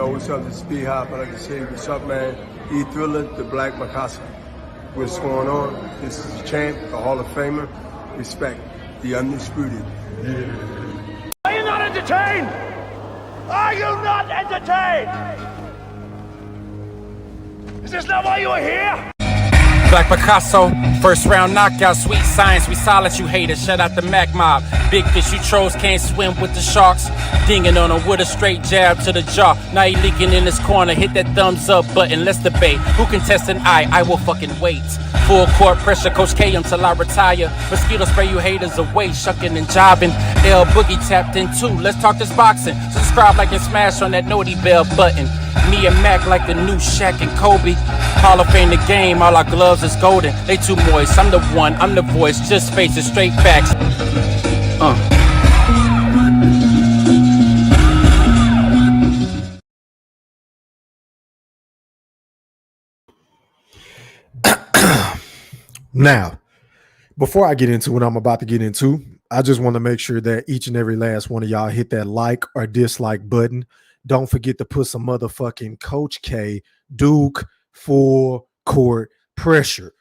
Yo, what's up? This is B-Hop. I'd like to say what's up, man. E-Thriller, the Black Picasso. What's going on? This is the champ, the Hall of Famer. Respect, the undisputed. Yeah. Are you not entertained? Are you not entertained? Is this not why you are here? Black Picasso, first round knockout, sweet science, we silence you haters, shout out the Mac Mob. Big fish, you trolls can't swim with the sharks. Dinging on him with a straight jab to the jaw. Now he leaking in his corner, hit that thumbs up button, let's debate. Who can test an eye? I will fucking wait. Full court pressure, Coach K until I retire. Mosquito spray you haters away, shucking and jiving. L Boogie tapped in too, let's talk this boxing. Subscribe, like, and smash on that naughty bell button. Me and Mac like the new Shaq and Kobe. Hall of Fame the game, all our gloves is golden. They too moist, I'm the one, I'm the voice. Just face it, straight facts. Now, before I get into what I'm about to get into, I just want to make sure that each and every last one of y'all hit that like or dislike button. Don't forget to put some motherfucking Coach K, Duke, full court pressure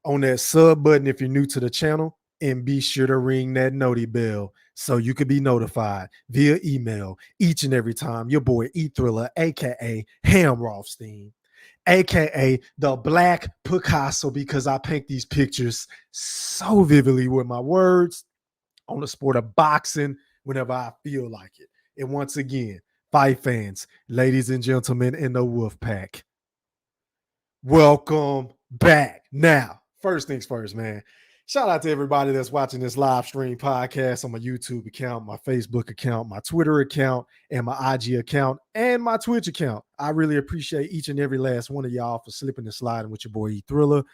on that sub button if you're new to the channel, and be sure to ring that noti bell so you can be notified via email each and every time your boy E-Thriller, aka Hamrothstein, aka the Black Picasso, because I paint these pictures so vividly with my words on the sport of boxing whenever I feel like it. And once again, fight fans, ladies and gentlemen in the Wolf Pack, welcome back. Now, first things first, man. Shout out to everybody that's watching this live stream podcast on my YouTube account, my Facebook account, my Twitter account, and my IG account, and my Twitch account. I really appreciate each and every last one of y'all for slipping and sliding with your boy E-Thriller,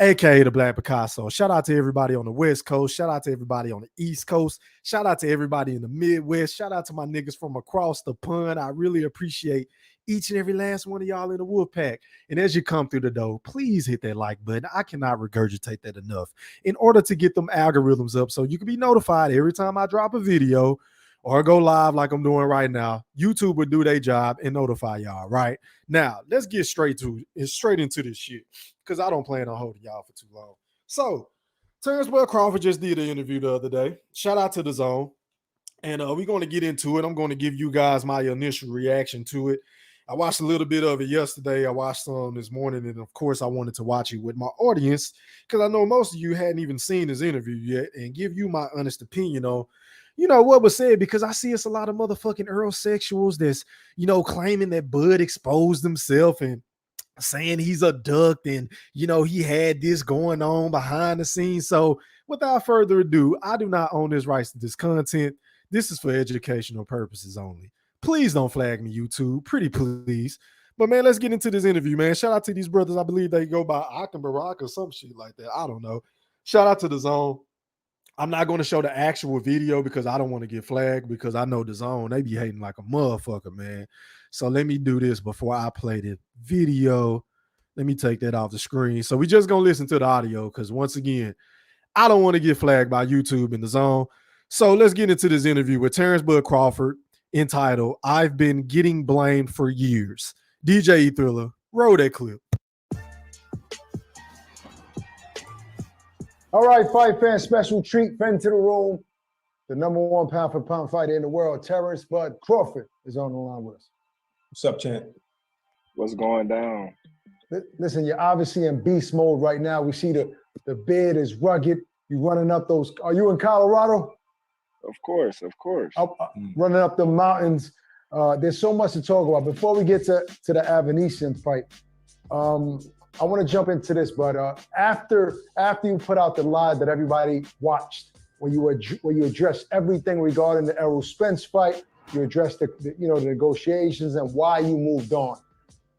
aka the Black Picasso. Shout out to everybody on the West Coast. Shout out to everybody on the East Coast. Shout out to everybody in the Midwest. Shout out to my niggas from across the pond. I really appreciate each and every last one of y'all in the Wolf Pack. And as you come through the door, please hit that like button. I cannot regurgitate that enough in order to get them algorithms up so you can be notified every time I drop a video or go live like I'm doing right now. YouTube will do their job and notify y'all, right? Now, let's get straight into this shit, because I don't plan on holding y'all for too long. So, Terence Crawford just did an interview the other day. Shout out to The Zone. And we're going to get into it. I'm going to give you guys my initial reaction to it. I watched a little bit of it yesterday. I watched some this morning. And, of course, I wanted to watch it with my audience because I know most of you hadn't even seen this interview yet, and give you my honest opinion on, what was said, because I see it's a lot of motherfucking Eurosexuals that's, claiming that Bud exposed himself and saying he's a duck and, he had this going on behind the scenes. So without further ado, I do not own this rights to this content. This is for educational purposes only. Please don't flag me, YouTube. Pretty please. But, man, let's get into this interview, man. Shout out to these brothers. I believe they go by Akin Barak or some shit like that. I don't know. Shout out to The Zone. I'm not going to show the actual video because I don't want to get flagged, because I know The Zone, they be hating like a motherfucker, man. So let me do this before I play the video. Let me take that off the screen. So we just going to listen to the audio because, once again, I don't want to get flagged by YouTube and The Zone. So let's get into this interview with Terence Crawford entitled, "I've Been Getting Blamed for Years." DJ E-Thriller, roll that clip. All right, fight fans, special treat, friend to the room. The #1 pound for pound fighter in the world, Terence Crawford, is on the line with us. What's up, champ? What's going down? Listen, you're obviously in beast mode right now. We see the beard is rugged. You're running up those. Are you in Colorado? Of course, of course. Running up the mountains. There's so much to talk about. Before we get to the Avanesian fight, I want to jump into this, but after you put out the live that everybody watched, where you addressed everything regarding the Errol Spence fight, you addressed the negotiations and why you moved on.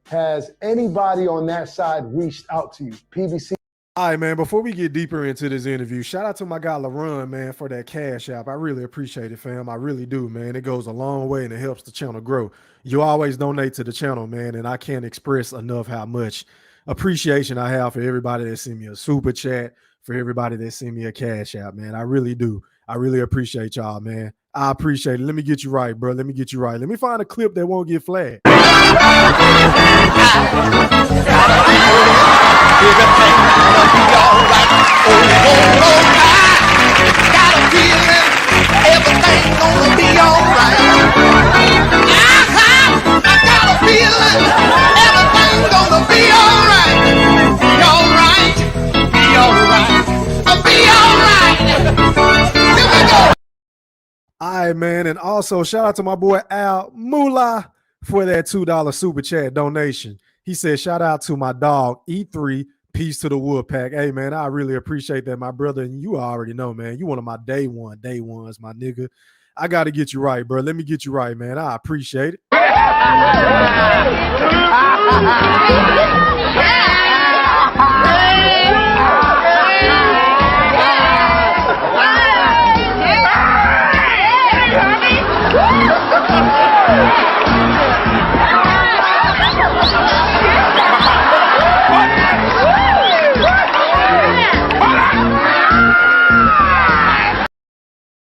Has anybody on that side reached out to you? PBC. All right, man, before we get deeper into this interview, shout out to my guy LaRon, man, for that cash app. I really appreciate it, fam. I really do, man. It goes a long way and it helps the channel grow. You always donate to the channel, man, and I can't express enough how much appreciation I have for everybody that sent me a super chat, for everybody that sent me a cash app, man. I really do. I really appreciate y'all, man. I appreciate it. Let me get you right, bro. Let me get you right. Let me find a clip that won't get flagged. Everything gonna be alright. Oh, got a feeling everything gonna be alright. I got a feeling everything gonna be alright. Be alright. Be alright. Be alright. Here we go. All right, man. And also, shout out to my boy Al Moolah for that $2 super chat donation. He said, shout out to my dog, E3, peace to the Woodpack. Hey, man, I really appreciate that, my brother. And you already know, man, you one of my day ones, my nigga. I got to get you right, bro. Let me get you right, man. I appreciate it.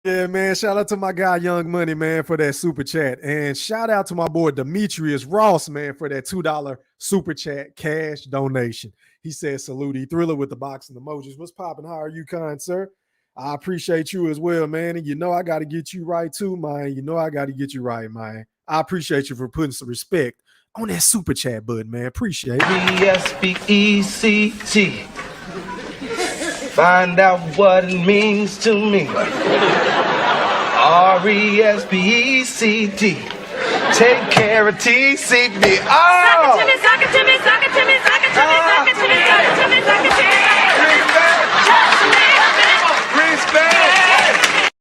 Yeah, man. Shout out to my guy, Young Money, man, for that super chat. And shout out to my boy, Demetrius Ross, man, for that $2 super chat cash donation. He said, salute, E-Thriller with the boxing emojis. What's popping? How are you, kind sir? I appreciate you as well, man. And you know I got to get you right too, man. You know I got to get you right, man. I appreciate you for putting some respect on that super chat button, man. Appreciate it. R-E-S-P-E-C-T. Find out what it means to me. R-E-S-P-E-C-T. Take care of T-C-D. Oh! Sock it to me, sock it to me, sock it to me, sock it to me, sock it to me, sock it to me, Respect!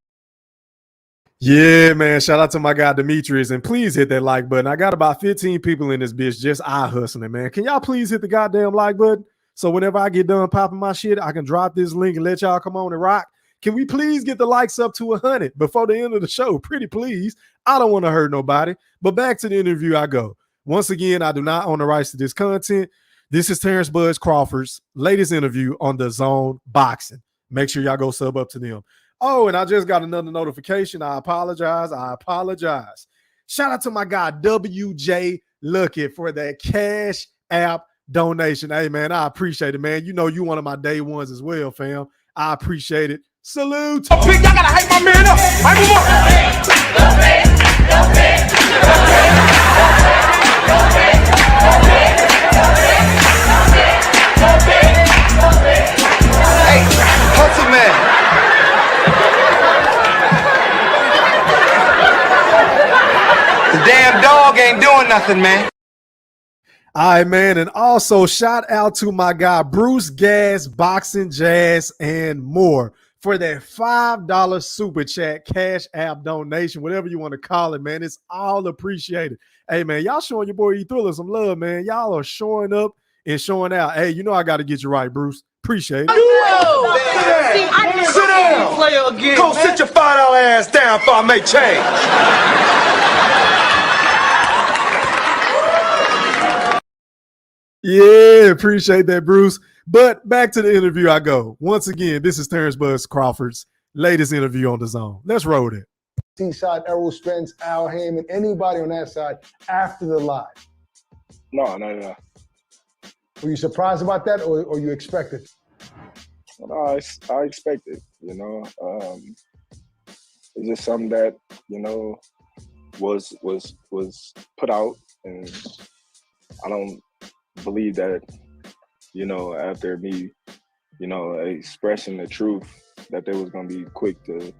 Yeah, man. Shout out to my guy, Demetrius. And please hit that like button. I got about 15 people in this bitch just eye hustling, man. Can y'all please hit the goddamn like button? So whenever I get done popping my shit, I can drop this link and let y'all come on and rock. Can we please get the likes up to 100 before the end of the show? Pretty please. I don't want to hurt nobody. But back to the interview I go. Once again, I do not own the rights to this content. This is Terence Crawford's latest interview on the Zone Boxing. Make sure y'all go sub up to them. Oh, and I just got another notification. I apologize. Shout out to my guy, WJ Lucky, for that Cash App donation. Hey, man, I appreciate it, man. You know you one of my day ones as well, fam. I appreciate it. Salute. Oh, big, y'all gotta hype my man up. Hype him up. Hey, hustle man. The damn dog ain't doing nothing, man. All right, man. And also shout out to my guy, Bruce Gas, Boxing, Jazz, and more for that $5 super chat, Cash App donation, whatever you want to call it, man. It's all appreciated. Hey, man, y'all showing your boy E-Thriller some love, man. Y'all are showing up and showing out. Hey, you know I got to get you right, Bruce. Appreciate it. Sit down. Player again. Go sit your $5 ass down before I make change. Yeah, appreciate that, Bruce. But back to the interview I go. Once again, this is Terence Crawford's latest interview on The Zone. Let's roll it. T-side, Errol Spence, Al Haymon, anybody on that side after the live? No. Were you surprised about that, or you expected? No, I expected, you know. It's just something that, you know, was put out, and I don't believe that, you know, after me, you know, expressing the truth, that they was gonna be quick to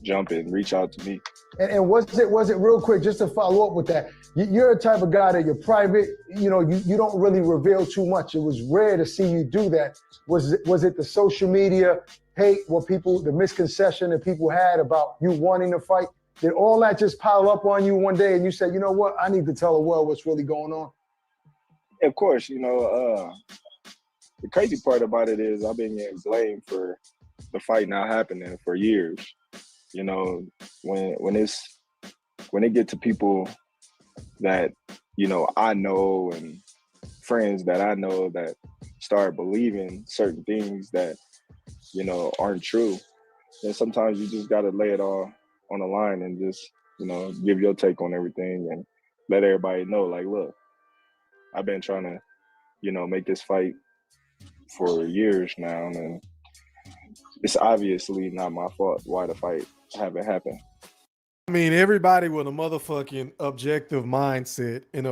jump and reach out to me. And was it real quick, just to follow up with that? You're a type of guy that you're private, you know, you don't really reveal too much. It was rare to see you do that. Was it the social media hate, the misconception that people had about you wanting to fight? Did all that just pile up on you one day and you said, you know what, I need to tell the world what's really going on? Of course, you know, the crazy part about it is I've been getting blamed for the fight not happening for years. You know, when it get to people that, you know, I know and friends that I know that start believing certain things that, you know, aren't true, then sometimes you just got to lay it all on the line and just, you know, give your take on everything. And let everybody know, like, look, I've been trying to, you know, make this fight for years now, and it's obviously not my fault why the fight haven't happened. I mean, everybody with a motherfucking objective mindset and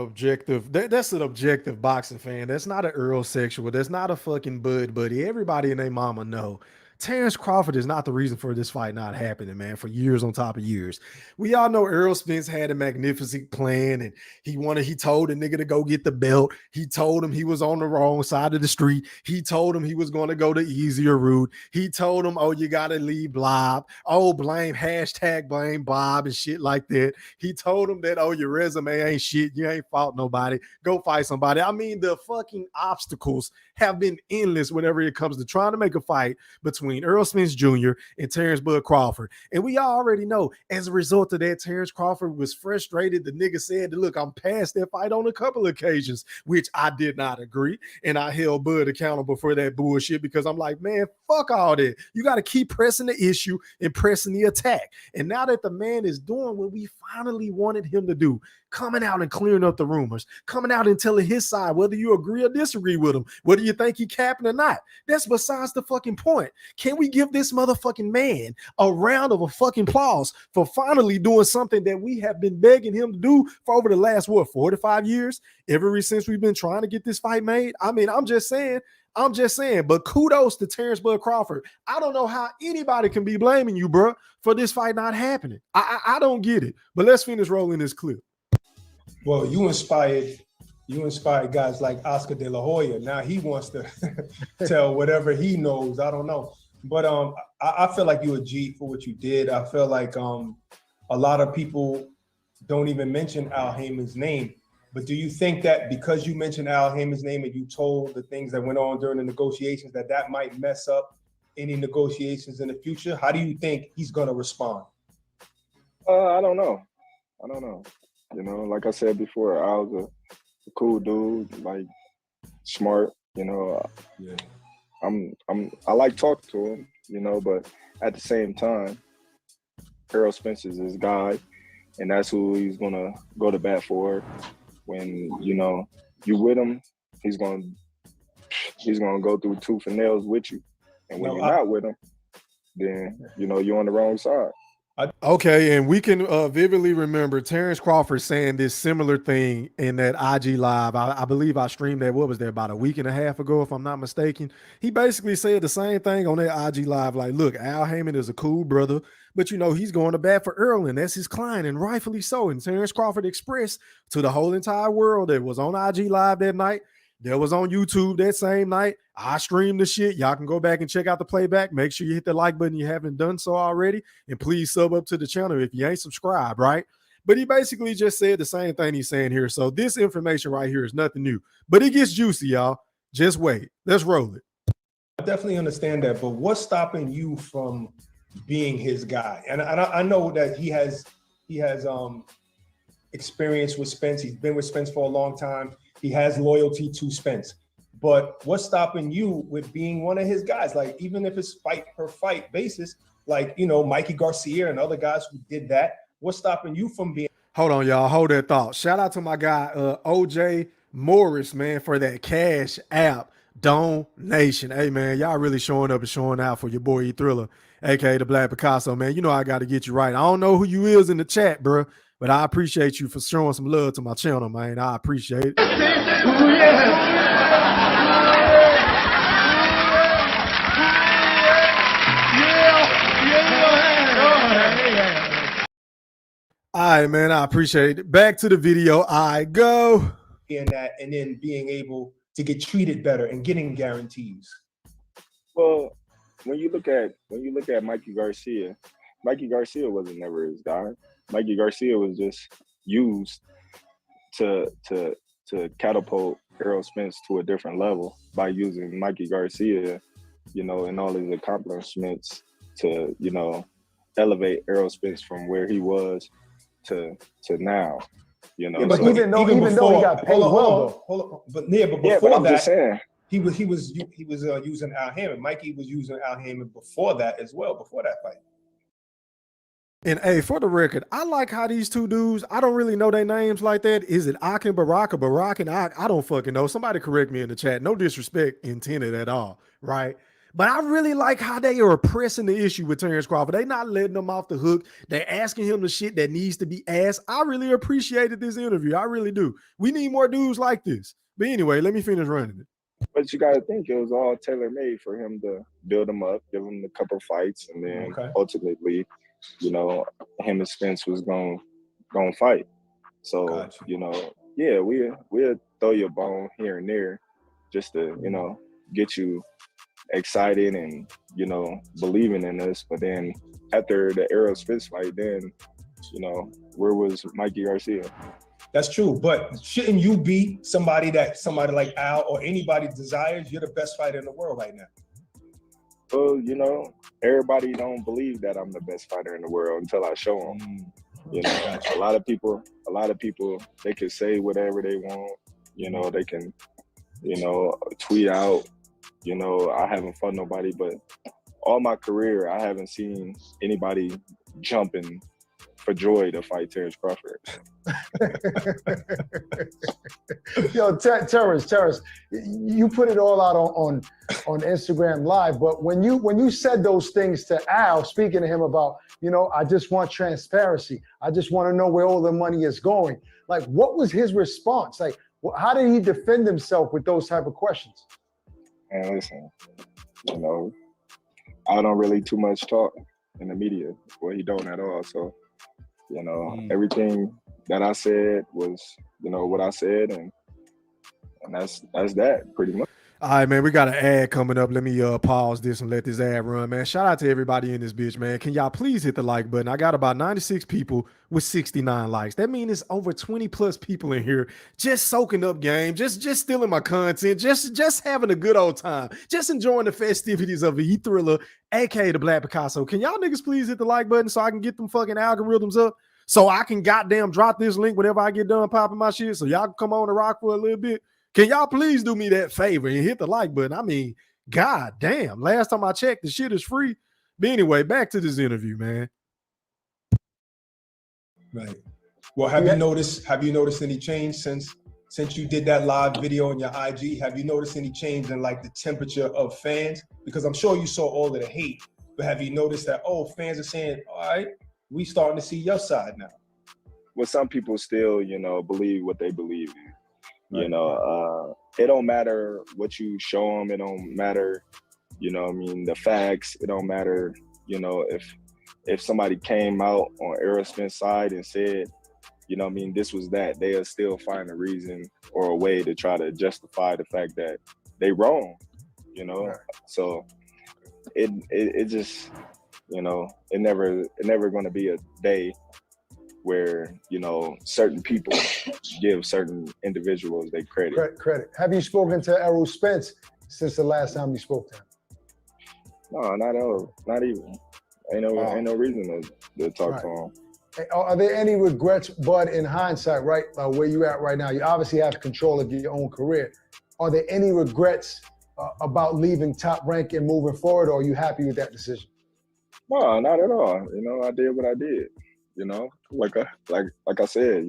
that's an objective boxing fan. That's not an Earl sexual. That's not a fucking bud buddy. Everybody and their mama know Terence Crawford is not the reason for this fight not happening, man, for years on top of years. We all know Errol Spence had a magnificent plan, and he told the nigga to go get the belt. He told him he was on the wrong side of the street. He told him he was going to go the easier route. He told him, oh, you got to leave Blob. Oh, blame Bob and shit like that. He told him that, oh, your resume ain't shit. You ain't fought nobody. Go fight somebody. I mean, the fucking obstacles have been endless whenever it comes to trying to make a fight between Errol Spence Jr. and Terence Bud Crawford. And we already know, as a result of that, Terence Crawford was frustrated. The nigga said, look, I'm past that fight on a couple of occasions, which I did not agree. And I held Bud accountable for that bullshit because I'm like, man, fuck all that. You got to keep pressing the issue and pressing the attack. And now that the man is doing what we finally wanted him to do, coming out and clearing up the rumors, coming out and telling his side, whether you agree or disagree with him, whether you think he capping or not, that's besides the fucking point. Can we give this motherfucking man a round of a fucking applause for finally doing something that we have been begging him to do for over the last, 4 to 5 years, ever since we've been trying to get this fight made? I mean, I'm just saying, but kudos to Terence Bud Crawford. I don't know how anybody can be blaming you, bro, for this fight not happening. I don't get it, but let's finish rolling this clip. Well, you inspired guys like Oscar De La Hoya. Now he wants to tell whatever he knows. I don't know. But I feel like you a G for what you did. I feel like a lot of people don't even mention Al Haymon's name. But do you think that because you mentioned Al Haymon's name and you told the things that went on during the negotiations that might mess up any negotiations in the future? How do you think he's going to respond? I don't know. You know, like I said before, I was a cool dude, like smart. You know, yeah. I like talking to him. You know, but at the same time, Errol Spence is his guy, and that's who he's gonna go to bat for. When you know you with him, he's gonna go through tooth and nails with you, and when you're not with him, then you know you're on the wrong side. Okay, and we can vividly remember Terence Crawford saying this similar thing in that IG Live. I believe I streamed that, what was that, about a week and a half ago, if I'm not mistaken. He basically said the same thing on that IG Live, like, look, Al Haymon is a cool brother, but, you know, he's going to bat for Earl, and that's his client, and rightfully so. And Terence Crawford expressed to the whole entire world that was on IG Live that night, that was on YouTube that same night. I streamed the shit. Y'all can go back and check out the playback. Make sure you hit the like button if you haven't done so already. And please sub up to the channel if you ain't subscribed, right? But he basically just said the same thing he's saying here. So this information right here is nothing new. But it gets juicy, y'all. Just wait. Let's roll it. I definitely understand that. But what's stopping you from being his guy? And I know that he has experience with Spence. He's been with Spence for a long time. He has loyalty to Spence. But what's stopping you with being one of his guys? Like, even if it's fight per fight basis, like, you know, Mikey Garcia and other guys who did that, what's stopping you from being? Hold on, y'all. Hold that thought. Shout out to my guy, OJ Morris, man, for that Cash App donation. Hey, man, y'all really showing up and showing out for your boy E Thriller, a.k.a. the Black Picasso, man. You know I got to get you right. I don't know who you is in the chat, bro, but I appreciate you for showing some love to my channel, man. I appreciate it. All right, man, I appreciate it. Back to the video I go. In that, and then being able to get treated better and getting guarantees. Well, when you look at Mikey Garcia wasn't never his guy. Mikey Garcia was just used to catapult Errol Spence to a different level by using Mikey Garcia, you know, and all his accomplishments to, you know, elevate Errol Spence from where he was to now, you know. Yeah, but so, even though he got paid well, but before I'm that, just saying, he was using Al Haymon. Mikey was using Al Haymon before that as well, before that fight. And hey, for the record, I like how these two dudes, I don't really know their names like that. Is it Ak and Barack or Barack and Ak? I don't fucking know. Somebody correct me in the chat. No disrespect intended at all, right? But I really like how they are pressing the issue with Terence Crawford. They not letting him off the hook. They're asking him the shit that needs to be asked. I really appreciated this interview. I really do. We need more dudes like this. But anyway, let me finish running it. But you got to think it was all tailor made for him to build him up, give him a couple fights, and then ultimately, you know, him and Spence was gonna fight. So you know, yeah, we'll throw you a bone here and there, just to get you excited and believing in us. But then after the Errol Spence fight, then where was Mikey Garcia? That's true, but shouldn't you be somebody like Al or anybody desires? You're the best fighter in the world right now. Well, everybody don't believe that I'm the best fighter in the world until I show them. A lot of people, they can say whatever they want. They can, tweet out, I haven't fought nobody, but all my career, I haven't seen anybody jumping for joy to fight Terence Crawford. Yo, Terence, you put it all out on Instagram Live, but when you said those things to Al, speaking to him about, I just want transparency. I just want to know where all the money is going. Like, what was his response? Like, how did he defend himself with those type of questions? And listen, I don't really too much talk in the media. Well, he don't at all. So, everything that I said was, what I said, and that's that pretty much. All right, man, we got an ad coming up. Let me pause this and let this ad run, man. Shout out to everybody in this bitch, man. Can y'all please hit the like button? I got about 96 people with 69 likes. That means it's over 20 plus people in here just soaking up game, just stealing my content, just having a good old time, just enjoying the festivities of the Thriller, aka the Black Picasso. Can y'all niggas please hit the like button so I can get them fucking algorithms up? So I can goddamn drop this link whenever I get done popping my shit so y'all can come on and rock for a little bit. Can y'all please do me that favor and hit the like button? I mean, god damn, last time I checked, the shit is free. But anyway, back to this interview, man. Right. Well, have you noticed any change since you did that live video on your IG? Have you noticed any change in like the temperature of fans? Because I'm sure you saw all of the hate, but have you noticed that, fans are saying, all right, we starting to see your side now? Well, some people still, believe what they believe in. It don't matter what you show them. It don't matter, the facts. It don't matter, if somebody came out on Errol Spence's side and said, this was that, they'll still find a reason or a way to try to justify the fact that they wrong, Right. So it just, it never going to be a day where, certain people give certain individuals their credit. Have you spoken to Errol Spence since the last time you spoke to him? No, not at all. Not even. Ain't no reason to talk to him. Are there any regrets, Bud, in hindsight, right, where you at right now? You obviously have control of your own career. Are there any regrets about leaving Top Rank and moving forward, or are you happy with that decision? No, not at all. I did what I did. Like I said,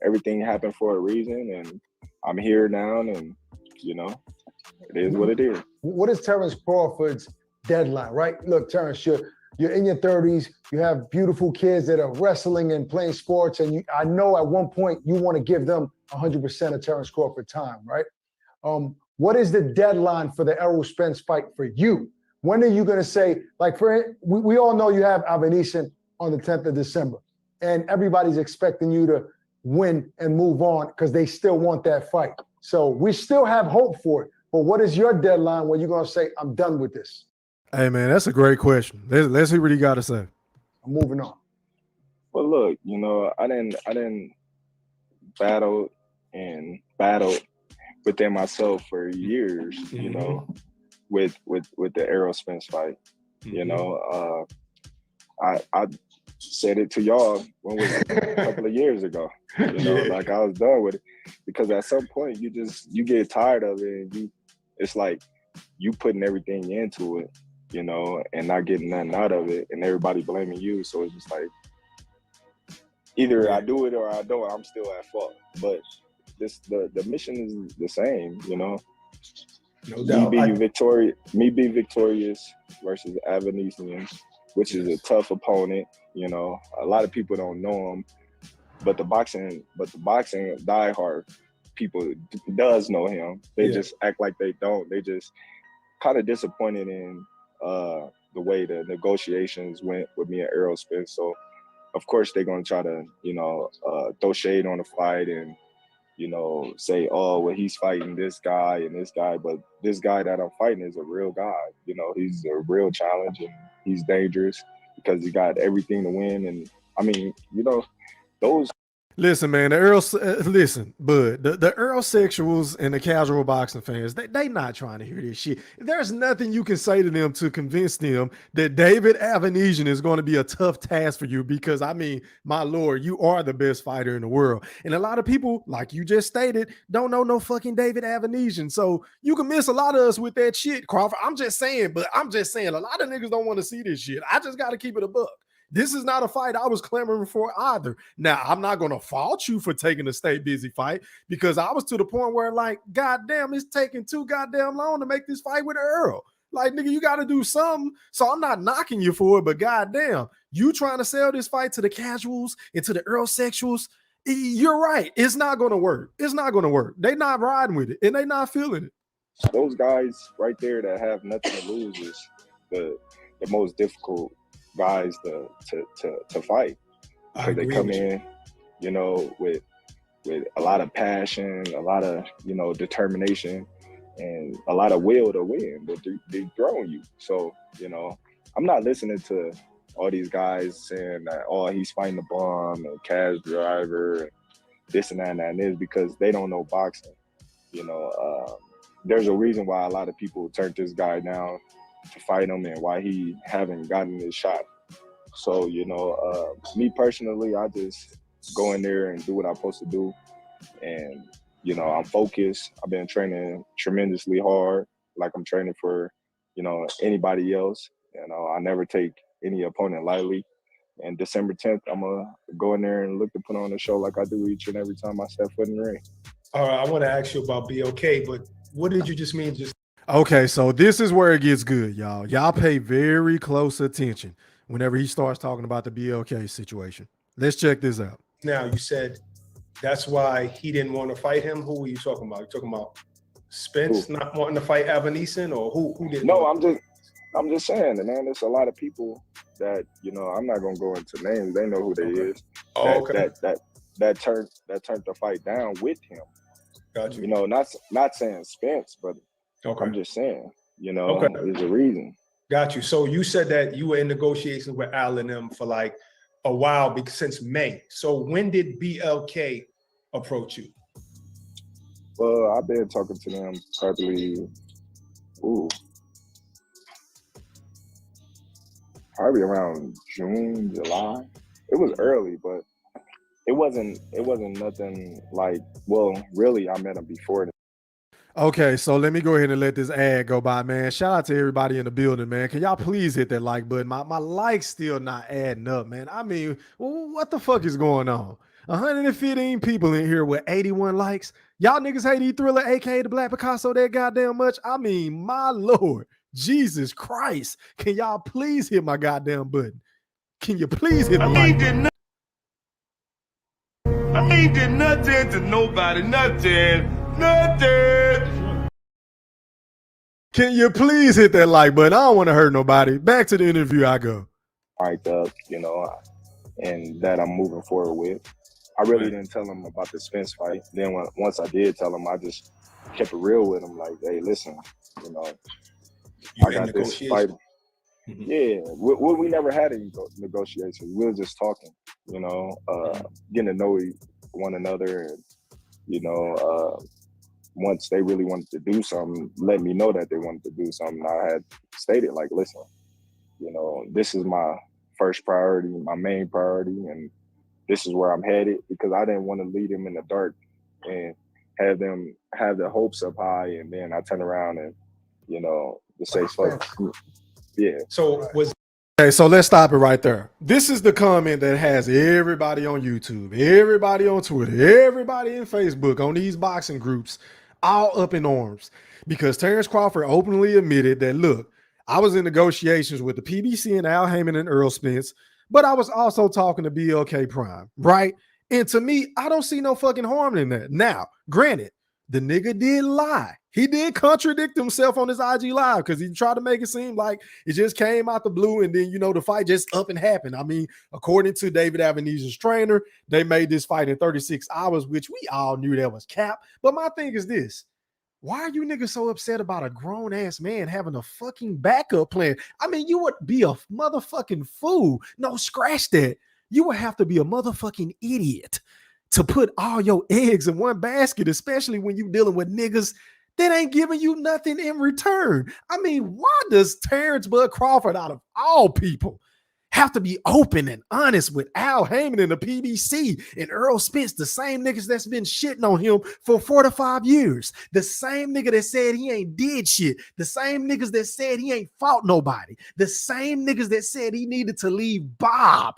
everything happened for a reason, and I'm here now, and it is what it is. What is Terence Crawford's deadline, right? Look, Terence, you're in your 30s, you have beautiful kids that are wrestling and playing sports, and I know at one point you want to give them 100% of Terence Crawford time, right? What is the deadline for the Errol Spence fight for you? When are you going to say, like, we all know you have Avanesian on the 10th of December, and everybody's expecting you to win and move on because they still want that fight. So we still have hope for it. But what is your deadline when you're going to say, I'm done with this? Hey, man, that's a great question. Let's hear what you got to say. I'm moving on. Well, look, I didn't battle within myself for years, with the Errol Spence fight. I said it to y'all a couple of years ago. Like I was done with it, because at some point you get tired of it, and it's like you putting everything into it, you know, and not getting nothing out of it, and everybody blaming you. So it's just like, either I do it or I don't. I'm still at fault. But the mission is the same, you know. No doubt. Me be victorious versus Avanesian, which is a tough opponent. You know, a lot of people don't know him, but the boxing diehard people does know him. They just act like they don't. They just kind of disappointed in the way the negotiations went with me and Errol Spence. So of course they're gonna try to, you know, throw shade on the fight and, you know, say, oh, well, he's fighting this guy and this guy, but this guy that I'm fighting is a real guy. You know, he's a real challenge and he's dangerous because he got everything to win. And I mean, you know, those. Listen, man, listen, bud, the Earl sexuals and the casual boxing fans, they not trying to hear this shit. There's nothing you can say to them to convince them that David Avanesian is going to be a tough task for you because, I mean, my Lord, you are the best fighter in the world. And a lot of people, like you just stated, don't know no fucking David Avanesian. So you can miss a lot of us with that shit, Crawford. I'm just saying, a lot of niggas don't want to see this shit. I just got to keep it a buck. This is not a fight I was clamoring for either. Now, I'm not going to fault you for taking a stay busy fight because I was to the point where, like, goddamn, it's taking too goddamn long to make this fight with Earl. Like, nigga, you got to do something. So I'm not knocking you for it, but goddamn, you trying to sell this fight to the casuals and to the Earl sexuals, you're right. It's not going to work. It's not going to work. They not riding with it, and they not feeling it. Those guys right there that have nothing to lose is the most difficult guys to fight because they come in, you know, with a lot of passion, a lot of, you know, determination, and a lot of will to win, but they're throwing you. So, you know, I'm not listening to all these guys saying that, oh, he's fighting a bum and cash driver and this and that and that and this, because they don't know boxing. You know, there's a reason why a lot of people turned this guy down to fight him and why he haven't gotten his shot. So, you know, me personally, I just go in there and do what I'm supposed to do. And, you know, I'm focused. I've been training tremendously hard, like I'm training for, you know, anybody else. You know, I never take any opponent lightly. And December 10th, I'm going to go in there and look to put on a show like I do each and every time I step foot in the ring. All right, I want to ask you about BLK, but what did you just mean? Okay, so this is where it gets good, y'all. Y'all pay very close attention whenever he starts talking about the BLK situation. Let's check this out. Now, you said that's why he didn't want to fight him. Who were you talking about? You talking about Spence not wanting to fight Avanesian, or who didn't? No, I'm just saying, man, there's a lot of people that, you know, I'm not gonna go into names. They know who they is. Oh, okay. That turned the fight down with him. Gotcha. You know, not saying Spence, but okay. I'm just saying, you know, there's a reason. Got you. So you said that you were in negotiations with Al and them for like a while, because since May. So when did BLK approach you? Well, I've been talking to them probably around June, July. It was early, but it wasn't nothing like, well, really, I met him before. Okay, so let me go ahead and let this ad go by, man. Shout out to everybody in the building, man. Can y'all please hit that like button? My likes still not adding up, man. I mean, what the fuck is going on? 115 people in here with 81 likes. Y'all niggas hate E-Thriller, aka the Black Picasso, that goddamn much? I mean, my Lord, Jesus Christ. Can y'all please hit my goddamn button? Can you please hit the like button? I ain't did nothing to nobody, nothing. Can you please hit that like button? I don't want to hurt nobody. Back to the interview I go. You know, and that I'm moving forward with. I really didn't tell him about the Spence fight. Then once I did tell him, I just kept it real with him. Like, hey, listen, you know, I got this fight. Mm-hmm. Yeah, we never had any negotiations. We were just talking, you know, getting to know one another. And, you know, once they really wanted to do something, let me know that they wanted to do something. I had stated, like, listen, you know, this is my first priority, my main priority, and this is where I'm headed, because I didn't want to lead them in the dark and have them have their hopes up high, and then I turn around and, you know, just say, fuck. Yeah. So was Okay, so let's stop it right there. This is the comment that has everybody on YouTube, everybody on Twitter, everybody in Facebook, on these boxing groups, all up in arms because Terence Crawford openly admitted that, look, I was in negotiations with the PBC and Al Haymon and Earl Spence, but I was also talking to BLK Prime, right? And to me, I don't see no fucking harm in that. Now, granted, the nigga did lie. He did contradict himself on his IG live because he tried to make it seem like it just came out the blue and then, the fight just up and happened. I mean, according to David Avanesian's trainer, they made this fight in 36 hours, which we all knew that was cap. But my thing is this. Why are you niggas so upset about a grown-ass man having a fucking backup plan? I mean, you would be a motherfucking fool. No, scratch that. You would have to be a motherfucking idiot to put all your eggs in one basket, especially when you're dealing with niggas that ain't giving you nothing in return. I mean, why does Terence Bud Crawford, out of all people, have to be open and honest with Al Haymon and the PBC and Earl Spence, the same niggas that's been shitting on him for 4 to 5 years, the same nigga that said he ain't did shit, the same niggas that said he ain't fought nobody, the same niggas that said he needed to leave Bob,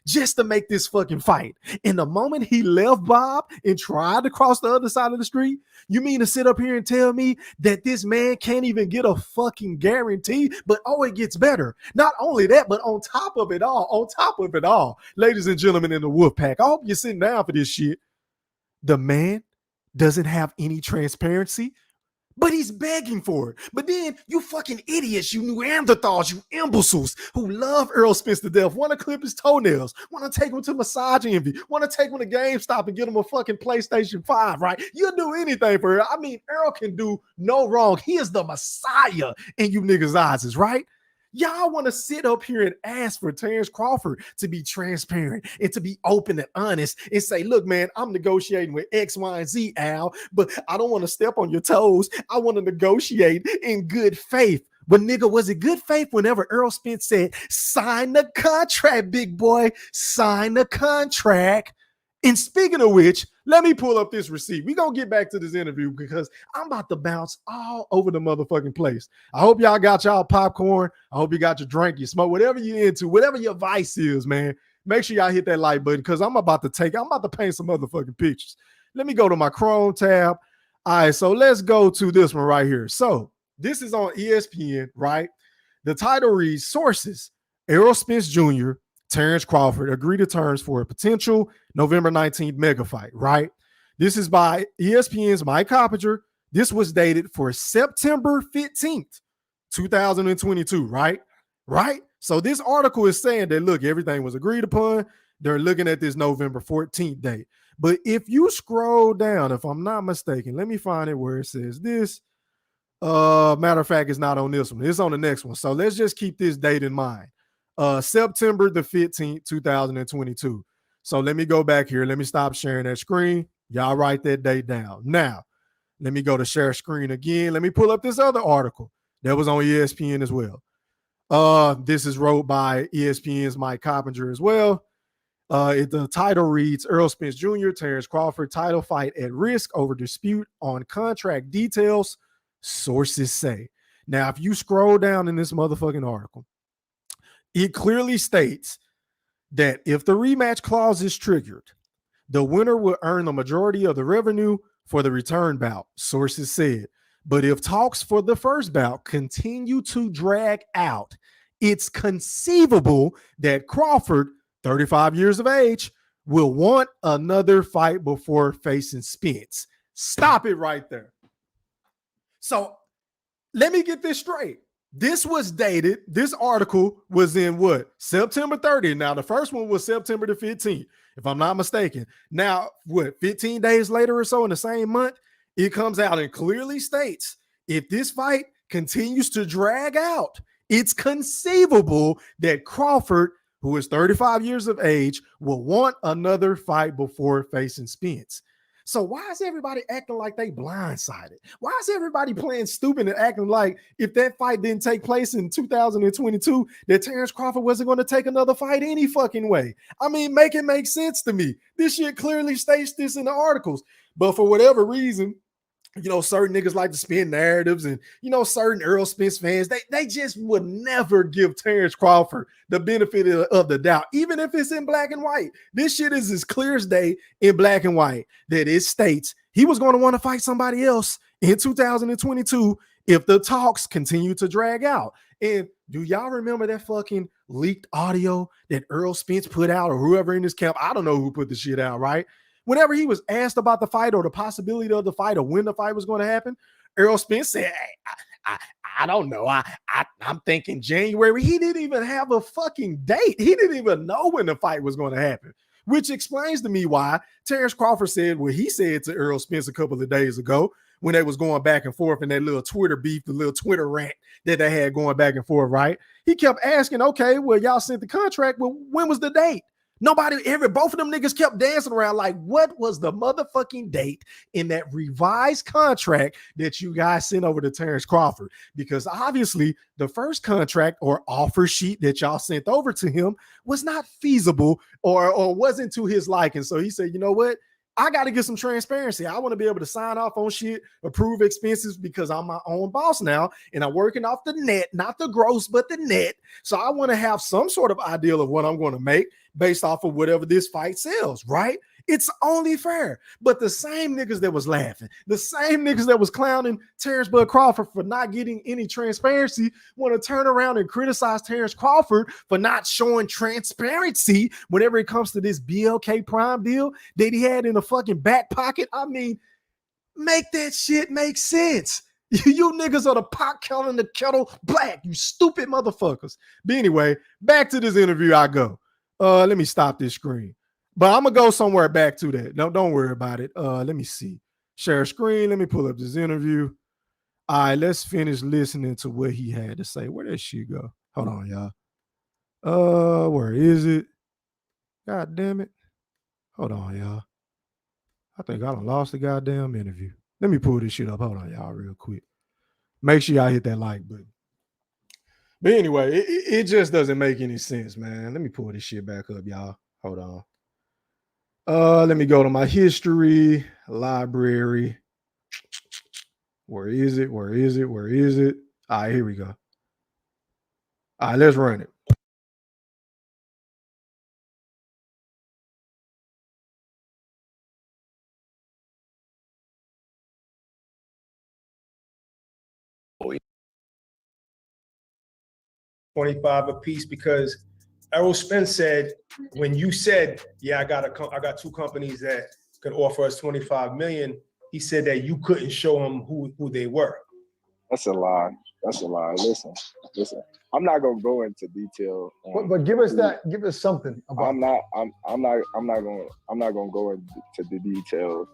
just to make this fucking fight. And the moment he left Bob and tried to cross the other side of the street, you mean to sit up here and tell me that this man can't even get a fucking guarantee? But it gets better. Not only that, but on top of it all, ladies and gentlemen in the wolf pack, I hope you're sitting down for this shit. The man doesn't have any transparency, but he's begging for it. But then you fucking idiots, you Neanderthals, you imbeciles who love Earl Spence to death, want to clip his toenails, want to take him to Massage Envy, want to take him to GameStop and get him a fucking PlayStation 5, right? You'll do anything for Earl. I mean, Earl can do no wrong. He is the Messiah in you niggas' eyes, right? Y'all want to sit up here and ask for Terence Crawford to be transparent and to be open and honest and say, look, man, I'm negotiating with X, Y, and Z, Al, but I don't want to step on your toes. I want to negotiate in good faith. But nigga, was it good faith whenever Earl Spence said, sign the contract, big boy, sign the contract? And speaking of which, let me pull up this receipt. We're going to get back to this interview because I'm about to bounce all over the motherfucking place. I hope y'all got y'all popcorn. I hope you got your drink, your smoke, whatever you're into, whatever your vice is, man. Make sure y'all hit that like button because I'm about to paint some motherfucking pictures. Let me go to my Chrome tab. All right, so let's go to this one right here. So this is on ESPN, right? The title reads, Sources, Errol Spence Jr., Terence Crawford agree to terms for a potential November 19th mega fight, right? This is by ESPN's Mike Coppinger. This was dated for September 15th, 2022, right? Right? So this article is saying that, look, everything was agreed upon. They're looking at this November 14th date. But if you scroll down, if I'm not mistaken, let me find it where it says this. Matter of fact, it's not on this one. It's on the next one. So let's just keep this date in mind. September the 15th, 2022. So let me go back here. Let me stop sharing that screen. Y'all write that date down. Now, let me go to share screen again. Let me pull up this other article that was on ESPN as well. This is wrote by ESPN's Mike Coppinger as well. The title reads, Earl Spence Jr., Terence Crawford, title fight at risk over dispute on contract details, sources say. Now, if you scroll down in this motherfucking article, it clearly states that if the rematch clause is triggered, the winner will earn the majority of the revenue for the return bout, sources said. But if talks for the first bout continue to drag out, it's conceivable that Crawford, 35 years of age, will want another fight before facing Spence. Stop it right there. So let me get this straight. This was dated. This article was in what? September 30th. Now, the first one was September the 15th, if I'm not mistaken. Now, 15 days later or so in the same month, it comes out and clearly states if this fight continues to drag out, it's conceivable that Crawford, who is 35 years of age, will want another fight before facing Spence. So why is everybody acting like they blindsided? Why is everybody playing stupid and acting like if that fight didn't take place in 2022, that Terence Crawford wasn't going to take another fight any fucking way? I mean, make it make sense to me. This shit clearly states this in the articles. But for whatever reason, you know, certain niggas like to spin narratives, and you know, certain Earl Spence fans, they just would never give Terence Crawford the benefit of the doubt, even if it's in black and white. This shit is as clear as day in black and white that it states he was going to want to fight somebody else in 2022 if the talks continue to drag out. And do y'all remember that fucking leaked audio that Earl Spence put out, or whoever in this camp? I don't know who put the shit out, right? Whenever he was asked about the fight or the possibility of the fight or when the fight was going to happen, Earl Spence said, hey, I don't know. I'm thinking January. He didn't even have a fucking date. He didn't even know when the fight was going to happen, which explains to me why Terence Crawford said what he said to Earl Spence a couple of days ago when they was going back and forth in that little Twitter beef, the little Twitter rant that they had going back and forth, right? He kept asking, okay, well, y'all sent the contract. Well, when was the date? Both of them niggas kept dancing around like, what was the motherfucking date in that revised contract that you guys sent over to Terence Crawford? Because obviously the first contract or offer sheet that y'all sent over to him was not feasible or wasn't to his liking. So he said, you know what? I got to get some transparency. I want to be able to sign off on shit, approve expenses, because I'm my own boss now and I'm working off the net, not the gross, but the net. So I want to have some sort of ideal of what I'm going to make based off of whatever this fight sells, right? It's only fair. But the same niggas that was laughing, the same niggas that was clowning Terence Bud Crawford for not getting any transparency want to turn around and criticize Terence Crawford for not showing transparency whenever it comes to this BLK Prime deal that he had in the fucking back pocket. I mean, make that shit make sense. You niggas are the pot calling the kettle black, you stupid motherfuckers. But anyway, back to this interview I go. Let me stop this screen. But I'm gonna go somewhere back to that. No, don't worry about it. Let me see. Share screen. Let me pull up this interview. All right, let's finish listening to what he had to say. Where did she go? Hold on, y'all. Where is it? God damn it. Hold on, y'all. I think I done lost the goddamn interview. Let me pull this shit up. Hold on, y'all, real quick. Make sure y'all hit that like button. But anyway, it just doesn't make any sense, man. Let me pull this shit back up, y'all. Hold on. Let me go to my history library. Where is it? Where is it? Where is it? All right, here we go. All right, let's run it. $25 apiece, because Errol Spence said, when you said, yeah, I got two companies that could offer us 25 million, he said that you couldn't show him who they were. That's a lie. That's a lie. Listen. I'm not gonna go into detail. But give us that. Give us something about. I'm not gonna go into the details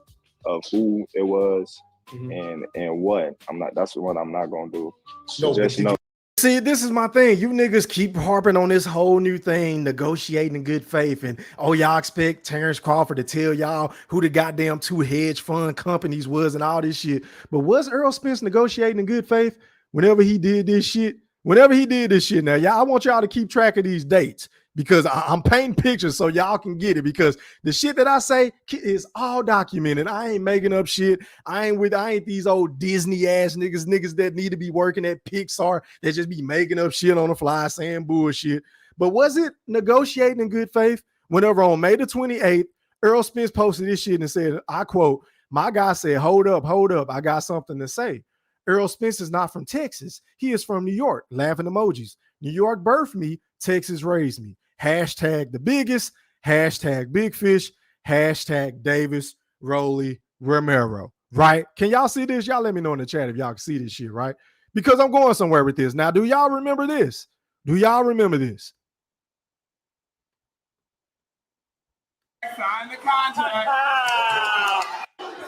of who it was and what. That's what I'm not gonna do. So just know. See, this is my thing. You niggas keep harping on this whole new thing, negotiating in good faith. And y'all expect Terence Crawford to tell y'all who the goddamn two hedge fund companies was and all this shit. But was Earl Spence negotiating in good faith whenever he did this shit? Now, y'all, I want y'all to keep track of these dates, because I'm painting pictures so y'all can get it, because the shit that I say is all documented. I ain't making up shit. I ain't these old Disney ass niggas that need to be working at Pixar that just be making up shit on the fly saying bullshit. But was it negotiating in good faith whenever on May the 28th, Earl Spence posted this shit and said, I quote, "My guy said, hold up, I got something to say. Earl Spence is not from Texas. He is from New York." Laughing emojis. "New York birthed me. Texas raised me. Hashtag the biggest. Hashtag big fish. Hashtag Davis Roley Romero." Right? Can y'all see this? Y'all let me know in the chat if y'all can see this shit, right? Because I'm going somewhere with this. Now, do y'all remember this? Sign the contract.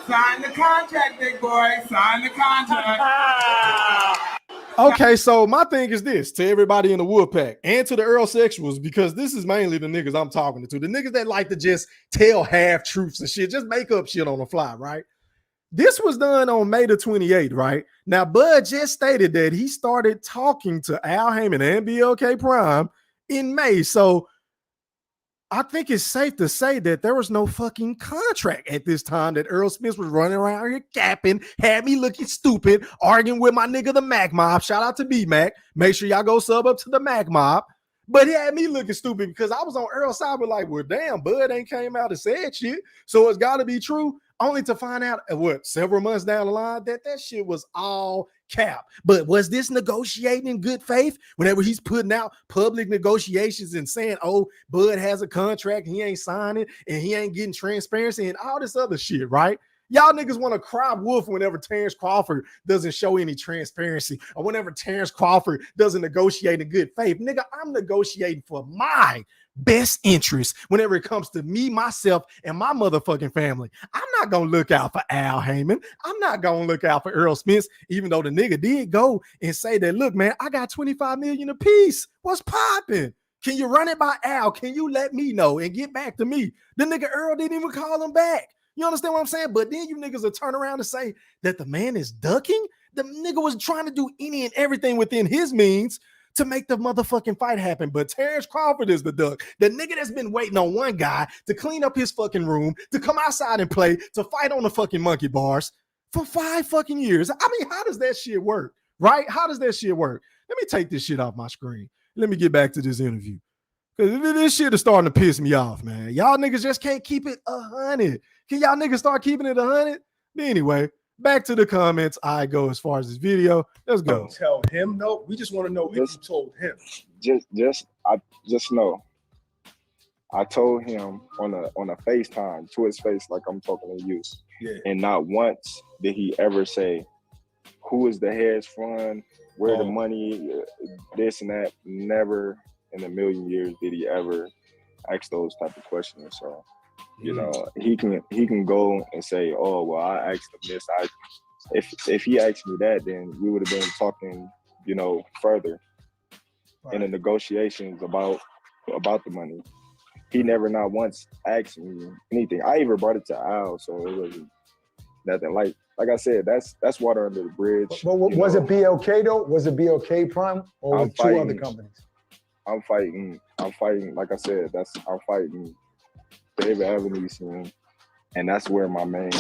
Sign the contract, big boy. Sign the contract. Okay, so my thing is this to everybody in the Woodpack and to the Earl sexuals, because this is mainly the niggas I'm talking to. The niggas that like to just tell half truths and shit, just make up shit on the fly, right? This was done on May the 28th, right? Now, Bud just stated that he started talking to Al Haymon and BLK Prime in May. So I think it's safe to say that there was no fucking contract at this time that Earl Spence was running around here capping, had me looking stupid, arguing with my nigga the Mac Mob. Shout out to B-Mac. Make sure y'all go sub up to the Mac Mob. But he had me looking stupid because I was on Earl's side, but like, well, damn, Bud ain't came out and said shit. So it's got to be true. Only to find out, several months down the line, that shit was all cap. But was this negotiating in good faith? Whenever he's putting out public negotiations and saying, oh, Bud has a contract, he ain't signing, and he ain't getting transparency and all this other shit, right? Y'all niggas want to cry wolf whenever Terence Crawford doesn't show any transparency or whenever Terence Crawford doesn't negotiate in good faith. Nigga, I'm negotiating for my best interest whenever it comes to me, myself, and my motherfucking family. I'm not going to look out for Al Haymon. I'm not going to look out for Earl Spence, even though the nigga did go and say that, look, man, I got $25 million apiece. What's popping? Can you run it by Al? Can you let me know and get back to me? The nigga Earl didn't even call him back. You understand what I'm saying? But then you niggas will turn around and say that the man is ducking. The nigga was trying to do any and everything within his means to make the motherfucking fight happen. But Terence Crawford is the duck. The nigga that's been waiting on one guy to clean up his fucking room, to come outside and play, to fight on the fucking monkey bars for 5 fucking years. I mean, how does that shit work? Right? How does that shit work? Let me take this shit off my screen. Let me get back to this interview. Because this shit is starting to piss me off, man. Y'all niggas just can't keep it 100. Can y'all niggas start keeping it 100? Anyway, back to the comments. I go as far as this video. Let's go. Don't tell him no. We just want to know if you told him. I just know. I told him on a FaceTime to his face like I'm talking to you. Yeah. And not once did he ever say, who is the hedge fund, where the money, this and that. Never in a million years did he ever ask those type of questions. So, you know, he can go and say, oh, well, I asked him this. If he asked me that, then we would have been talking, you know, further in the negotiations about the money. He never not once asked me anything. I even brought it to Al, so it wasn't nothing. Like I said, that's water under the bridge. But was it BLK though? Was it BLK Prime or was it two other companies? I'm fighting, like I said, I'm fighting David Avanesian, and that's where my main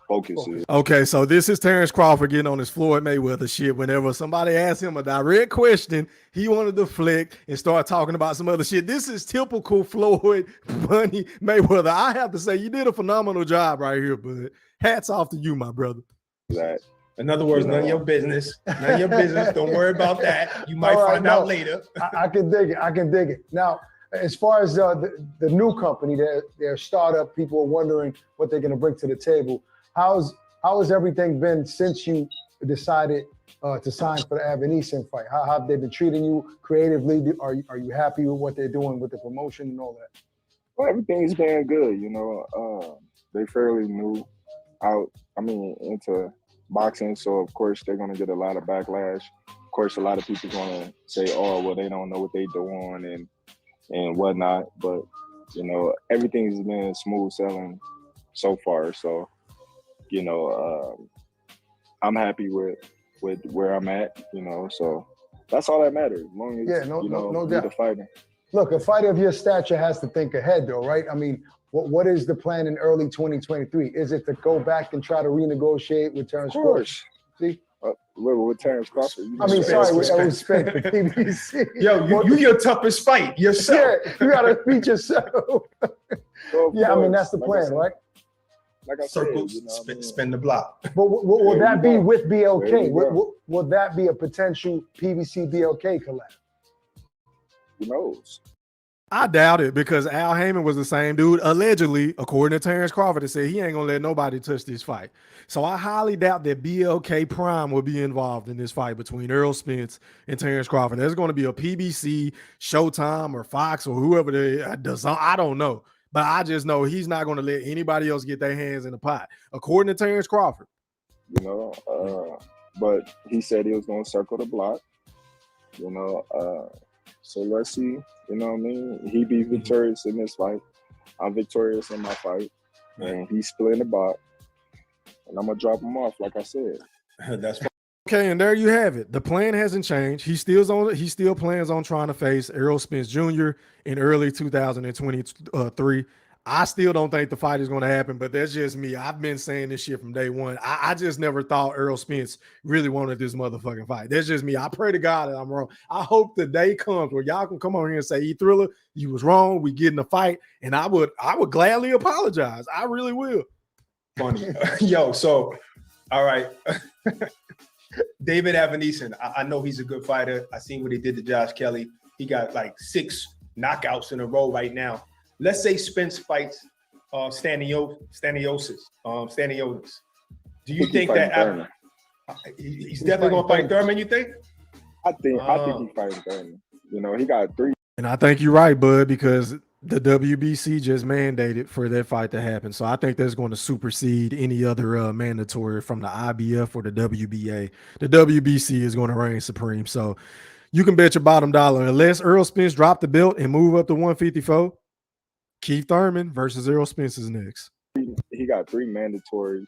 focus is. Okay, so this is Terence Crawford getting on his Floyd Mayweather shit. Whenever somebody asks him a direct question, he wanted to deflect and start talking about some other shit. This is typical Floyd Money Mayweather. I have to say, you did a phenomenal job right here, bud. Hats off to you, my brother. That. In other words, none of your business. None of your business. Don't worry about that. You might find out later. I can dig it. Now, as far as the new company, their startup, people are wondering what they're going to bring to the table. How has everything been since you decided to sign for the Avanesian fight? How have they been treating you creatively? Are you happy with what they're doing with the promotion and all that? Well, everything's been good. You know, they fairly new into boxing, so of course they're gonna get a lot of backlash. Of course, a lot of people gonna say, "Oh, well, they don't know what they're doing and whatnot." But you know, everything's been smooth sailing so far. So, you know, I'm happy with where I'm at. You know, so that's all that matters. As long as no doubt. The fighter. Look, a fighter of your stature has to think ahead, though, right? I mean, what is the plan in early 2023? Is it to go back and try to renegotiate with Terence Crawford? See? With Terence Crawford. I mean, sorry, with Spence for PBC. Yo, you your toughest fight yourself. Yeah, you got to beat yourself. Yeah, I mean, that's the plan, right? Like I Circles, said, spin the block. But will that be with BLK? Will that be a potential PBC BLK collab? Who knows? I doubt it because Al Haymon was the same dude, allegedly, according to Terence Crawford, that said he ain't gonna let nobody touch this fight. So I highly doubt that BLK Prime will be involved in this fight between Earl Spence and Terence Crawford. There's going to be a PBC, Showtime, or Fox, or whoever does. I don't know, but I just know he's not going to let anybody else get their hands in the pot, according to Terence Crawford. You know, but he said he was going to circle the block. You know, so let's see. You know what I mean? He be victorious in this fight. I'm victorious in my fight. And he's splitting the box. And I'm going to drop him off, like I said. That's Okay, and there you have it. The plan hasn't changed. He still plans on trying to face Errol Spence Jr. in early 2023. I still don't think the fight is going to happen, but that's just me. I've been saying this shit from day one. I just never thought Errol Spence really wanted this motherfucking fight. That's just me. I pray to God that I'm wrong. I hope the day comes where y'all can come on here and say, E-Thriller, you was wrong. We get in a fight, and I would gladly apologize. I really will. Funny. Yo, so, all right. David Avanesian, I know he's a good fighter. I seen what he did to Josh Kelly. He got like 6 knockouts in a row right now. Let's say Spence fights Staniotis. Do you think that he's definitely going to fight Thurman, you think? I think he fights Thurman. You know, he got 3. And I think you're right, bud, because the WBC just mandated for that fight to happen. So I think that's going to supersede any other mandatory from the IBF or the WBA. The WBC is going to reign supreme. So you can bet your bottom dollar, unless Errol Spence drop the belt and move up to 154, Keith Thurman versus Errol Spence is next. He got 3 mandatories,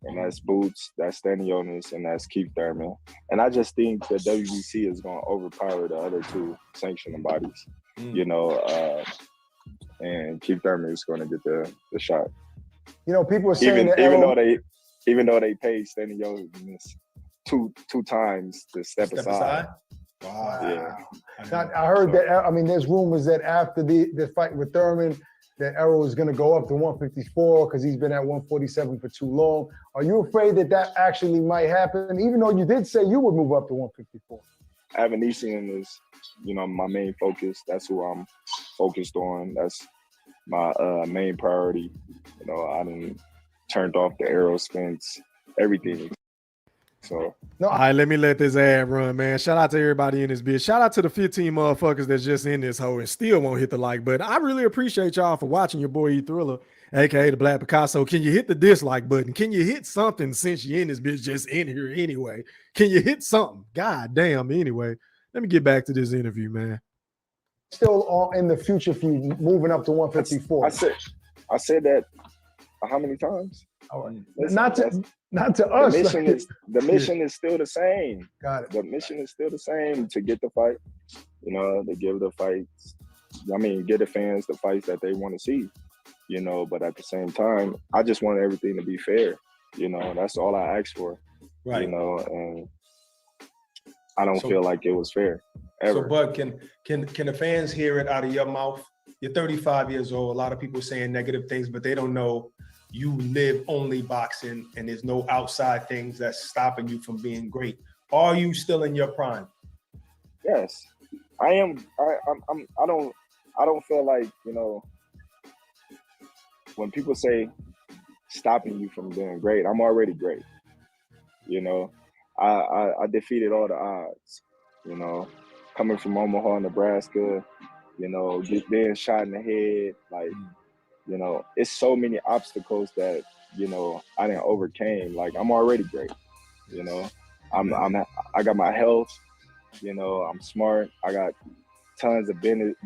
and that's Boots, that's Staniotis, and that's Keith Thurman. And I just think the WBC is going to overpower the other 2 sanctioning bodies. You know, and Keith Thurman is going to get the shot. You know, people are saying even though they paid Staniotis two times to step aside. Wow. Yeah. Now, I heard that. I mean, there's rumors that after the fight with Thurman, that Errol is going to go up to 154 because he's been at 147 for too long. Are you afraid that actually might happen? Even though you did say you would move up to 154. Avanesian is, you know, my main focus. That's who I'm focused on. That's my main priority. You know, I done turned off the Errol Spence, everything. So all right, let me let this ad run, man. Shout out to everybody in this bitch. Shout out to the 15 motherfuckers that's just in this hoe and still won't hit the like button. I really appreciate y'all for watching your boy E-Thriller, aka the Black Picasso. Can you hit the dislike button? Can you hit something since you're in this bitch just in here anyway? Can you hit something? God damn. Anyway, let me get back to this interview, man. Still in the future for you moving up to 154. I said that how many times? Not to us. The mission is still the same. Got it. The mission is still the same, to get the fight. You know, to give the fights. I mean, get the fans the fights that they want to see. You know, but at the same time, I just want everything to be fair. You know, that's all I asked for. Right. You know, and I don't feel like it was fair ever. So, Bud, can the fans hear it out of your mouth? You're 35 years old. A lot of people saying negative things, but they don't know you live only boxing and there's no outside things that's stopping you from being great. Are you still in your prime? Yes, I am. I don't feel like, you know, when people say stopping you from being great, I'm already great. You know, I defeated all the odds, you know, coming from Omaha, Nebraska, you know, being shot in the head, like, you know, it's so many obstacles that, you know, I didn't overcame. Like, I'm already great, you know. I got my health, you know, I'm smart. I got tons of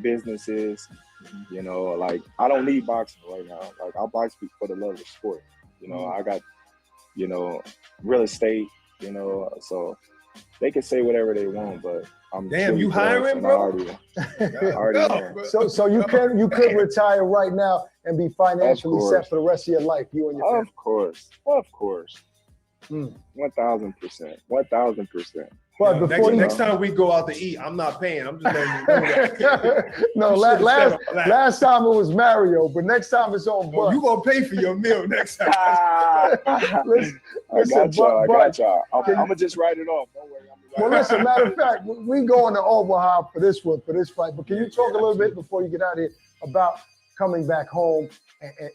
businesses, you know, like, I don't need boxing right now. Like, I box for the love of the sport. You know, I got, you know, real estate, you know, so they can say whatever they want, but I'm damn, you hiring, bro? So you could retire right now and be financially set for the rest of your life, you and your family. Of course. 1,000%. 1,000%. But next time we go out to eat, I'm not paying. I'm just letting you know that. No, last time it was Mario, but next time it's on Bud. You gonna pay for your meal next time. I got y'all. I'm gonna just write it off. Don't worry. Well, listen, matter of fact, we going to Omaha for this fight. But can you talk a little bit before you get out of here about coming back home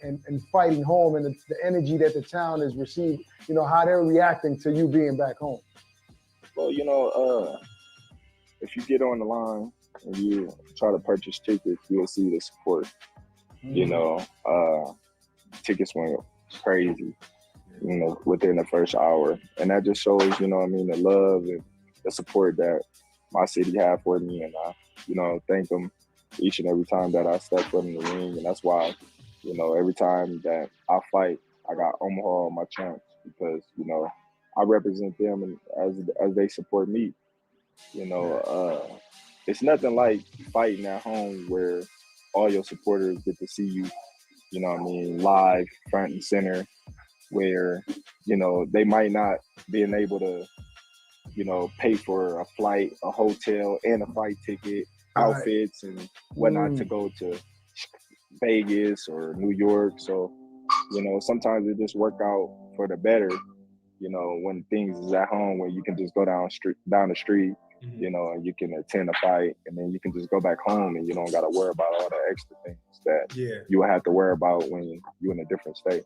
and fighting home and the energy that the town has received? You know, how they're reacting to you being back home. Well, you know, if you get on the line and you try to purchase tickets, you'll see the support. You know, tickets went crazy, you know, within the first hour. And that just shows, you know what I mean, the love and the support that my city have for me. And I, you know, thank them each and every time that I step foot in the ring. And that's why, you know, every time that I fight, I got Omaha on my chance because, you know, I represent them and as they support me. You know, it's nothing like fighting at home where all your supporters get to see you, you know what I mean, live, front and center, where, you know, they might not being able to, you know, pay for a flight, a hotel, and a flight ticket, outfits and whatnot to go to Vegas or New York. So, you know, sometimes it just work out for the better, you know, when things is at home where you can just go down the street, you know, and you can attend a fight and then you can just go back home and you don't got to worry about all the extra things that you would have to worry about when you're in a different state.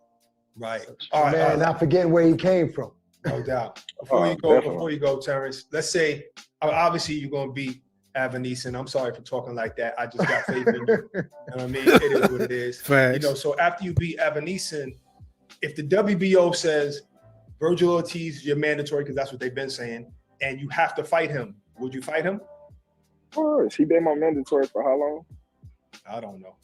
Right. All right. Man, not forgetting where he came from. No doubt. Before you go, Terence, let's say, obviously you're going to beat Avanesian. I'm sorry for talking like that. I just got faith in you. You know what I mean? It is what it is. Facts. You know, so after you beat Avanesian, if the WBO says Virgil Ortiz, you're mandatory, because that's what they've been saying, and you have to fight him, would you fight him? Of course. He been my mandatory for how long? I don't know.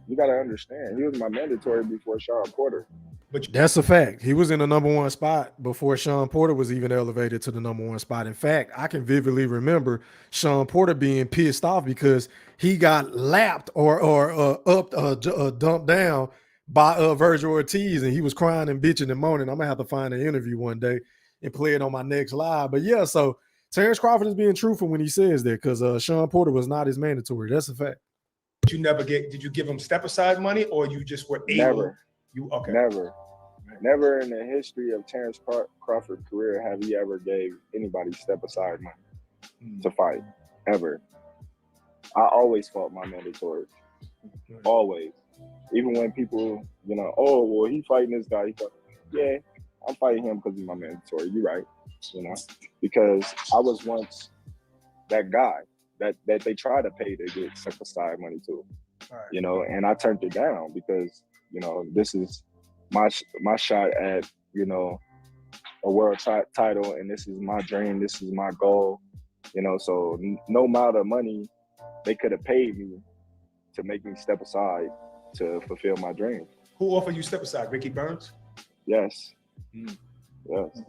You got to understand, he was my mandatory before Sean Porter. But that's a fact. He was in the #1 spot before Sean Porter was even elevated to the #1 spot. In fact, I can vividly remember Sean Porter being pissed off because he got lapped or dumped down by Virgil Ortiz, and he was crying and bitching and moaning. I'm gonna have to find an interview one day and play it on my next live. But yeah, so Terence Crawford is being truthful when he says that, because Sean Porter was not his mandatory. That's a fact. Did you give him step aside money, or you just were able? Never. Okay. Never in the history of Terence Crawford's career have he ever gave anybody step aside money to fight, ever. I always fought my mandatories. Always. Even when people, you know, oh, well, he fighting this guy. Yeah, I'm fighting him because he's my mandatory. You're right. You know, because I was once that guy that they tried to pay to get step aside money to, you know, and I turned it down because, you know, this is my shot at, you know, a world title, and this is my dream, this is my goal, you know, so no amount of money they could have paid me to make me step aside to fulfill my dream. Who offered you step aside? Ricky Burns? Yes. Yes.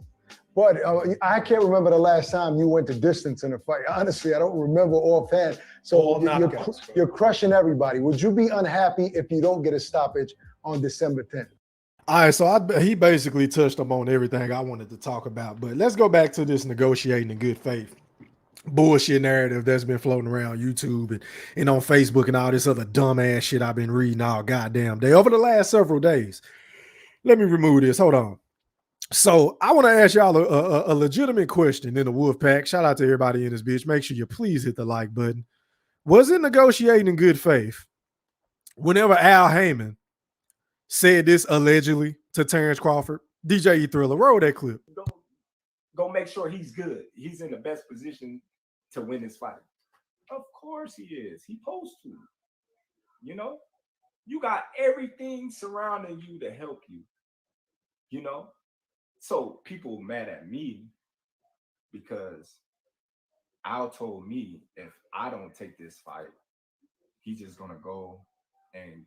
But I can't remember the last time you went the distance in a fight. Honestly, I don't remember offhand. So you're crushing everybody. Would you be unhappy if you don't get a stoppage on December 10th? All right, so he basically touched on everything I wanted to talk about. But let's go back to this negotiating in good faith bullshit narrative that's been floating around YouTube and on Facebook and all this other dumbass shit I've been reading all goddamn day over the last several days. Let me remove this. Hold on. So I want to ask y'all a legitimate question in the Wolf Pack. Shout out to everybody in this bitch. Make sure you please hit the like button. Was it negotiating in good faith whenever Al Haymon said this allegedly to Terence Crawford? DJ E Thriller, roll that clip. Go make sure he's good. He's in the best position to win this fight. Of course he is. He supposed to. You know, you got everything surrounding you to help you. You know, so people mad at me because Al told me if I don't take this fight, he's just gonna go and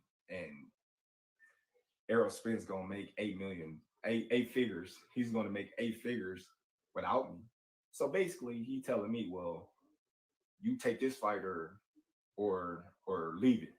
Errol Spence gonna make 8 million, eight figures. He's gonna make 8 figures without me. So basically, he telling me, well, you take this fight or leave it.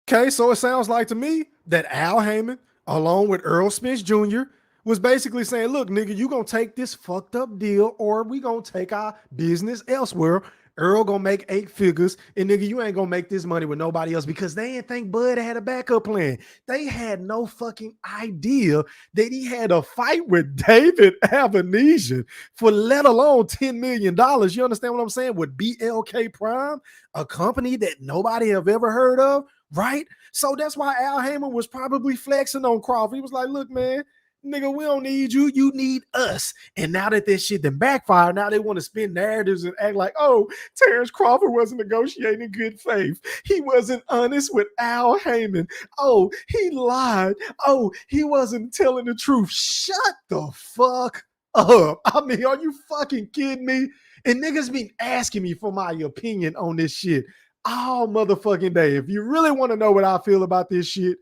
Okay, so it sounds like to me that Al Haymon, along with Errol Spence Jr., was basically saying, look, nigga, you gonna take this fucked up deal or we gonna take our business elsewhere. Earl gonna make 8 figures, and nigga, you ain't gonna make this money with nobody else, because they didn't think Bud had a backup plan. They had no fucking idea that he had a fight with David Avanesian for let alone $10 million. You understand what I'm saying? With BLK Prime, a company that nobody have ever heard of, right? So that's why Al Haymon was probably flexing on Crawford. He was like, look, man, nigga, we don't need you. You need us. And now that this shit then backfired, now they want to spin narratives and act like, oh, Terence Crawford wasn't negotiating in good faith. He wasn't honest with Al Haymon. Oh, he lied. Oh, he wasn't telling the truth. Shut the fuck up. I mean, are you fucking kidding me? And niggas been asking me for my opinion on this shit all motherfucking day. If you really want to know what I feel about this shit,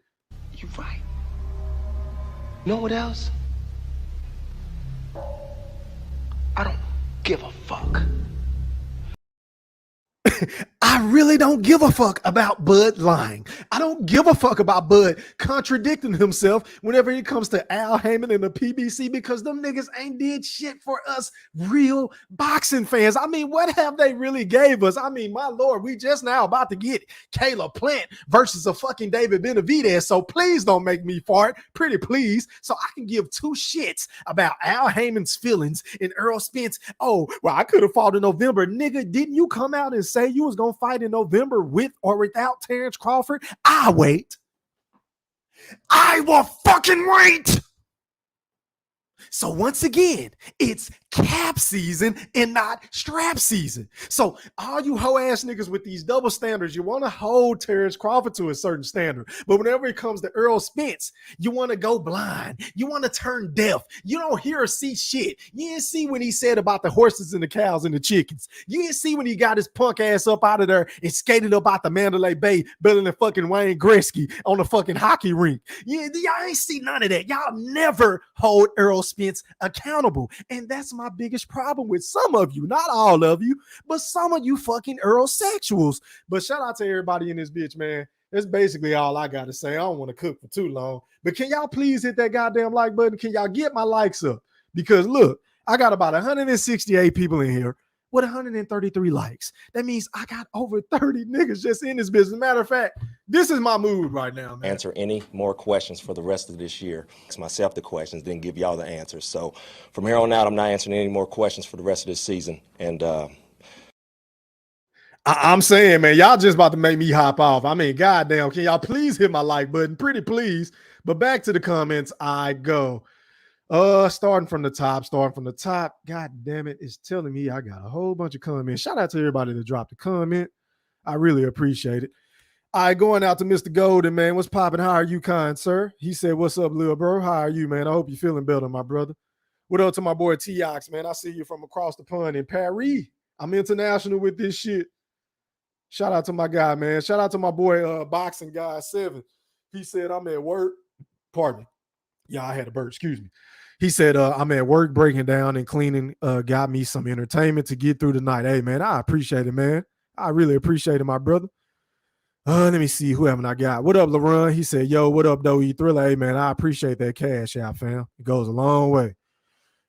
you're right. You know what else? I don't give a fuck. I really don't give a fuck about Bud lying. I don't give a fuck about Bud contradicting himself whenever it comes to Al Haymon and the PBC, because them niggas ain't did shit for us real boxing fans. I mean, what have they really gave us? I mean, my Lord, we just now about to get Caleb Plant versus a fucking David Benavidez. So please don't make me fart, pretty please. So I can give two shits about Al Haymon's feelings and Earl Spence. Oh, well, I could have fought in November. Nigga, didn't you come out and say you was going to fight in November with or without Terence Crawford? I wait. I will fucking wait. So once again, it's cap season and not strap season. So all you hoe ass niggas with these double standards, you want to hold Terence Crawford to a certain standard, but whenever it comes to Earl Spence, you want to go blind. You want to turn deaf. You don't hear or see shit. You didn't see when he said about the horses and the cows and the chickens. You didn't see when he got his punk ass up out of there and skated up out the Mandalay Bay better than fucking Wayne Gretzky on the fucking hockey rink. Y'all ain't see none of that. Y'all never hold Earl Spence accountable. And that's my biggest problem with some of you, not all of you, but some of you fucking Earl sexuals. But shout out to everybody in this bitch, man. That's basically all I got to say. I don't want to cook for too long, but can y'all please hit that goddamn like button? Can y'all get my likes up? Because look, I got about 168 people in here with 133 likes. That means I got over 30 niggas just in this business. Matter of fact, this is my mood right now, man. Answer any more questions for the rest of this year. Ask myself the questions, then give y'all the answers. So from here on out, I'm not answering any more questions for the rest of this season. And I'm saying, man, y'all just about to make me hop off. I mean, goddamn, can y'all please hit my like button? Pretty please. But back to the comments I go. Starting from the top. God damn it, it's telling me I got a whole bunch of comments. Shout out to everybody that dropped a comment. I really appreciate it. All right, going out to Mr. Golden, man. What's popping? How are you, kind sir? He said, what's up, little bro? How are you, man? I hope you're feeling better, my brother. What up to my boy T-Ox, man? I see you from across the pond in Paris. I'm international with this shit. Shout out to my guy, man. Shout out to my boy Boxing Guy 7. He said, I'm at work. Pardon me. Yeah, I had a burp. Excuse me. He said, I'm at work breaking down and cleaning. Got me some entertainment to get through the night. Hey, man, I appreciate it, man. I really appreciate it, my brother. Let me see. Who haven't I got? What up, LaRon? He said, yo, what up, though, E-Thriller? Hey, man, I appreciate that cash out, fam. It goes a long way.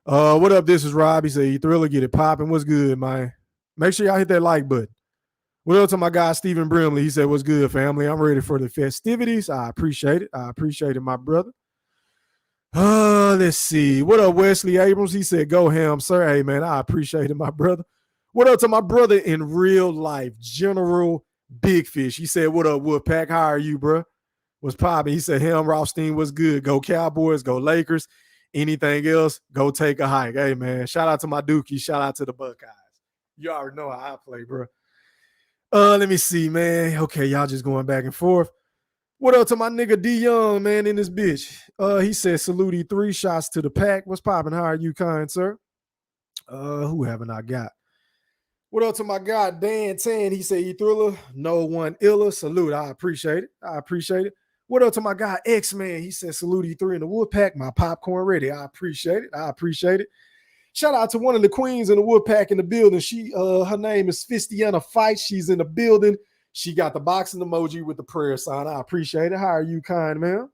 What up? This is Rob. He said, E-Thriller, get it popping. What's good, man? Make sure y'all hit that like button. What up to my guy, Stephen Brimley? He said, what's good, family? I'm ready for the festivities. I appreciate it. I appreciate it, my brother. Let's see. What up, Wesley Abrams? He said, go ham, sir. Hey, man, I appreciate it, my brother. What up to my brother in real life, General Big Fish? He said, what up, Wolfpack? How are you, bro? What's popping? He said, Hamrothstein, what's good? Go Cowboys, go Lakers. Anything else, go take a hike. Hey, man, shout out to my Dookie. Shout out to the Buckeyes. You already know how I play, bro. Let me see, man. Okay, y'all just going back and forth. What up to my nigga D Young, man, in this bitch? He said, salute E3, shots to the pack. What's popping? How are you, kind sir? Who haven't I got? What up to my guy, Dan Tan? He said, E-Thriller, no one iller. Salute. I appreciate it. I appreciate it. What up to my guy, X-Man? He said, salute E3 in the Woodpack. My popcorn ready. I appreciate it. I appreciate it. Shout out to one of the queens in the Woodpack in the building. She, her name is Fistiana Fight. She's in the building. She got the boxing emoji with the prayer sign. I appreciate it. How are you, kind man?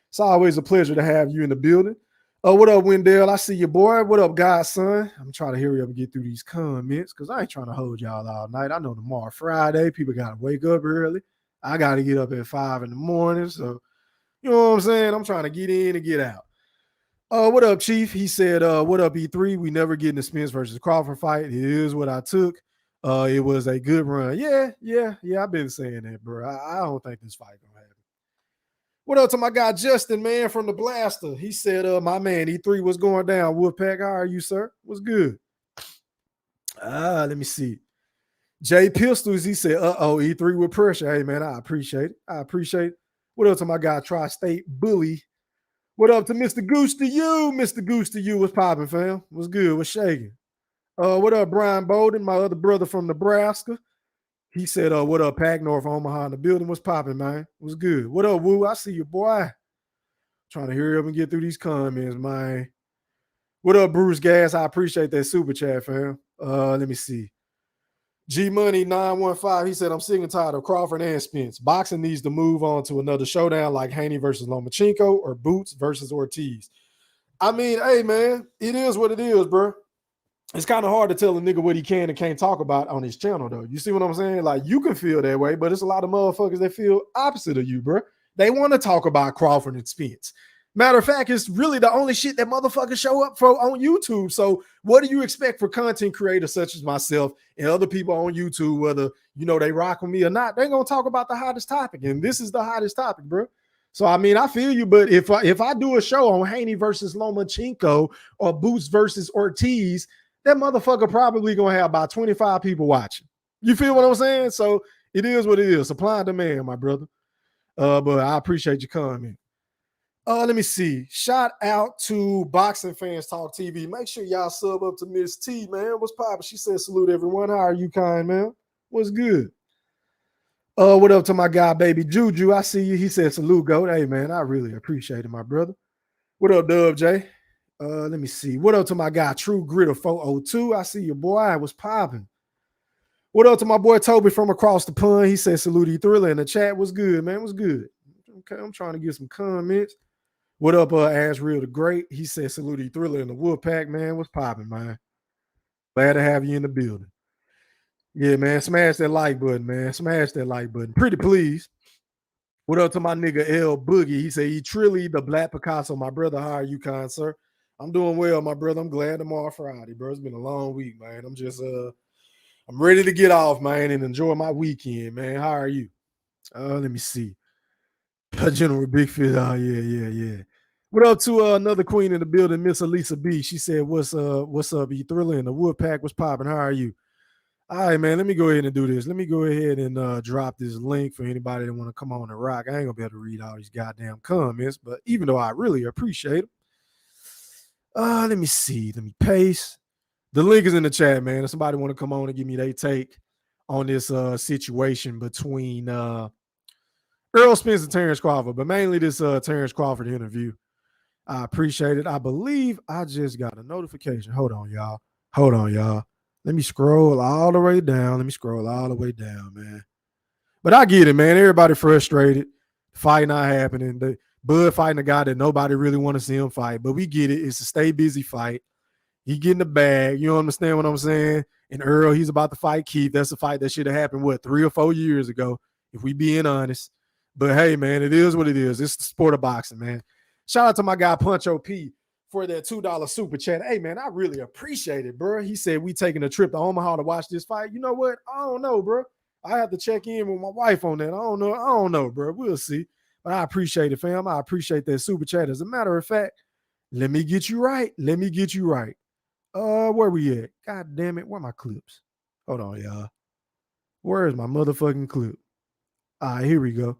It's always a pleasure to have you in the building. What up, Wendell? I see you, boy. What up, godson? I'm trying to hurry up and get through these comments because I ain't trying to hold y'all all night. I know tomorrow, Friday, people got to wake up early. I got to get up at 5 in the morning. So, you know what I'm saying? I'm trying to get in and get out. What up, Chief? He said, what up, E3? We never get in the Spence versus Crawford fight. It is what I took. It was a good run. Yeah. I've been saying that, bro. I don't think this fight gonna happen. What up to my guy Justin, man, from the Blaster? He said, my man E3 was going down. Wolfpack, how are you, sir? What's good? Let me see. Jay Pistols, he said, E3 with pressure. Hey, man, I appreciate it. I appreciate it. What up to my guy Tri-State Bully? What up to Mr. Goose to you? Mr. Goose to you. What's popping, fam? What's good? What's shaking? What up, Brian Bolden, my other brother from Nebraska? He said, what up, Pack North Omaha in the building? What's popping, man? What's good? What up, Woo? I see you, boy. Trying to hurry up and get through these comments, man. What up, Bruce Gas? I appreciate that super chat, fam. Let me see. G Money 915. He said, I'm sick and tired of Crawford and Spence. Boxing needs to move on to another showdown like Haney versus Lomachenko or Boots versus Ortiz. I mean, hey, man, it is what it is, bro. It's kind of hard to tell a nigga what he can and can't talk about on his channel, though. You see what I'm saying? Like, you can feel that way, but it's a lot of motherfuckers that feel opposite of you, bro. They want to talk about Crawford and Spence. Matter of fact, it's really the only shit that motherfuckers show up for on YouTube. So what do you expect for content creators such as myself and other people on YouTube, whether, you know, they rock with me or not? They're going to talk about the hottest topic, and this is the hottest topic, bro. So, I mean, I feel you, but if I do a show on Haney versus Lomachenko or Boots versus Ortiz, that motherfucker probably going to have about 25 people watching. You feel what I'm saying? So it is what it is. Supply and demand, my brother. But I appreciate your comment. Let me see. Shout out to Boxing Fans Talk TV. Make sure y'all sub up to Miss T, man. What's poppin'? She said, salute everyone. How are you, kind, man? What's good? What up to my guy, baby Juju? I see you. He said, salute, GOAT. Hey, man, I really appreciate it, my brother. What up, Dub J? Let me see. What up to my guy, True Gritter 402? I see your boy. I was popping. What up to my boy Toby from across the pond? He said, salute, Thriller in the chat. What's good, man? What's good? Okay, I'm trying to get some comments. What up, Ash Real the Great? He said, salute, Thriller in the Woodpack, man. What's popping, man? Glad to have you in the building. Yeah, man. Smash that like button, man. Smash that like button. Pretty please. What up to my nigga L Boogie? He said, he truly the Black Picasso. My brother, how are you, kind sir? I'm doing well, my brother. I'm glad tomorrow Friday, bro. It's been a long week, man. I'm just I'm ready to get off, man, and enjoy my weekend, man. How are you? Let me see. General Big Fish. Oh, yeah. What up to another queen in the building, Miss Elisa B? She said, what's up, E Thriller in the Woodpack? What's popping? How are you? All right, man, let me go ahead and do this. Let me go ahead and drop this link for anybody that want to come on and rock. I ain't gonna be able to read all these goddamn comments, but even though I really appreciate them. Let me see. Let me paste. The link is in the chat, man. If somebody want to come on and give me their take on this situation between Earl Spence and Terence Crawford, but mainly this Terence Crawford interview. I appreciate it. I believe I just got a notification. Hold on, y'all. Let me scroll all the way down. Man. But I get it, man. Everybody frustrated. Fight not happening. The Bud fighting a guy that nobody really want to see him fight. But we get it. It's a stay busy fight. He getting the bag. You understand what I'm saying? And Earl, he's about to fight Keith. That's a fight that should have happened, 3 or 4 years ago, if we being honest. But hey, man, it is what it is. It's the sport of boxing, man. Shout out to my guy Puncho P for that $2 super chat. Hey, man, I really appreciate it, bro. He said we taking a trip to Omaha to watch this fight. You know what? I don't know, bro. I have to check in with my wife on that. I don't know, bro. We'll see. But I appreciate it, fam. I appreciate that super chat. As a matter of fact, let me get you right. Where we at? God damn it. Where are my clips? Hold on, y'all. Where is my motherfucking clip? All right, here we go.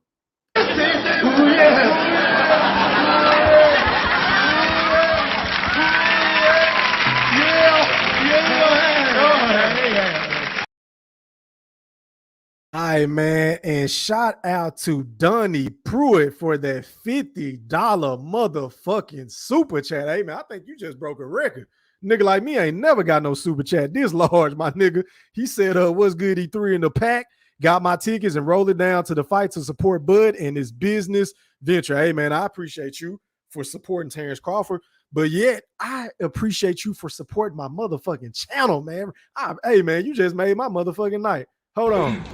All right, man, and shout out to Donnie Pruitt for that $50 motherfucking super chat. Hey, man, I think you just broke a record. Nigga like me ain't never got no super chat this large, my nigga. He said, what's good, E3 in the pack? Got my tickets and rolled it down to the fight to support Bud and his business venture. Hey, man, I appreciate you for supporting Terence Crawford, but yet I appreciate you for supporting my motherfucking channel, man. Hey, man, you just made my motherfucking night. Hold on.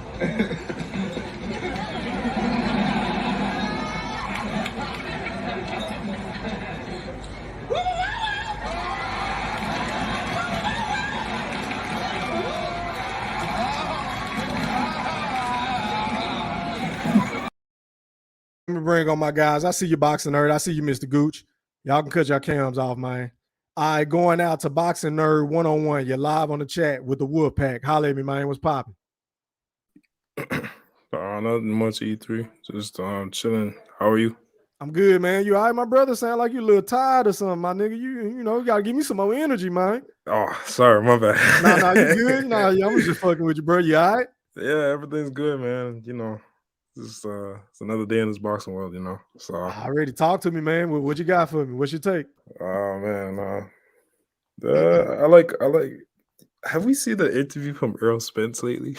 Let me bring on my guys. I see you, Boxing Nerd. I see you, Mr. Gooch. Y'all can cut your cams off, man. All right, going out to Boxing Nerd 101. You're live on the chat with the Wolfpack. Holla at me, man. What's popping? Nothing much, E3. Just chilling. How are you? I'm good, man. You all right, my brother? Sound like you a little tired or something, my nigga. You gotta give me some more energy, man. Oh, sorry, my bad. Nah, you good? Nah, I was just fucking with you, bro. You all right? Yeah, everything's good, man. It's another day in this boxing world, So already talk to me, man. What you got for me? What's your take? Oh man, I like. Have we seen the interview from Earl Spence lately?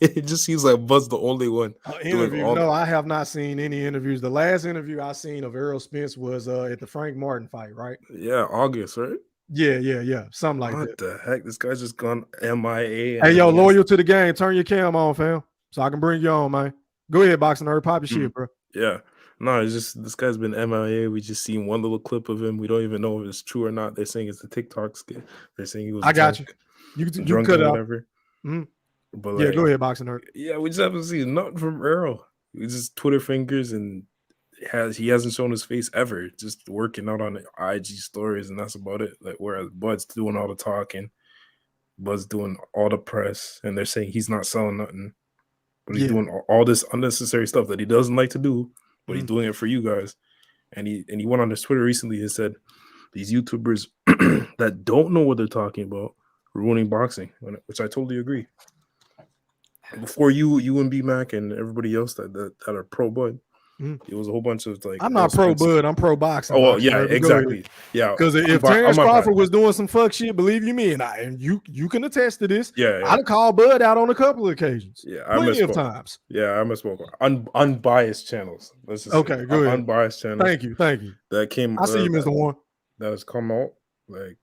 It just seems like Buzz the only one doing Interview? all. No, I have not seen any interviews. The last interview I seen of Errol Spence was at the Frank Martin fight, right? Yeah, August, right? Yeah. Something like What that. the heck? This guy's just gone MIA. Hey, yo, loyal to the game. Turn your cam on, fam, so I can bring you on, man. Go ahead, Boxing Nerd. Pop your shit, bro. Yeah. No, it's just this guy's been MIA. We just seen one little clip of him. We don't even know if it's true or not. They're saying it's a TikTok skit. They're saying he was I got drunk, you drunk cut and out. whatever. But Yeah, like, go ahead, Boxing Nerd. yeah, we just haven't seen nothing from Earl. He's just Twitter fingers and he hasn't shown his face ever. Just working out on IG stories and that's about it. Like whereas Bud's doing all the talking, Bud's doing all the press, and they're saying he's not selling nothing. But he's doing all this unnecessary stuff that he doesn't like to do, but he's doing it for you guys. And he went on his Twitter recently and said these YouTubers that don't know what they're talking about ruining boxing, which I totally agree. Before you and B-Mac and everybody else that are pro Bud, it was a whole bunch of like. I'm not pro Bud. I'm pro boxing. Oh well, yeah, exactly. Yeah, because if Terence Crawford was doing some fuck shit, believe you me, and you can attest to this. Yeah. I'd call Bud out on a couple of occasions. Yeah, plenty of times. Yeah, I misspoke. Unbiased channels. Let's just okay. Go ahead. Unbiased channels. Thank you. That came. I see you, Mr. Warren. That has come out. Like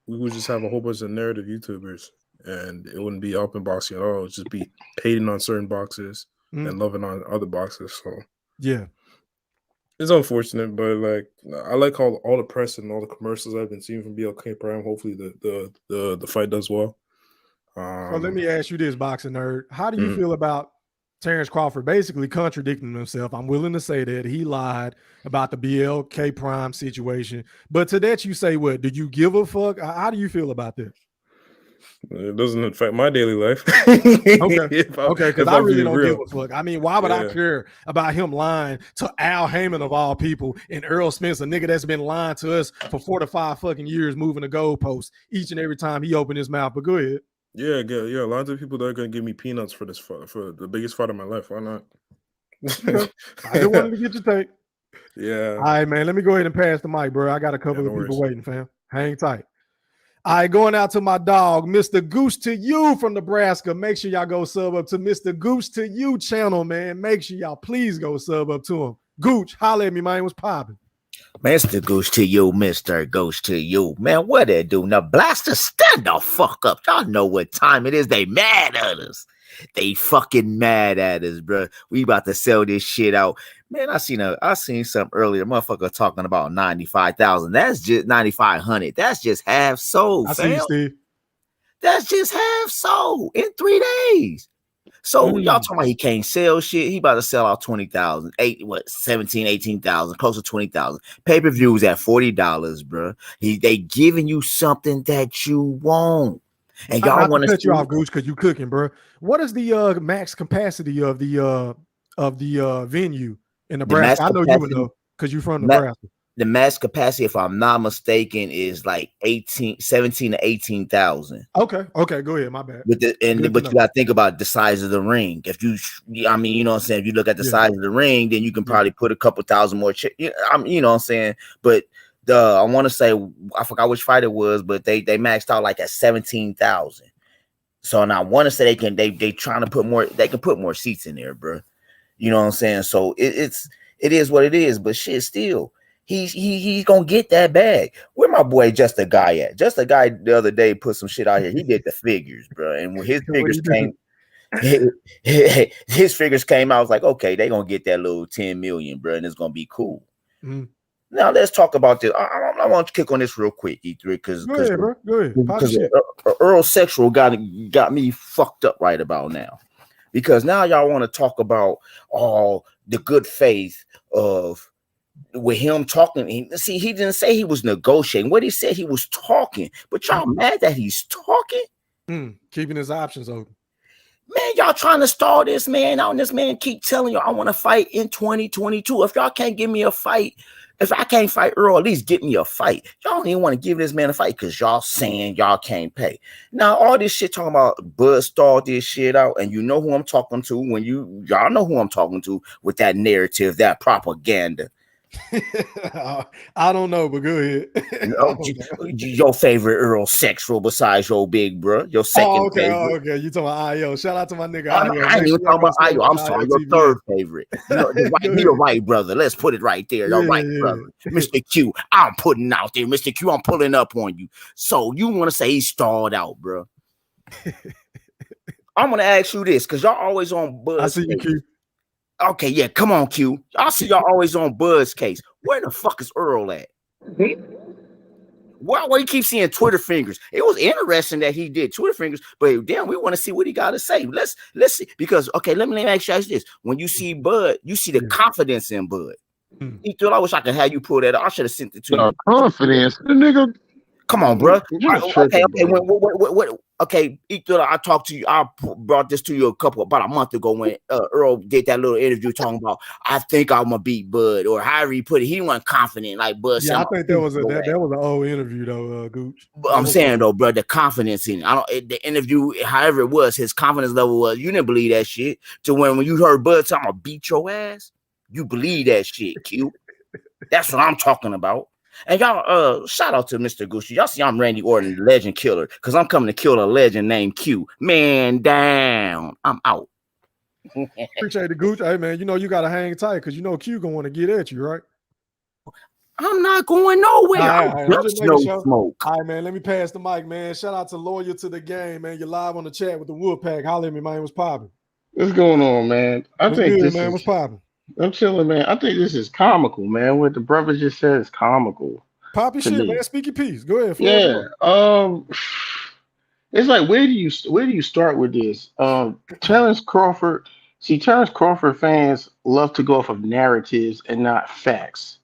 we would just have a whole bunch of narrative YouTubers, and it wouldn't be up in boxing at all. It would just be hating on certain boxers and loving on other boxers. So yeah. It's unfortunate, but like I like all the press and all the commercials I've been seeing from BLK Prime. Hopefully the fight does well. So let me ask you this, Boxing Nerd. How do you feel about Terence Crawford basically contradicting himself? I'm willing to say that he lied about the BLK Prime situation. But to that you say what? Do you give a fuck? How do you feel about this? It doesn't affect my daily life. Okay, because I really don't give a fuck. I mean, why would I care about him lying to Al Haymon of all people and Earl Spence, a nigga that's been lying to us for 4 to 5 fucking years, moving the goalposts each and every time he opened his mouth? But go ahead. Yeah. Lots of people that are gonna give me peanuts for this fight, for the biggest fight of my life. Why not? I just wanted to get your take. Yeah. All right, man. Let me go ahead and pass the mic, bro. I got a couple of people waiting, fam. Hang tight. All right, going out to my dog, Mr. Goose to You from Nebraska. Make sure y'all go sub up to Mr. Goose to You channel, man. Make sure y'all please go sub up to him. Gooch, holla at me, man. What's popping? Mr. Goose to You, Mr. Goose to You. Man, what they do? Now, Blaster, stand the fuck up. Y'all know what time it is. They mad at us. They fucking mad at us, bro. We about to sell this shit out. Man, I seen something earlier. Motherfucker talking about 95,000. That's just 9,500. That's just half sold. I see you, Steve. That's just half sold in 3 days. So y'all talking about he can't sell shit. He about to sell out 20,000, 17, 18,000, close to 20,000. Pay-per-views at $40, bro. They giving you something that you want. And y'all want to cut you off, Gooch, because you cooking, bro. What is the max capacity of the venue in Nebraska? I know you would know because you're from Nebraska. The max capacity, if I'm not mistaken, is like 17 to 18,000. Okay, go ahead. My bad. But you got to think about the size of the ring. If you know what I'm saying. If you look at the size of the ring, then you can probably put a couple thousand more. You know what I'm saying. But I want to say, I forgot which fight it was, but they maxed out like at 17,000. So now I want to say they trying to put more. They can put more seats in there, bro. You know what I'm saying. So it is what it is. But shit, still. He's gonna get that bag. Where my boy Just a Guy at? Just a Guy the other day put some shit out here. He did the figures, bro. And when his figures came, his figures came out, I was like, okay, they gonna get that little 10 million, bro, and it's gonna be cool. Now let's talk about this. I want to kick on this real quick, E3, because Earl Sexual got me fucked up right about now. Because now y'all want to talk about all the good faith of with him talking. See, he didn't say he was negotiating. What he said, he was talking. But y'all mad that he's talking? Keeping his options open. Man, y'all trying to stall this man out, and this man keep telling you, I want to fight in 2022. If y'all can't give me a fight, if I can't fight Earl, at least get me a fight. Y'all don't even want to give this man a fight because y'all saying y'all can't pay. Now, all this shit talking about Bud stalled this shit out, and you know who I'm talking to when y'all know who I'm talking to with that narrative, that propaganda. I don't know, but go ahead. Your favorite Earl sexual besides your big bro, your second favorite. Okay. You talking about Io? Shout out to my nigga I Io. ain't even talking about Io. I'm sorry, your third favorite. He the right brother. Let's put it right there. Your right brother, Mr. Q. I'm putting out there, Mr. Q. I'm pulling up on you. So you want to say he's stalled out, bro? I'm gonna ask you this because y'all always on Buzz. I see you, Q. Okay, yeah, come on, Q. I see y'all always on Buzz case. Where the fuck is Earl at? Why you keep seeing Twitter fingers? It was interesting that he did Twitter fingers, but damn, we want to see what he got to say. Let's see, because okay, let me ask you this: when you see Bud, you see the confidence in Bud. He thought, I wish I could have you pull that up. I should have sent it to you. Confidence, the nigga. Come on, bro. Okay. What? Okay, I talked to you. I brought this to you about a month ago when Earl did that little interview talking about I think I'm gonna beat Bud or however he put it. He wasn't confident like Bud. Yeah, I think that was an old interview though, Gooch. But I'm saying though, bro, the confidence in it. The interview, however it was, his confidence level was. You didn't believe that shit. To when you heard Bud say I'm gonna beat your ass, you believe that shit, Q. That's what I'm talking about. And y'all, shout out to Mr. Gucci. Y'all see I'm Randy Orton, legend killer, because I'm coming to kill a legend named Q. Man down. I'm out. Appreciate the Gucci. Hey, man, you know you got to hang tight because you know Q going to want to get at you, right? I'm not going nowhere. I'm just no sure. Smoke. All right, man, let me pass the mic, man. Shout out to Loyal to the Game, man. You're live on the chat with the Woodpack. Holler at me, man. What's popping? What's going on, man? What's good, man? What's popping? I'm chilling, man. I think this is comical, man. What the brother just said is comical. Pop your shit, man. Speak your piece. Go ahead. Yeah. It's like where do you start with this? Terence Crawford. See, Terence Crawford fans love to go off of narratives and not facts.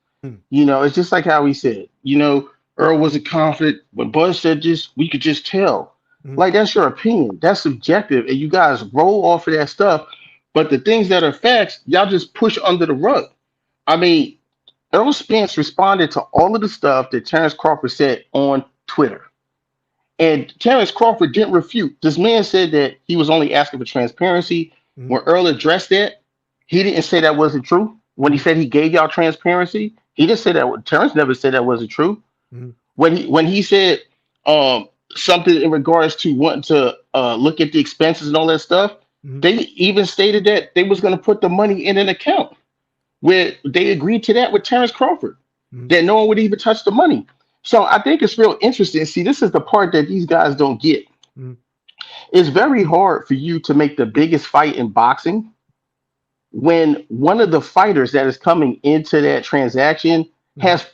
You know, it's just like how he said. You know, Earl wasn't confident when Buzz said this. We could just tell. Like that's your opinion. That's subjective, and you guys roll off of that stuff. But the things that are facts, y'all just push under the rug. I mean, Earl Spence responded to all of the stuff that Terence Crawford said on Twitter. And Terence Crawford didn't refute. This man said that he was only asking for transparency. When Earl addressed that, he didn't say that wasn't true. When he said he gave y'all transparency, he didn't say that. Terence never said that wasn't true. When he said something in regards to wanting to look at the expenses and all that stuff, they even stated that they was going to put the money in an account where they agreed to that with Terence Crawford, that no one would even touch the money. So I think it's real interesting. See, this is the part that these guys don't get. It's very hard for you to make the biggest fight in boxing when one of the fighters that is coming into that transaction has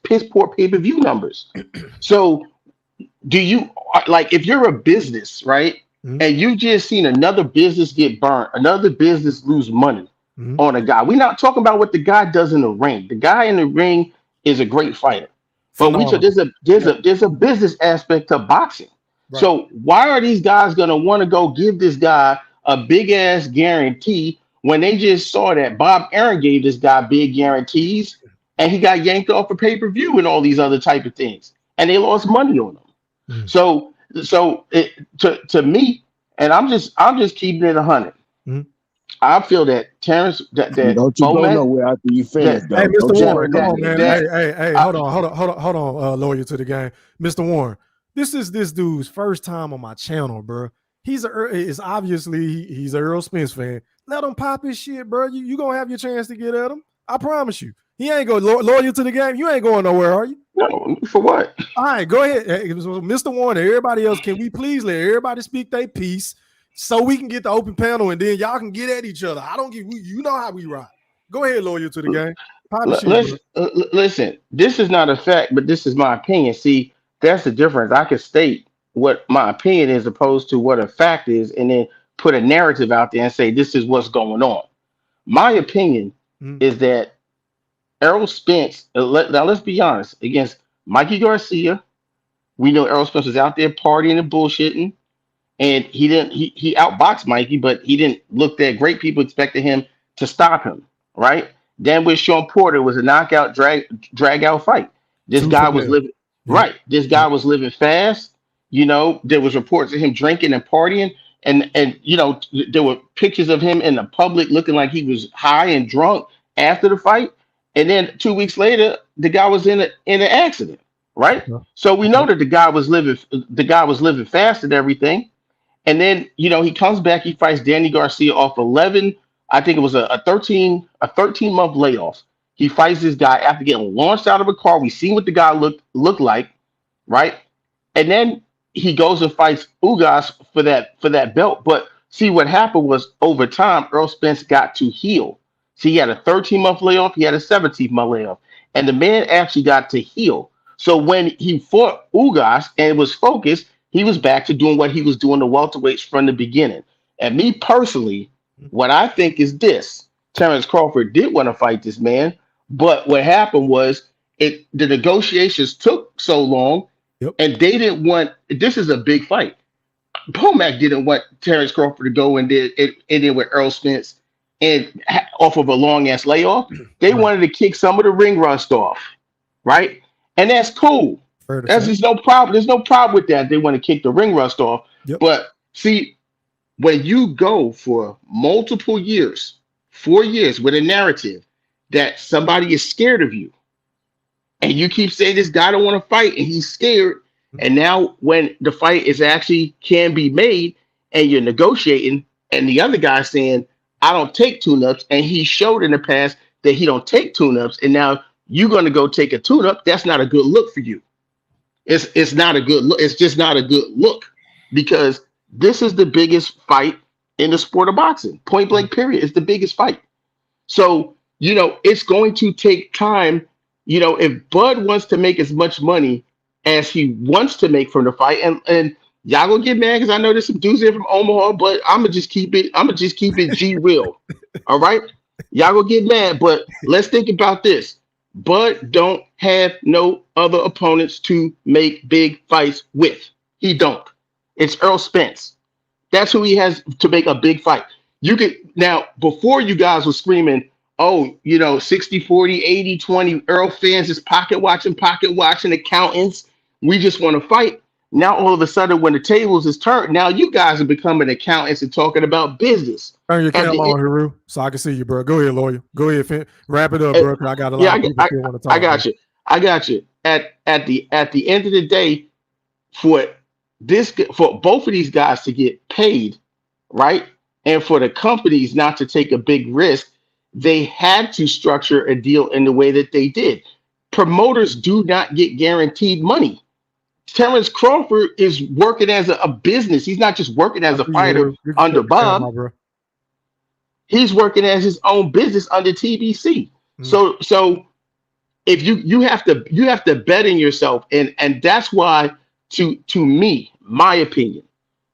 piss poor pay-per-view numbers. So do you, like, if you're a business, right, and you just seen another business get burnt, another business lose money on a guy. We're not talking about what the guy does in the ring. The guy in the ring is a great fighter, but there's a business aspect to boxing. Right. So why are these guys gonna want to go give this guy a big ass guarantee when they just saw that Bob Arum gave this guy big guarantees and he got yanked off of pay-per-view and all these other type of things, and they lost money on them. So to me, and I'm just keeping it 100. I feel that Terence that don't you go nowhere after you finish. Hey, Mr. Warren, come on, man. Hey, hold on, Loyal to the Game, Mr. Warren. This is this dude's first time on my channel, bro. He's obviously he's a Earl Spence fan. Let him pop his shit, bro. You gonna have your chance to get at him. I promise you. He ain't going Loyal to the Game. You ain't going nowhere, are you? No, for what? All right, go ahead. Hey, Mr. Warner, everybody else, can we please let everybody speak their piece so we can get the open panel and then y'all can get at each other. I don't give you know how we ride. Go ahead, Loyal to the Game. Listen, this is not a fact, but this is my opinion. See, that's the difference. I can state what my opinion is opposed to what a fact is, and then put a narrative out there and say this is what's going on. My opinion is that Errol Spence, now let's be honest, against Mikey Garcia, we know Errol Spence was out there partying and bullshitting, and he outboxed Mikey, but he didn't look that great. People expected him to stop him, right? Then with Sean Porter was a knockout drag out fight. This guy was living right. This guy was living fast. You know, there was reports of him drinking and partying, and you know, there were pictures of him in the public looking like he was high and drunk after the fight. And then 2 weeks later, the guy was in an accident, right? So we know that the guy was living fast and everything. And then, he comes back, he fights Danny Garcia off 11, I think it was a 13-month layoff. He fights this guy after getting launched out of a car. We seen what the guy looked like, right? And then he goes and fights Ugas for that belt. But see, what happened was over time, Earl Spence got to heal. See, he had a 13-month layoff, he had a 17-month layoff. And the man actually got to heal. So when he fought Ugas and was focused, he was back to doing what he was doing the welterweights from the beginning. And me personally, what I think is this: Terence Crawford did want to fight this man, but what happened was the negotiations took so long, and they didn't want. This is a big fight. Pomac didn't want Terence Crawford to go and did with Earl Spence and off of a long ass layoff. They wanted to kick some of the ring rust off, right? And that's cool. There's no problem. There's no problem with that. They want to kick the ring rust off. But see, when you go for multiple years, 4 years with a narrative that somebody is scared of you, and you keep saying this guy don't want to fight and he's scared, and now when the fight is actually can be made and you're negotiating and the other guy's saying, I don't take tune-ups, and he showed in the past that he don't take tune-ups, and now you're going to go take a tune-up, that's not a good look for you. It's not a good look. It's just not a good look, because this is the biggest fight in the sport of boxing. Point blank, period. It's the biggest fight. So, it's going to take time. If Bud wants to make as much money as he wants to make from the fight, and y'all gonna get mad because I know there's some dudes here from Omaha, but I'm gonna just keep it G real. All right, y'all gonna get mad, but let's think about this. Bud don't have no other opponents to make big fights with. He don't. It's Earl Spence. That's who he has to make a big fight. You could now, before you guys were screaming, 60-40, 80-20, Earl fans is pocket watching accountants. We just want to fight. Now all of a sudden, when the tables is turned, now you guys are becoming accountants and talking about business. Turn your camera on, Haru, so I can see you, bro. Go ahead, lawyer. Go ahead, wrap it up, bro. I got a lot of people still want to talk. I got you. At the end of the day, for both of these guys to get paid, right, and for the companies not to take a big risk, they had to structure a deal in the way that they did. Promoters do not get guaranteed money. Terence Crawford is working as a business. He's not just working as a fighter under Bob. He's working as his own business under TBC. So if you have to bet in yourself, and that's why to me, my opinion,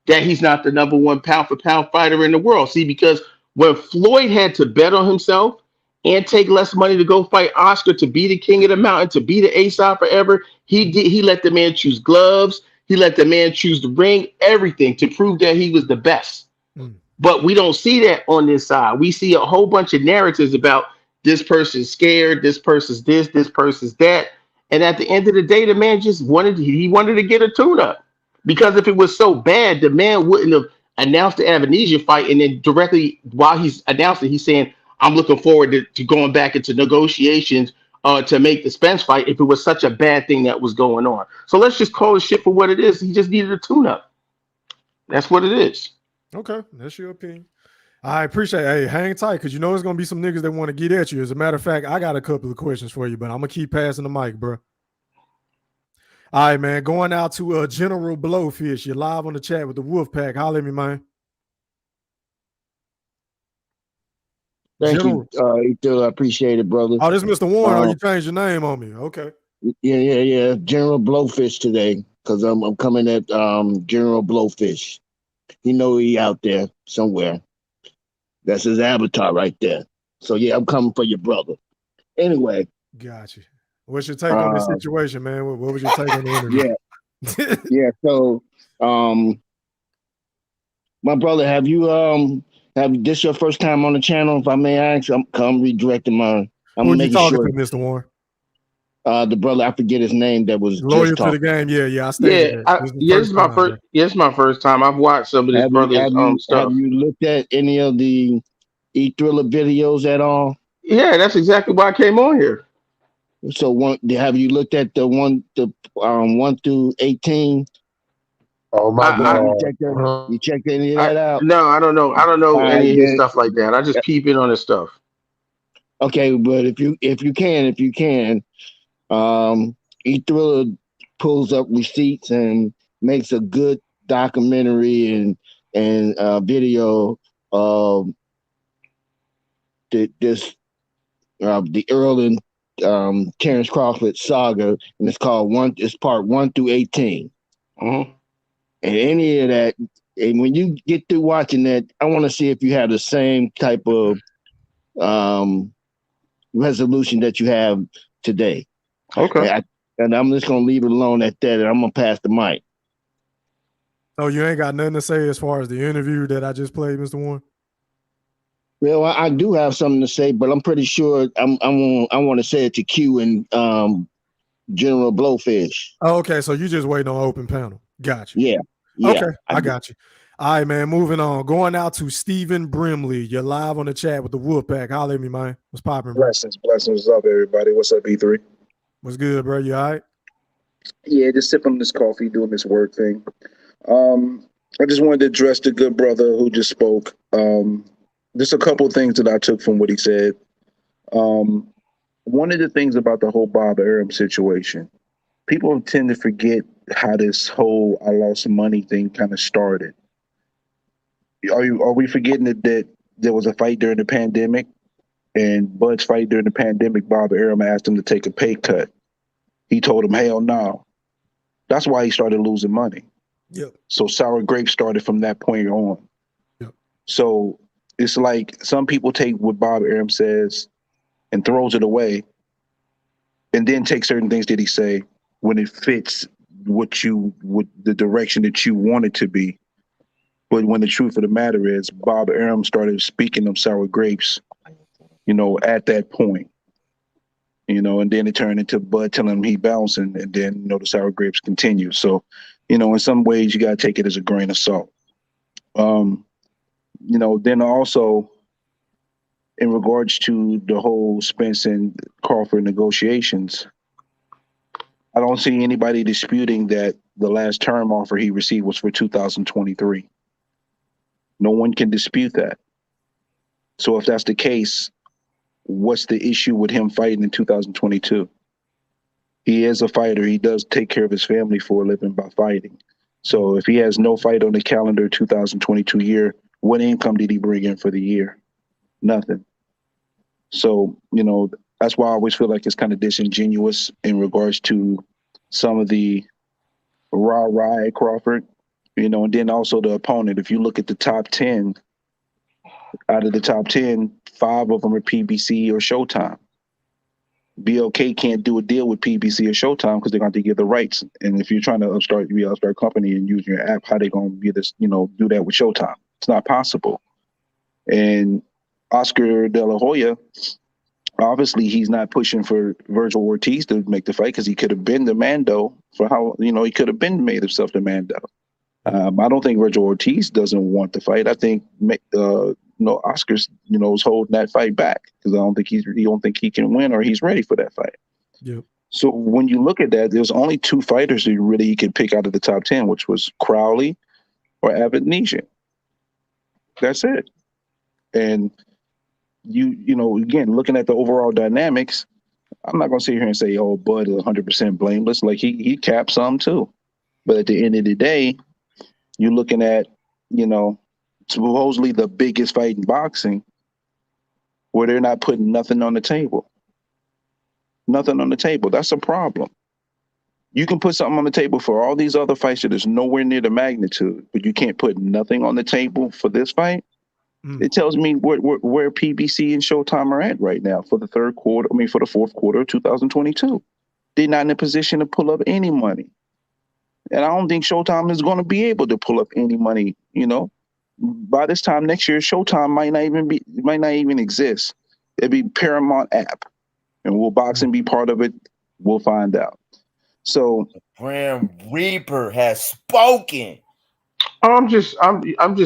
that he's not the number one pound for pound fighter in the world. See, because when Floyd had to bet on himself and take less money to go fight Oscar to be the king of the mountain, to be the A-side forever, he let the man choose gloves, he let the man choose the ring, everything to prove that he was the best. But we don't see that on this side. We see a whole bunch of narratives about this person's scared, this person's this person's that. And at the end of the day, the man just wanted to get a tune-up. Because if it was so bad, the man wouldn't have announced the Avanesian fight, and then directly while he's announcing, he's saying, I'm looking forward to going back into negotiations to make the Spence fight if it was such a bad thing that was going on. So let's just call the shit for what it is. He just needed a tune-up. That's what it is. Okay, that's your opinion. I appreciate it. Hey, hang tight, because there's going to be some niggas that want to get at you. As a matter of fact, I got a couple of questions for you, but I'm going to keep passing the mic, bro. All right, man. Going out to General Blowfish. You're live on the chat with the Wolfpack. Holler at me, man. Thank you. I appreciate it, brother. Oh, this is Mr. Warren. You changed your name on me. Okay. Yeah. General Blowfish today, because I'm coming at General Blowfish. He out there somewhere. That's his avatar right there. So yeah, I'm coming for your brother. Anyway. Got you. What's your take on this situation, man? What was your take on the interview? Yeah. So, my brother, have this your first time on the channel? If I may ask, I'm redirecting my. Who are you talking to, Mr. Warren? The brother, I forget his name. That was lawyer to the game. Yeah. This is my first time. I've watched some of his brother's stuff. Have you looked at any of the E-Thriller videos at all? Yeah, that's exactly why I came on here. So have you looked at the 1 through 18? Oh my God. You checked any of that out? No, I don't know. I don't All know right, any of his then. stuff like that. I just peep in on his stuff. Okay, but if you can, E-Thriller pulls up receipts and makes a good documentary and video of the Earl and Terence Crawford saga, and it's called It's part 1 through 18. Mm-hmm. And any of that, and when you get through watching that, I want to see if you have the same type of resolution that you have today. Okay. And I'm just gonna leave it alone at that, and I'm gonna pass the mic. Oh, you ain't got nothing to say as far as the interview that I just played, Mr. Warren? Well, I do have something to say, but I'm pretty sure I want to say it to Q and General Blowfish. Oh, okay, so you just waiting on open panel. Gotcha. Yeah. Okay, I got you. All right, man. Moving on. Going out to Stephen Brimley. You're live on the chat with the Wolfpack. Holler at me, man. What's popping, bro? Blessings. What's up, everybody? What's up, E3? What's good, bro? You all right? Yeah, just sipping this coffee, doing this work thing. I just wanted to address the good brother who just spoke. Just a couple of things that I took from what he said. One of the things about the whole Bob Arum situation, people tend to forget how this whole I lost money thing kind of started. Are we forgetting that there was a fight during the pandemic, and Bud's fight during the pandemic, Bob Arum asked him to take a pay cut. He told him, hell no. That's why he started losing money. Yep. So sour grapes started from that point on. Yep. So it's like some people take what Bob Arum says and throws it away, and then take certain things that he say when it fits with the direction that you want it to be. But when the truth of the matter is, Bob Arum started speaking of sour grapes, at that point. And then it turned into Bud telling him he bouncing, and then, the sour grapes continue. So, in some ways you got to take it as a grain of salt. Then also in regards to the whole Spence and Crawford negotiations, I don't see anybody disputing that the last term offer he received was for 2023. No one can dispute that. So if that's the case, what's the issue with him fighting in 2022? He is a fighter. He does take care of his family for a living by fighting. So if he has no fight on the calendar 2022 year, what income did he bring in for the year? Nothing. So, that's why I always feel like it's kind of disingenuous in regards to some of the rah-rah at Crawford, and then also the opponent. If you look at the top 10, out of the top 10, 5 of them are PBC or Showtime. BLK can't do a deal with PBC or Showtime because they're going to give the rights. And if you're trying to upstart company and use your app, how they going to be this, do that with Showtime? It's not possible. And Oscar De La Hoya, obviously he's not pushing for Virgil Ortiz to make the fight because he could have been the Mando for how, he could have been made himself the Mando. I don't think Virgil Ortiz doesn't want the fight. I think, Oscar's, is holding that fight back because he don't think he can win or he's ready for that fight. Yep. So when you look at that, there's only 2 fighters that really he could pick out of the top 10, which was Crowley or Avanesian. That's it. And again, looking at the overall dynamics, I'm not going to sit here and say, oh, Bud is 100% blameless. Like he capped some too. But at the end of the day, you're looking at, supposedly the biggest fight in boxing where they're not putting nothing on the table. Nothing on the table. That's a problem. You can put something on the table for all these other fights that is nowhere near the magnitude, but you can't put nothing on the table for this fight. It tells me where PBC and Showtime are at right now for the for the fourth quarter of 2022. They're not in a position to pull up any money. And I don't think Showtime is going to be able to pull up any money, By this time next year, Showtime might not even exist. It'd be Paramount app. And will boxing be part of it? We'll find out. So Grim Reaper has spoken. I'm just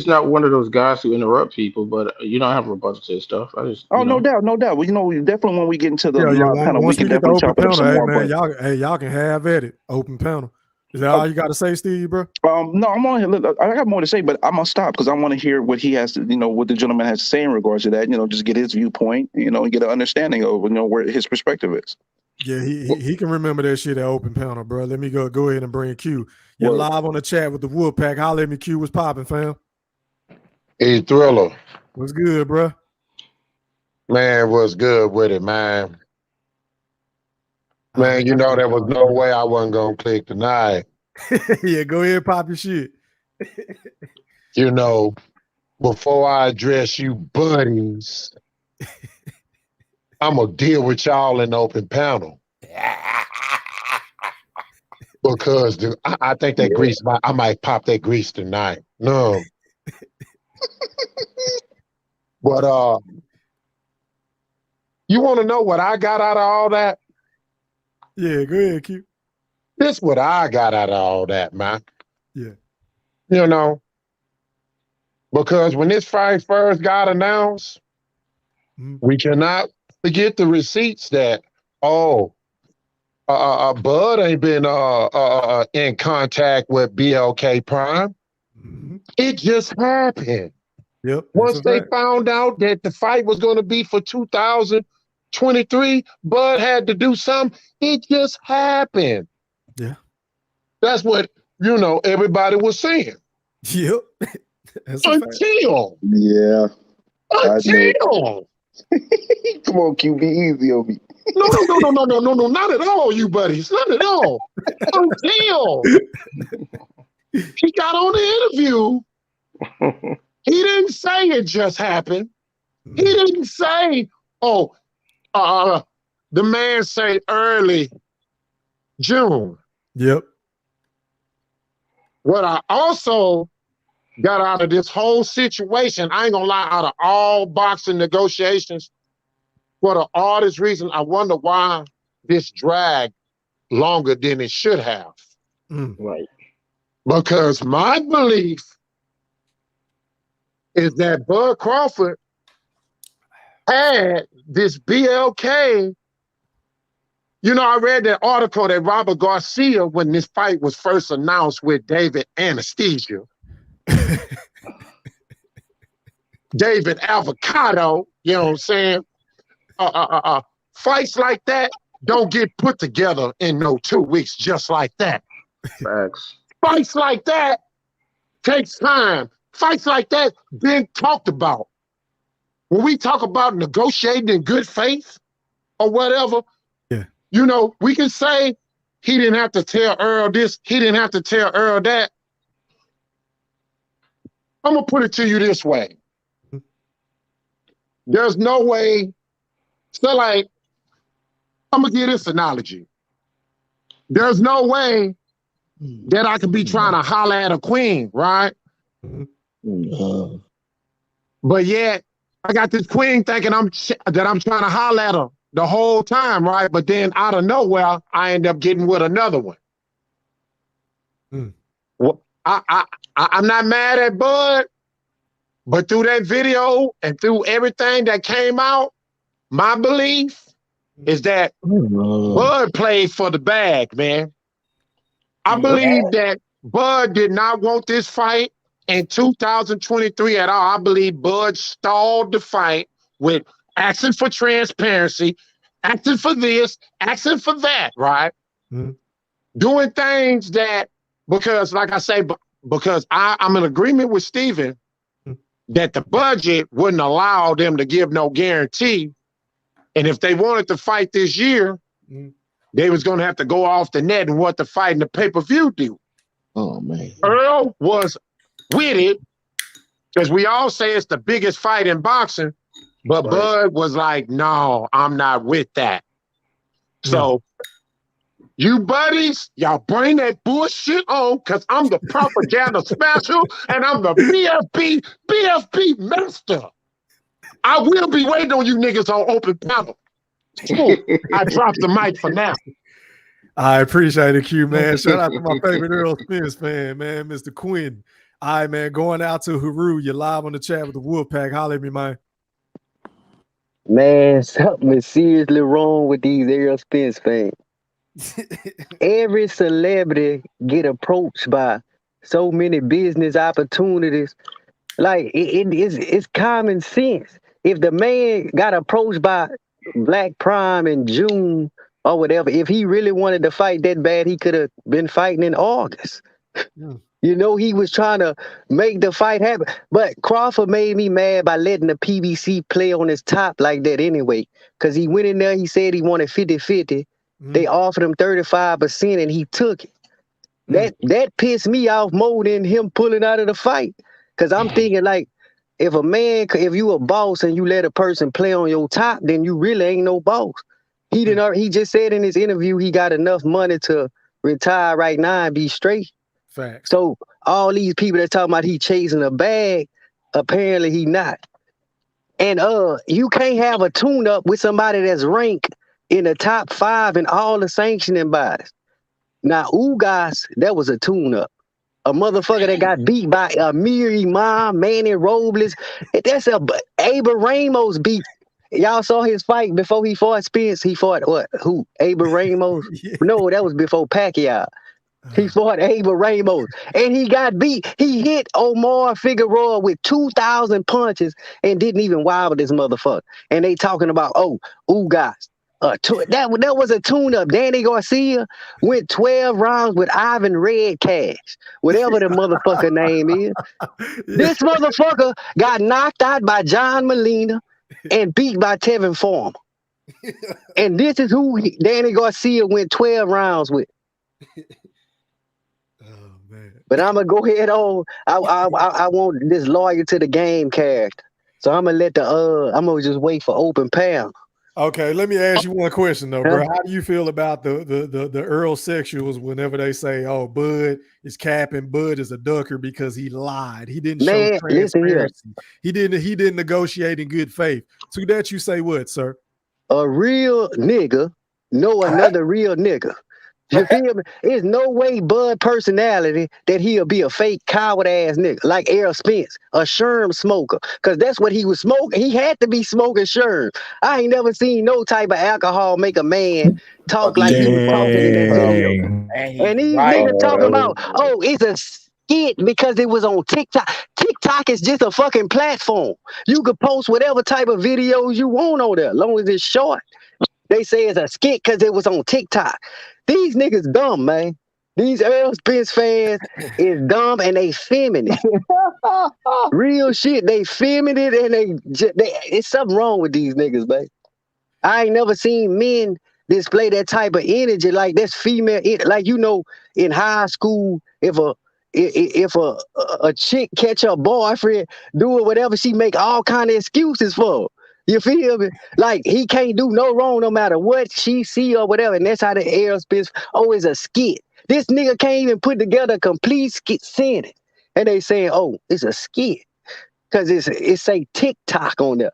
not one of those guys who interrupt people, but I have rebuttal to his stuff. I just Oh, no doubt, no doubt. Well, definitely when we get into the Yeah, yeah. live panel, we Once can we get the definitely open chop it up panel, some hey more. man, But y'all can have at it. Open panel. Is that all you got to say, Steve, bro? no, I'm on here. Look, I got more to say, but I'm gonna stop because I want to hear what he has to, what the gentleman has to say in regards to that. Just get his viewpoint, and get an understanding of where his perspective is. Yeah, he can remember that shit at open panel, bro. Let me go ahead and bring Q. You're live on the chat with the Wolfpack. Holla at me, Q. What's popping, fam? Hey, Thriller. What's good, bro? Man, what's good with it, man? Man, there was no way I wasn't going to click tonight. Yeah, go ahead, pop your shit. Before I address you buddies, I'm going to deal with y'all in the open panel. Because I think that grease, I might pop that grease tonight. No. But you want to know what I got out of all that? Yeah, go ahead, Q. This what I got out of all that, man. Yeah. Because when this fight first got announced, we cannot forget the receipts that, Bud ain't been in contact with BLK Prime. It just happened. Yep. Once they found out that the fight was going to be for 2023, Bud had to do something. It just happened. Yeah. That's what, everybody was saying. Yep. Until. Yeah. Until. Come on, Q, be easy on me. No, not at all, you buddies. Not at all. Until he got on the interview. He didn't say it just happened. He didn't say, the man say early June. Yep. What I also got out of this whole situation, I ain't gonna lie, out of all boxing negotiations, for the oddest reason, I wonder why this dragged longer than it should have. Right. Because my belief is that Bud Crawford had this BLK. I read that article that Robert Garcia, when this fight was first announced with David Anesthesia, David Avocado, you know what I'm saying? Fights like that don't get put together in no 2 weeks just like that. Facts. Fights like that takes time. Fights like that been talked about. When we talk about negotiating in good faith or whatever, we can say he didn't have to tell Earl this, he didn't have to tell Earl that. I'm going to put it to you this way. There's no way, I'm going to give this analogy. There's no way that I could be trying to holler at a queen, right? But yet, I got this queen thinking that I'm trying to holler at her the whole time, right? But then out of nowhere, I end up getting with another one. Well, I'm not mad at Bud, but through that video and through everything that came out, my belief is that Bud played for the bag, man. I believe that Bud did not want this fight in 2023 at all. I believe Bud stalled the fight with asking for transparency, asking for this, asking for that, right? Doing things that, because like I say, because I'm in agreement with Steven that the budget wouldn't allow them to give no guarantee. And if they wanted to fight this year, they was going to have to go off the net and what the fight in the pay-per-view do. Oh, man. Earl was with it because we all say it's the biggest fight in boxing, but Bud was like, no, I'm not with that. So you buddies, y'all bring that bullshit on because I'm the propaganda special and I'm the BFP master. I will be waiting on you niggas on open panel. I dropped the mic for now. I appreciate it, Q, man. Shout out to my favorite Earl Spence fan, man, Mr. Quinn. All right, man. Going out to Haru. You're live on the chat with the Wolfpack. Holler at me, man. Man, something is seriously wrong with these Errol Spence fans. Every celebrity get approached by so many business opportunities. Like it's common sense. If the man got approached by BLK Prime in June or whatever, if he really wanted to fight that bad, he could have been fighting in August. You know, he was trying to make the fight happen. But Crawford made me mad by letting the PBC play on his top like that anyway. Because he went in there, he said he wanted 50-50. They offered him 35% and he took it. That pissed me off more than him pulling out of the fight. Because I'm thinking, like, if you a boss and you let a person play on your top, then you really ain't no boss. He just said in his interview he got enough money to retire right now and be straight. Facts. So all these people that talking about he chasing a bag, apparently he not. And you can't have a tune-up with somebody that's ranked in the top 5 in all the sanctioning bodies. Now, Ugas, that was a tune-up. A motherfucker that got beat by Amir Imam, Manny Robles. That's Aber Ramos beat. Y'all saw his fight before he fought Spence. He fought what? Who? Aber Ramos? No, that was before Pacquiao. He fought Aber Ramos, and he got beat. He hit Omar Figueroa with 2,000 punches and didn't even wobble this motherfucker. And they talking about, Ugas. That was a tune-up. Danny Garcia went 12 rounds with Ivan Red Cash, whatever the motherfucker name is. This motherfucker got knocked out by John Molina and beat by Tevin Farmer. And this is who Danny Garcia went 12 rounds with. But I'm gonna go ahead on. I want this loyal to the game character, so I'm gonna I'm gonna just wait for open panel. Okay, let me ask you one question though, bro. How do you feel about the Earl sexuals whenever they say, "Oh, Bud is capping, Bud is a ducker because he lied, he didn't show transparency, he didn't negotiate in good faith"? To that you say what, sir? A real nigga know another real nigga. You feel me? There's no way Bud personality that he'll be a fake coward ass nigga like Errol Spence, a Sherm smoker. Cause that's what he was smoking. He had to be smoking Sherm. I ain't never seen no type of alcohol make a man talk like he was talking in that video. And these niggas talking about, it's a skit because it was on TikTok. TikTok is just a fucking platform. You could post whatever type of videos you want on there, as long as it's short. They say it's a skit because it was on TikTok. These niggas dumb, man. These Errol Spence fans is dumb and they feminine. Real shit. They feminine and they it's something wrong with these niggas, man. I ain't never seen men display that type of energy like that's female. Like, you know, in high school, if a chick catch her boyfriend doing whatever, she make all kind of excuses for. You feel me? Like, he can't do no wrong no matter what she see or whatever. And that's how the Errol Spence, it's a skit. This nigga can't even put together a complete skit sentence. And they saying, it's a skit. Because it say TikTok on there.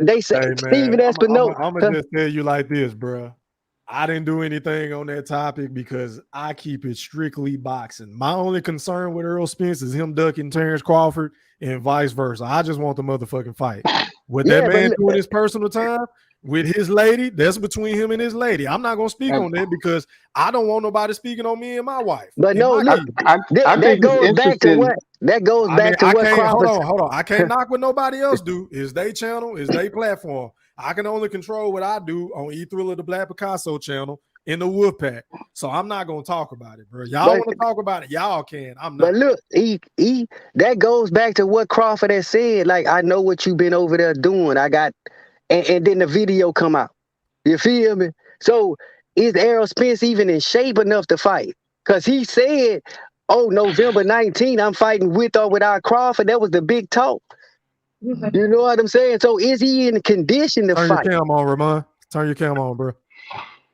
They say, hey, Steven Espinosa. I'm going to just tell you like this, bro. I didn't do anything on that topic because I keep it strictly boxing. My only concern with Errol Spence is him ducking Terence Crawford and vice versa. I just want the motherfucking fight. What that man doing his personal time with his lady, that's between him and his lady. I'm not going to speak on that because I don't want nobody speaking on me and my wife. But no, look, that goes back to what? That goes back to what Crawford. Hold on. I can't knock what nobody else do. It's their channel, it's their platform. I can only control what I do on E-Thriller, the Black Picasso channel, in the Wolfpack. So I'm not gonna talk about it, bro. Y'all want to talk about it? Y'all can. I'm not. But look, that goes back to what Crawford has said. Like, I know what you've been over there doing. And then the video come out. You feel me? So is Errol Spence even in shape enough to fight? Because he said, November 19, I'm fighting with or without Crawford. That was the big talk. You know what I'm saying? So is he in condition to fight? Turn your cam on, Ramon. Turn your cam on, bro.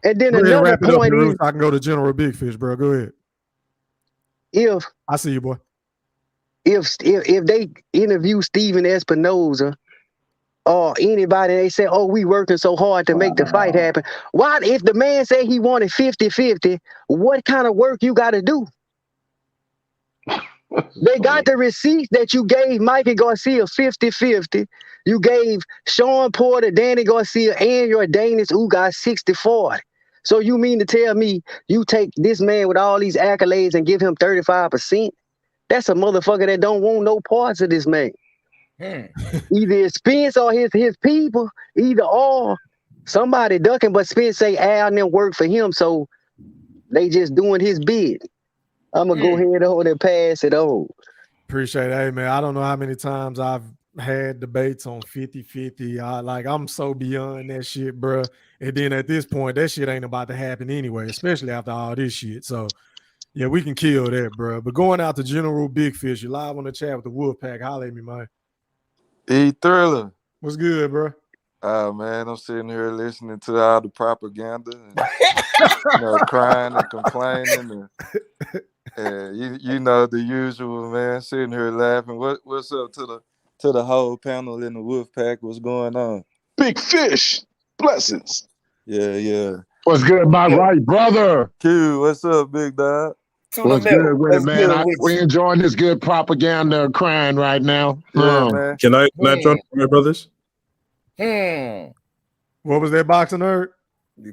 And then another point is, I can go to General Big Fish, bro. Go ahead. I see you, boy. If they interview Steven Espinosa or anybody, they say, we working so hard to make the fight happen. Why, if the man say he wanted 50-50, what kind of work you got to do? They got the receipts that you gave Mikey Garcia 50-50. You gave Sean Porter, Danny Garcia, and your Danish who got 60-40. So you mean to tell me you take this man with all these accolades and give him 35%? That's a motherfucker that don't want no parts of this man. Either it's Spence or his people, either or. Somebody ducking, but Spence say Al and them work for him, so they just doing his bid. I'm going to go ahead on and pass it on. Appreciate it. Hey, man, I don't know how many times I've had debates on 50-50. I'm so beyond that shit, bro. And then at this point, that shit ain't about to happen anyway, especially after all this shit. So, yeah, we can kill that, bro. But going out to General Big Fish, you're live on the chat with the Wolfpack. Holla at me, man. Thriller. What's good, bro? Man, I'm sitting here listening to all the propaganda and crying and complaining and you know the usual, man. Sitting here laughing. What's up to the whole panel in the Wolfpack? What's going on? Big Fish, blessings. Yeah. What's good, my right brother? Q, what's up, big dog? What's good with it, man? We enjoying this good propaganda crying right now. Yeah, man. Can I join my brothers? What was that, boxing nerd?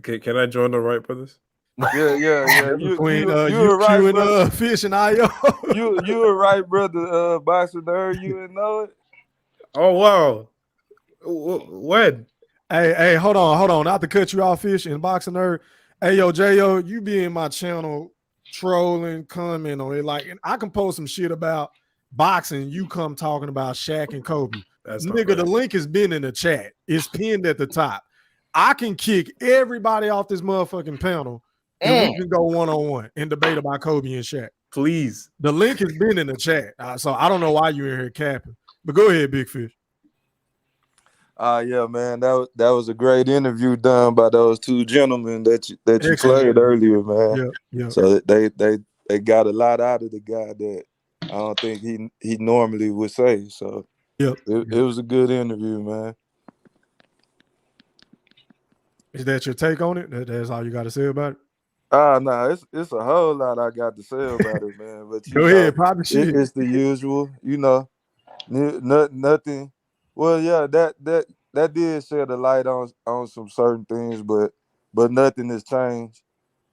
Can I join the right brothers? Yeah. Between you were right, and brother. Fish and IO. you were right, brother. Boxing nerd, you didn't know it. Oh wow. When? Hey, hold on. Not to cut you off, Fish and boxing nerd. Hey, yo, J.O., you be in my channel trolling, comment on it. And I can post some shit about boxing. You come talking about Shaq and Kobe. Nigga, the link has been in the chat. It's pinned at the top. I can kick everybody off this motherfucking panel and we can go one-on-one and debate about Kobe and Shaq. Please. The link has been in the chat. So I don't know why you're in here capping. But go ahead, Big Fish. Yeah, man. That was a great interview done by those two gentlemen that you played earlier, man. Yeah. So they got a lot out of the guy that I don't think he normally would say. So it was a good interview, man. Is that your take on it? That's all you got to say about it? No, it's a whole lot I got to say about it, man. But go ahead, pop the shit. It's the usual, nothing. Well, yeah, that did shed a light on some certain things, but nothing has changed.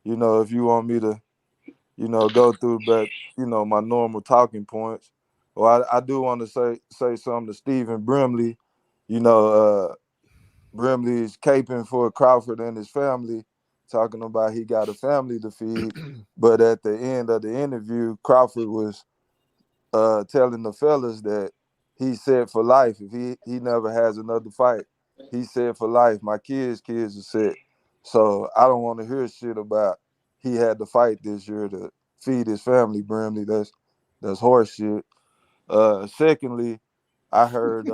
If you want me to, go through back, my normal talking points. Well, I do want to say something to Stephen Brimley. Brimley is caping for Crawford and his family, talking about he got a family to feed. But at the end of the interview, Crawford was telling the fellas that he's set for life. If he never has another fight, he's set for life. My kids are set. So I don't want to hear shit about he had to fight this year to feed his family, Brimley. That's horse shit. Secondly, I heard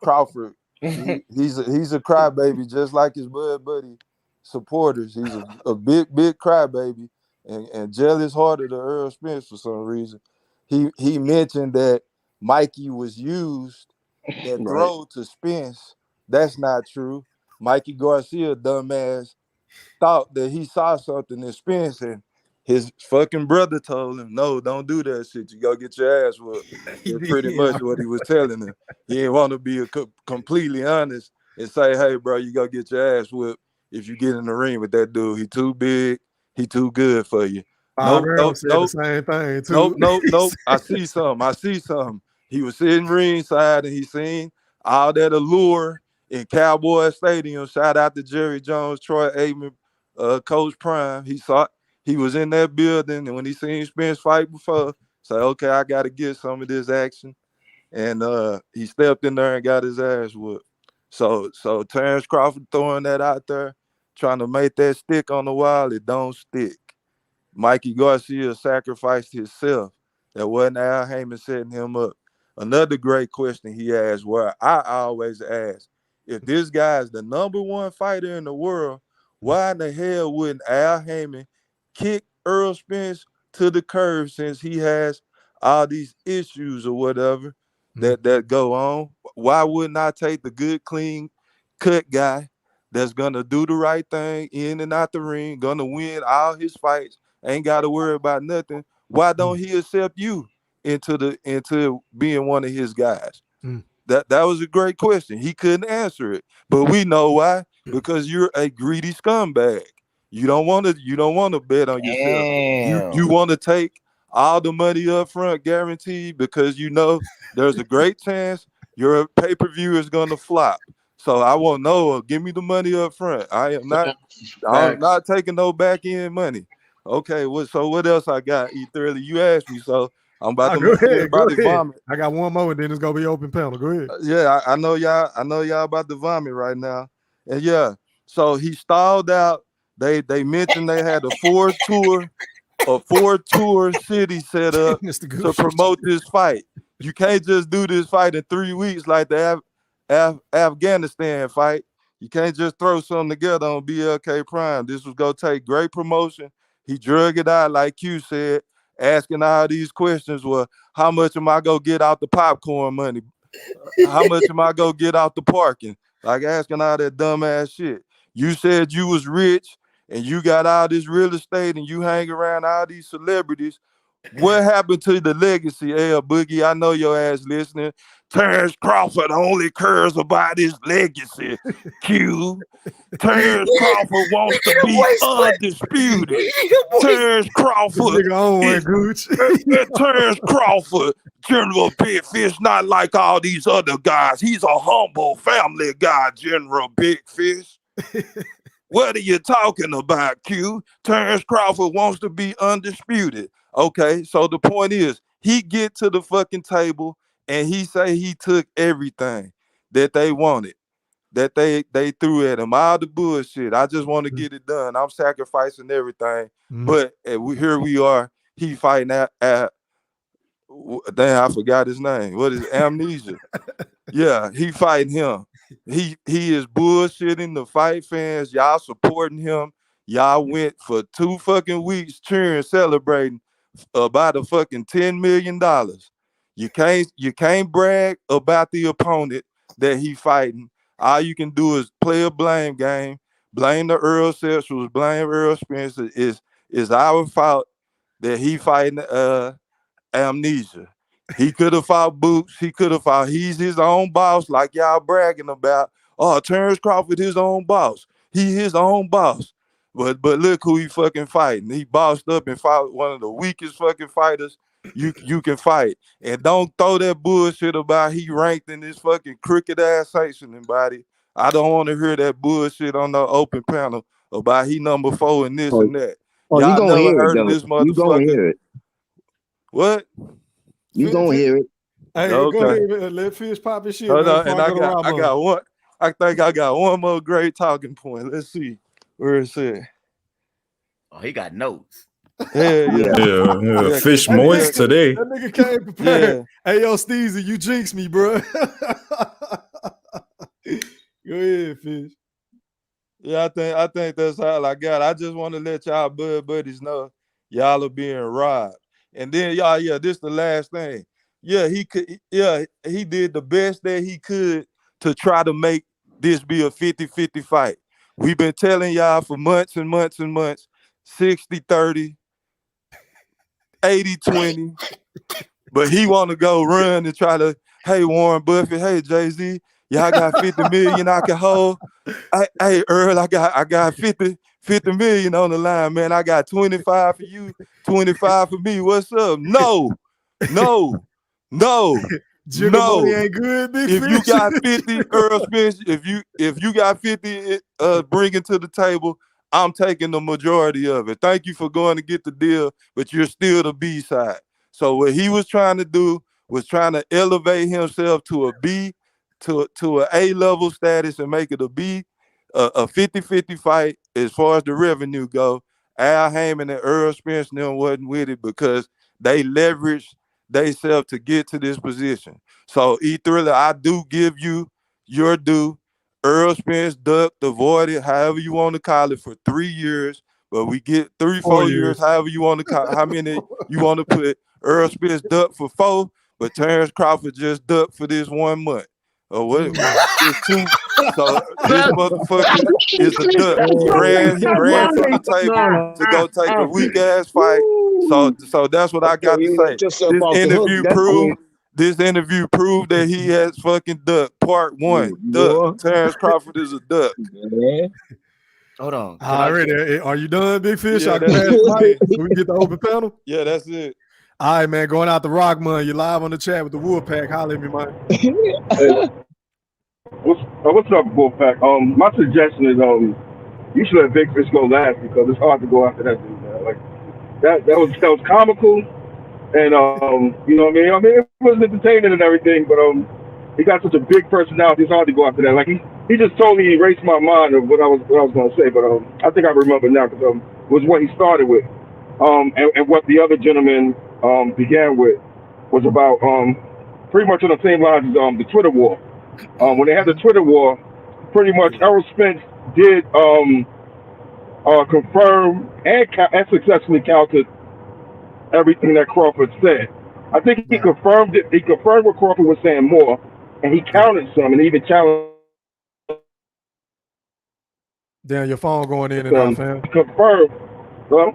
Crawford. He's a crybaby, just like his buddy supporters. He's a big crybaby and jealous hearted of Earl Spence for some reason. He mentioned that Mikey was used that throw to Spence. That's not true. Mikey Garcia, dumbass, thought that he saw something in Spence, and his fucking brother told him, "No, don't do that shit. You go get your ass whooped." That's pretty much what he was telling him. He didn't want to be completely honest and say, "Hey, bro, you go get your ass whooped if you get in the ring with that dude. He too big. He too good for you." Nope. The same thing too. Nope. I see something. He was sitting ringside and he seen all that allure in Cowboy Stadium. Shout out to Jerry Jones, Troy Aikman, Coach Prime. He was in that building, and when he seen Spence fight before, said, "Okay, I got to get some of this action." And he stepped in there and got his ass whooped. So Terence Crawford throwing that out there, trying to make that stick on the wall, it don't stick. Mikey Garcia sacrificed himself. That wasn't Al Haymon setting him up. Another great question he asked, where I always ask, if this guy is the number one fighter in the world, why in the hell wouldn't Al Haymon kick Earl Spence to the curb, since he has all these issues or whatever that go on? Why wouldn't I take the good, clean cut guy that's gonna do the right thing in and out the ring, gonna win all his fights, ain't got to worry about nothing? Why don't he accept you into being one of his guys? Mm. That was a great question. He couldn't answer it, but we know why. Because you're a greedy scumbag. You don't want to bet on yourself. You want to take all the money up front, guaranteed, because you know there's a great chance your pay-per-view is gonna flop. So I won't know. Give me the money up front. I'm not taking no back end money. Okay, so what else I got? Thoroughly, you asked me, so I'm about to Go make ahead. everybody vomit. I got one more, and then it's gonna be open panel. Go ahead. Yeah, I know y'all. I know y'all about to vomit right now. And yeah, so he stalled out. They mentioned they had a four tour city set up to promote this fight. You can't just do this fight in 3 weeks like the Afghanistan fight. You can't just throw something together on BLK Prime. This was gonna take great promotion. He drug it out, like Q said, asking all these questions. Well, how much am I gonna get out the popcorn money? How much am I gonna get out the parking? Like asking all that dumbass shit. You said you was rich and you got all this real estate and you hang around all these celebrities. What happened to the legacy, L Boogie? I know your ass listening. Terence Crawford only cares about his legacy. Q. Terence Crawford wants to be undisputed. Terence Crawford Terence Crawford, General Big Fish, not like all these other guys. He's a humble family guy, General Big Fish. What are you talking about, Q? Terence Crawford wants to be undisputed. Okay, so the point is, he get to the fucking table and he say he took everything that they wanted, that they threw at him, all the bullshit. I just want to get it done. I'm sacrificing everything. But here we are. He fighting at damn, I forgot his name. What is Amnesia? Yeah, he fighting him. He is bullshitting the fight fans. Y'all supporting him. Y'all went for 2 fucking weeks cheering, celebrating about a fucking $10 million. You can't brag about the opponent that he fighting. All you can do is play a blame game. Blame the Earl Sexuals, blame Earl Spence. Is our fault that he fighting Amnesia. He could have fought Boots. He could have fought. He's his own boss, like y'all bragging about. Oh, Terence Crawford, his own boss. He his own boss. But look who he fucking fighting. He bossed up and fought one of the weakest fucking fighters you can fight. And don't throw that bullshit about he ranked in this fucking crooked ass sanctioning body. I don't want to hear that bullshit on the open panel about he number 4 and this and that. Y'all never heard of this motherfucker. You gonna hear it. What? You gonna hear it. Hey, Okay. go ahead. Let Fish pop his shit. Hold Man, on, and I got one. I think I got one more great talking point. Let's see where it's at. Oh, he got notes. Yeah. Fish moist today. That nigga came prepared. Hey, yo, Steezy, you jinxed me, bro. Go ahead, Fish. Yeah, I think that's all I got. I just want to let y'all buddies know y'all are being robbed. And then this the last thing. Yeah, he did the best that he could to try to make this be a 50-50 fight. We've been telling y'all for months and months and months, 60-30, 80-20. But he want to go run and try to, hey, Warren Buffett, hey, Jay-Z, y'all got 50 million I can hold. Hey, Earl, I got 50 million on the line, man. I got 25 for you, 25 for me. What's up? No. Money ain't good, big If Fish. you got 50, Earl Spence, if you got 50 bringing to the table, I'm taking the majority of it. Thank you for going to get the deal, but you're still the B side. So what he was trying to do was trying to elevate himself to a B, to an A level status and make it a B, a 50-50 fight as far as the revenue go. Al Haymon and Earl Spence them wasn't with it because they leveraged themselves to get to this position. So Thriller, I do give you your due. Earl Spence ducked, avoided, however you want to call it, for 3 years. But we get 3-4 years, however you want to call, how many you want to put. Earl Spence ducked for 4, but Terence Crawford just ducked for this 1 month. Or what? It's 2. So this motherfucker is a duck. He ran from the table to go take a weak ass fight So that's what I got to You say. let yourself off the hook. This interview proved that he has fucking ducked. Part 1, duck. Terence Crawford is a duck. Yeah. Hold on. Already, are you done, Big Fish? Yeah, I can pass that's the mic it. so we can get the open panel. Yeah, that's it. All right, man. Going out the Rock Month. You're live on the chat with the Wolfpack. Holla at me, man. What's up, Wolfpack? My suggestion is you should let Big Fish go last because it's hard to go after that dude, man. Like that was comical, and you know what I mean. I mean, it was entertaining and everything, but he got such a big personality. It's hard to go after that. Like he just totally erased my mind of what I was going to say, but I think I remember now because it was what he started with, and what the other gentleman began with was about pretty much on the same lines as the Twitter war. When they had the Twitter war, pretty much Errol Spence did confirm and successfully countered everything that Crawford said. I think he confirmed it. He confirmed what Crawford was saying more, and he countered some, and even challenged. Damn, your phone going in and out, fam. Confirmed. Well,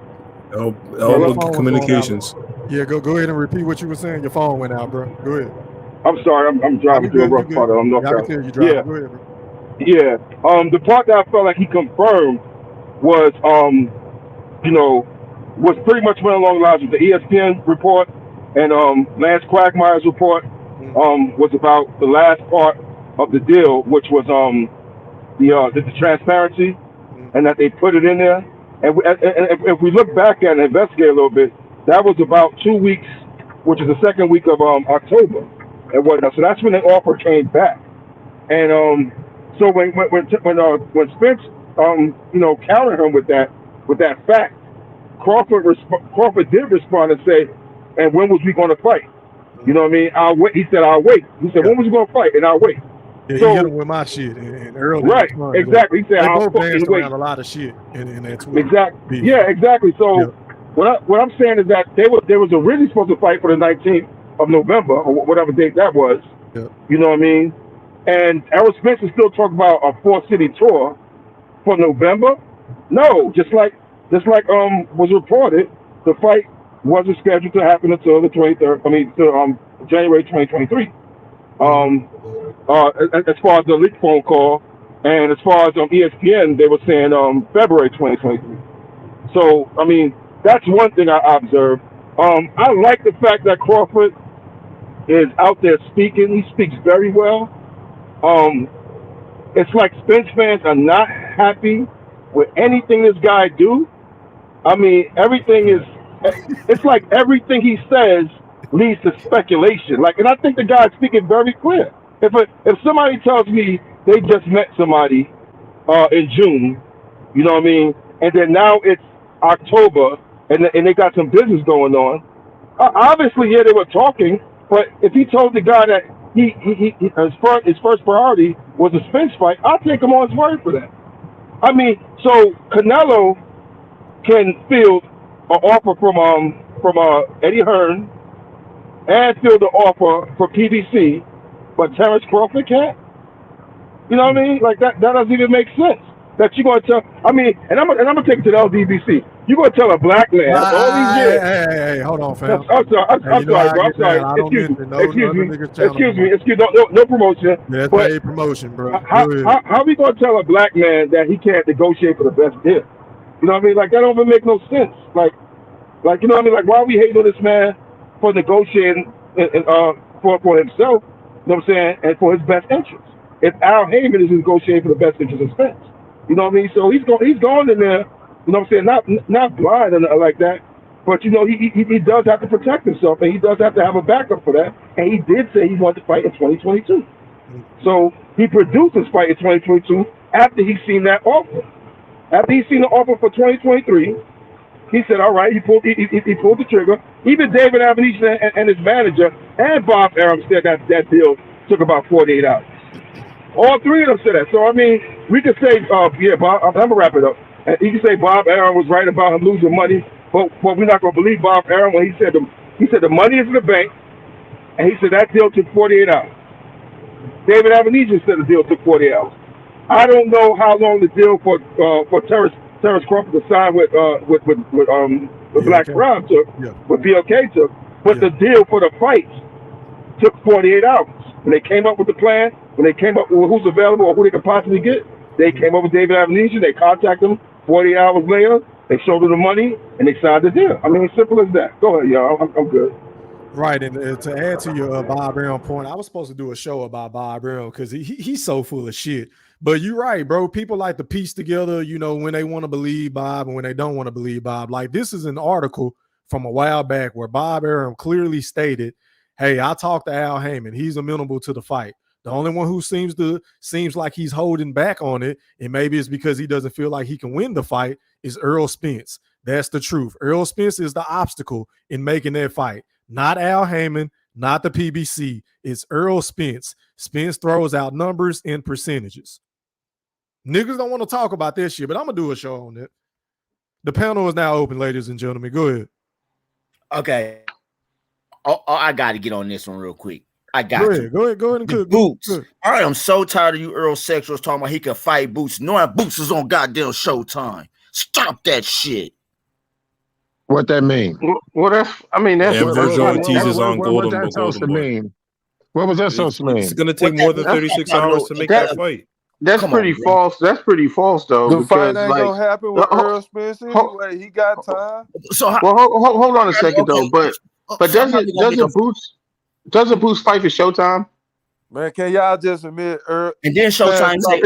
communications. Yeah, go ahead and repeat what you were saying. Your phone went out, bro. Go ahead. I'm sorry, I'm driving through a rough part of North Carolina. I can tell you driving. Yeah. Go ahead, bro. Yeah. The part that I felt like he confirmed was, was pretty much went along the lines with the ESPN report and Lance Quagmire's report was about the last part of the deal, which was the transparency, and that they put it in there. And if we look back at it and investigate a little bit, that was about 2 weeks, which is the second week of October and whatnot. So that's when the offer came back. And so when Spence countered him with that fact, Crawford did respond and say, "And when was we going to fight?" You know what I mean? I'll wait. He said, "I'll wait." He said, "When was we going to fight?" And I'll wait. Yeah, so, he hit him with my shit and early. Right, exactly. He said, they "I'll both danced wait." around a lot of shit in that Twitter. Exactly. Yeah, exactly. So what I'm saying is that they was originally supposed to fight for the 19th of November or whatever date that was. Yeah. You know what I mean? And Errol Spence is still talking about a 4-city tour for November. No, just like was reported, the fight wasn't scheduled to happen until the 23rd. I mean, to January 2023. As far as the leaked phone call, and as far as ESPN, they were saying February 2023. So I mean, that's one thing I observed. I like the fact that Crawford is out there speaking. He speaks very well. It's like Spence fans are not happy with anything this guy do. I mean, everything is. It's like everything he says leads to speculation. Like, and I think the guy's speaking very clear. If somebody tells me they just met somebody in June, you know what I mean, and then now it's October and they got some business going on, obviously, yeah, they were talking. But if he told the guy that his first priority was a Spence fight, I'll take him on his word for that. I mean, so Canelo can field an offer from Eddie Hearn and field the offer for PBC, but Terence Crawford can't. You know what I mean? Like that doesn't even make sense. That you're gonna tell. I mean, and I'm gonna take it to the LDBC. You're gonna tell a black man after all these years. Hey, hold on, fam. I'm sorry, bro. I'm sorry. Excuse me. No promotion. That's paid promotion, bro. How we gonna tell a black man that he can't negotiate for the best deal? You know what I mean? Like that don't even make no sense. Like you know what I mean? Like why are we hating on this man for negotiating for himself? You know what I'm saying? And for his best interest. If Al Haymon is negotiating for the best interest of Spence. You know what I mean? So he's going in there, you know what I'm saying, not blind and like that, but you know, he does have to protect himself and he does have to have a backup for that. And he did say he wanted to fight in 2022. So he produced his fight in 2022 after he seen that offer. After he seen the offer for 2023, he said, all right, he pulled the trigger. Even David Avanesian and his manager and Bob Arum said that deal took about 48 hours. All three of them said that. So, I mean, we could say, Bob, I'm going to wrap it up. And you can say Bob Arum was right about him losing money, but we're not going to believe Bob Arum when he said the money is in the bank, and he said that deal took 48 hours. David Avanesian said the deal took 48 hours. I don't know how long the deal for Terence Crawford to sign with what Black Prime took, what BLK took, but the deal for the fights took 48 hours. When they came up with the plan, when they came up with who's available or who they could possibly get, they came up with David Avanesian. They contacted him 48 hours later. They showed him the money and they signed the deal. I mean, simple as that. Go ahead, y'all. I'm good. Right, and to add to your Bob Arum point, I was supposed to do a show about Bob Arum because he's so full of shit. But you're right, bro. People like to piece together, you know, when they want to believe Bob and when they don't want to believe Bob. Like, this is an article from a while back where Bob Arum clearly stated, hey, I talked to Al Haymon. He's amenable to the fight. The only one who seems like he's holding back on it, and maybe it's because he doesn't feel like he can win the fight, is Errol Spence. That's the truth. Errol Spence is the obstacle in making that fight. Not Al Haymon, not the PBC. It's Errol Spence. Spence throws out numbers and percentages. Niggas don't want to talk about this shit, but I'm going to do a show on it. The panel is now open, ladies and gentlemen. Go ahead. Okay. I got to get on this one real quick. I got Go to. ahead. Go ahead and cook. Boots. I am so tired of you Earl sexuals talking about he can fight Boots, knowing Boots is on goddamn Showtime. Stop that shit. What that mean? Well, that's Virgil Ortiz is on What that supposed to mean? What was that supposed to mean? It's going to take more than 36 hours to make that fight. That's pretty false. That's pretty false, though. The because, fight ain't like, gonna happen with Earl Spence anyway. He got time. So hold on a second though. But doesn't Boots fight for Showtime? Man, can y'all just admit Earl? And then Showtime say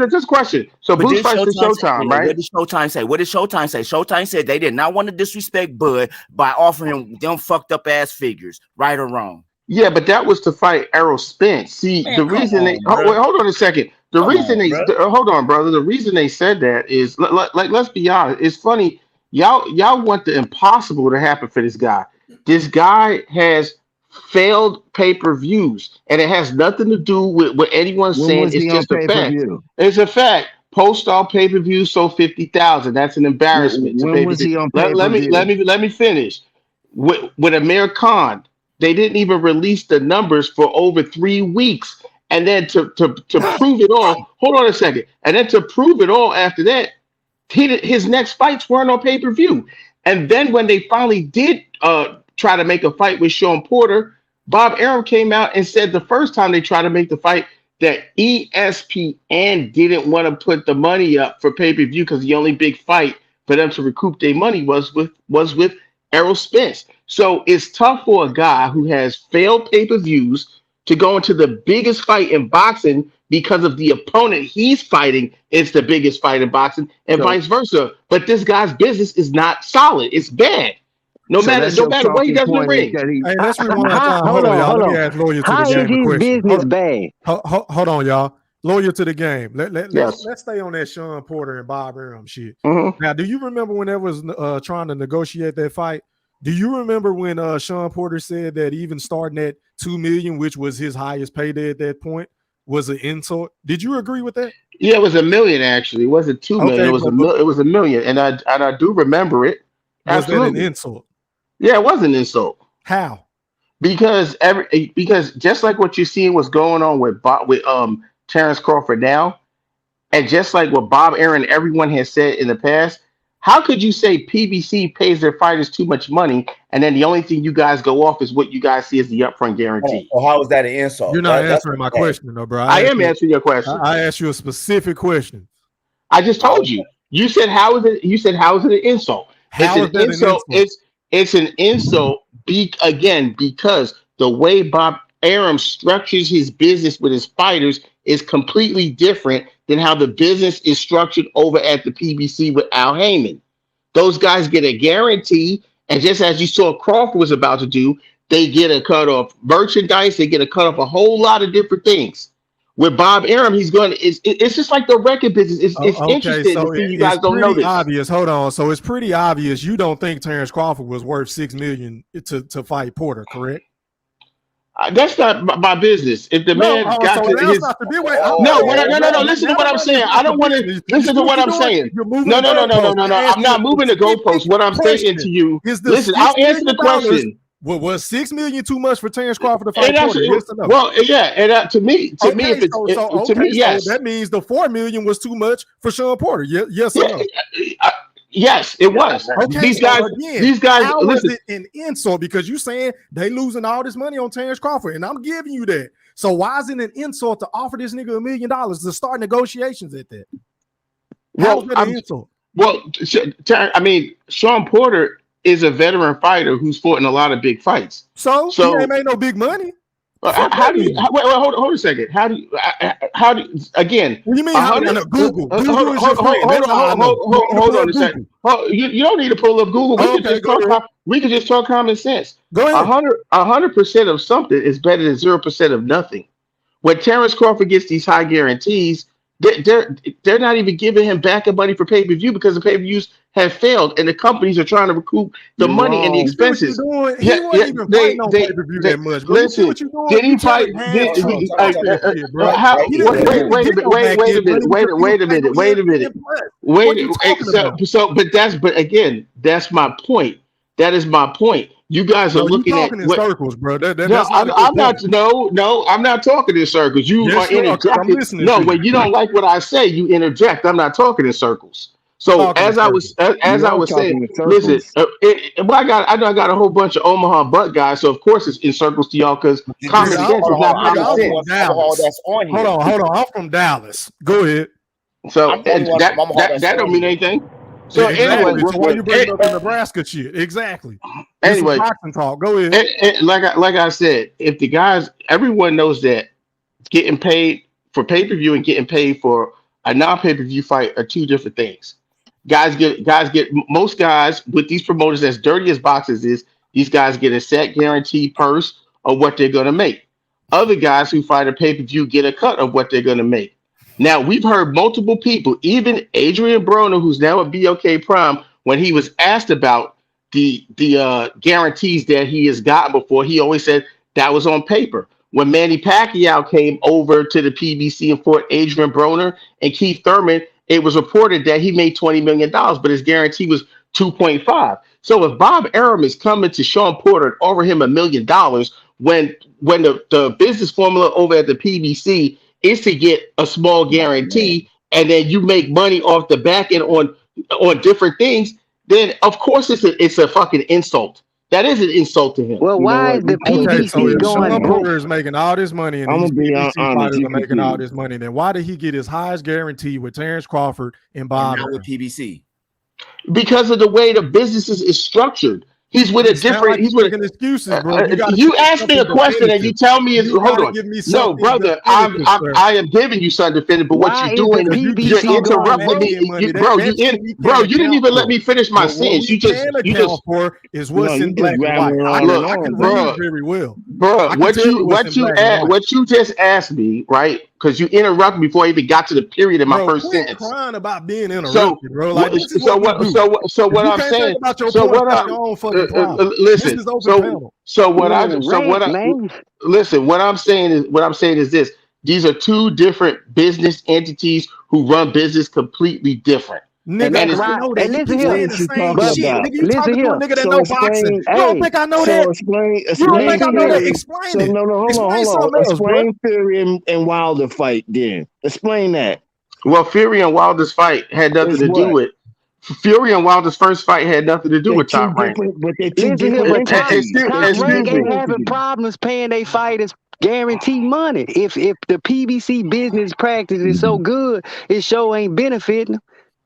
just question. So Boots fights for Showtime, right? What did Showtime say? What did Showtime say? Showtime said they did not want to disrespect Bud by offering him them fucked up ass figures, right or wrong. Yeah, but that was to fight Errol Spence. See, the reason hold on a second. The reason hold on, brother. The reason they said that is like let's be honest. It's funny. Y'all want the impossible to happen for this guy. This guy has failed pay-per-views, and it has nothing to do with what anyone's saying. It's just a fact. It's a fact. Post-all pay-per-view sold 50,000. That's an embarrassment. When was he on pay-per-view? Let me finish. With Amir Khan, they didn't even release the numbers for over 3 weeks. And then to prove it all, hold on a second. And then to prove it all after that, his next fights weren't on pay-per-view. And then when they finally did try to make a fight with Sean Porter, Bob Arum came out and said the first time they tried to make the fight that ESPN didn't want to put the money up for pay-per-view because the only big fight for them to recoup their money was with Errol Spence. So it's tough for a guy who has failed pay-per-views to go into the biggest fight in boxing because of the opponent he's fighting is the biggest fight in boxing and vice versa. But this guy's business is not solid. It's bad. No matter what he does in the ring. Hey, let's rewind time. Hold on, y'all. Let me ask Lawyer to the game a question. Business bad? Hold on, y'all. Lawyer to the game. Let's stay on that Sean Porter and Bob Arum shit. Mm-hmm. Now, do you remember when they was trying to negotiate that fight? Do you remember when Sean Porter said that even starting at $2 million, which was his highest payday at that point, was an insult? Did you agree with that? Yeah, it was $1 million actually. It wasn't $2 million. It was $1 million, and I do remember it. Was Absolutely. that an insult? Yeah, it was an insult. How? Because just like what you're seeing what's going on with Terence Crawford now, and just like what Bob Arum and everyone has said in the past, how could you say PBC pays their fighters too much money, and then the only thing you guys go off is what you guys see as the upfront guarantee? Oh, how is that an insult? You're not answering my question, though, bro. I am answering your question. I asked you a specific question. I just told you. You said how is it? You said how is it an insult? How is that an insult? It's an insult. Because the way Bob Arum structures his business with his fighters is completely different than how the business is structured over at the PBC with Al Haymon. Those guys get a guarantee, and just as you saw Crawford was about to do, they get a cut off merchandise, they get a cut off a whole lot of different things. With Bob Arum, it's just like the record business. It's interesting to see you guys don't know this. Obvious. Hold on. So it's pretty obvious you don't think Terence Crawford was worth $6 million to fight Porter, correct? That's not my business. If the man got to his no. Listen to what I'm saying. I don't want to listen to what I'm saying. No. I'm not moving the goalpost. What I'm saying to you, listen. I'll answer the question. Well, was $6 million too much for Terence Crawford to fight Porter? Yes or no? Well, yeah, and to me, yes. So that means the $4 million was too much for Sean Porter. Yes or no? Yes, it was. Okay, These so guys, how was listen. it an insult? Because you saying they losing all this money on Terence Crawford, and I'm giving you that. So why is it an insult to offer this nigga $1 million to start negotiations at that? How is that an insult? Well, I mean, Sean Porter is a veteran fighter who's fought in a lot of big fights. So he ain't made no big money. How do you? Wait, hold a second. How do you? Again? What do you mean? How do I know? Google. Google is your friend. Hold on a second. You don't need to pull up Google. We can just talk common sense. Go ahead. 100% of something is better than 0% of nothing. When Terence Crawford gets these high guarantees, they're not even giving him backup money for pay-per-view because the pay-per-views have failed and the companies are trying to recoup the money and the expenses. He wasn't even fighting on pay-per-view that much. Bro. Listen, did he fight? Wait a minute. But again, that's my point. That is my point. You guys are looking at in circles, bro. I'm not talking in circles. You are interjecting. No, when you don't like what I say, you interject. I'm not talking in circles. So as I was saying, listen, I got a whole bunch of Omaha butt guys, so of course it's in circles to y'all because common sense is not common sense. Hold on. I'm from Dallas. Go ahead. So that don't mean anything. So anyway, so why you bring up the Nebraska shit? Exactly. Anyway, talk. Go ahead. Like I said, if the guys, everyone knows that getting paid for pay-per-view and getting paid for a non-pay-per-view fight are two different things. Most guys with these promoters, as dirty as boxes is, these guys get a set guaranteed purse of what they're gonna make. Other guys who fight a pay-per-view get a cut of what they're gonna make. Now, we've heard multiple people, even Adrian Broner, who's now at BLK Prime, when he was asked about the guarantees that he has gotten before, he always said that was on paper. When Manny Pacquiao came over to the PBC and fought Adrian Broner and Keith Thurman, it was reported that he made $20 million, but his guarantee was 2.5. So if Bob Arum is coming to Sean Porter and offer him $1 million when the business formula over at the PBC is to get a small guarantee and then you make money off the back end on different things, then of course it's a fucking insult. That is an insult to him. Well, why is the PBC going Sean Porter is making all this money and these PBC fighters are making all this money, then why did he get his highest guarantee with Terence Crawford and Bob with PBC? Because of the way the business is structured. He's with a different. He's with excuses, bro. You ask me a question and you tell me it's hold on. No, brother, I am giving you something definitive. But what you're doing, you're interrupting me, bro. You didn't even let me finish my sentence. You just for is what's in black and white. I can read very well, bro. What you just asked me, right? Because you interrupted me before I even got to the period of my first sentence. Crying about being interrupted, bro. Like, so what I'm saying. So what I'm listen. Listen. What I'm saying is this: these are two different business entities who run business completely different. Nigga, and listen here. Nigga, you talking to a nigga that know boxing. You don't think I know that? You don't think I know that? Explain it. No, hold on. Explain Fury and Wilder fight then. Explain that. Well, Fury and Wilder's fight had nothing to do with Fury and Wilder's first fight had nothing to do with Top Rank. But they're two different. Top Rank ain't having problems paying their fighters guaranteed money. If the PBC business practice is so good, it sure ain't benefiting them.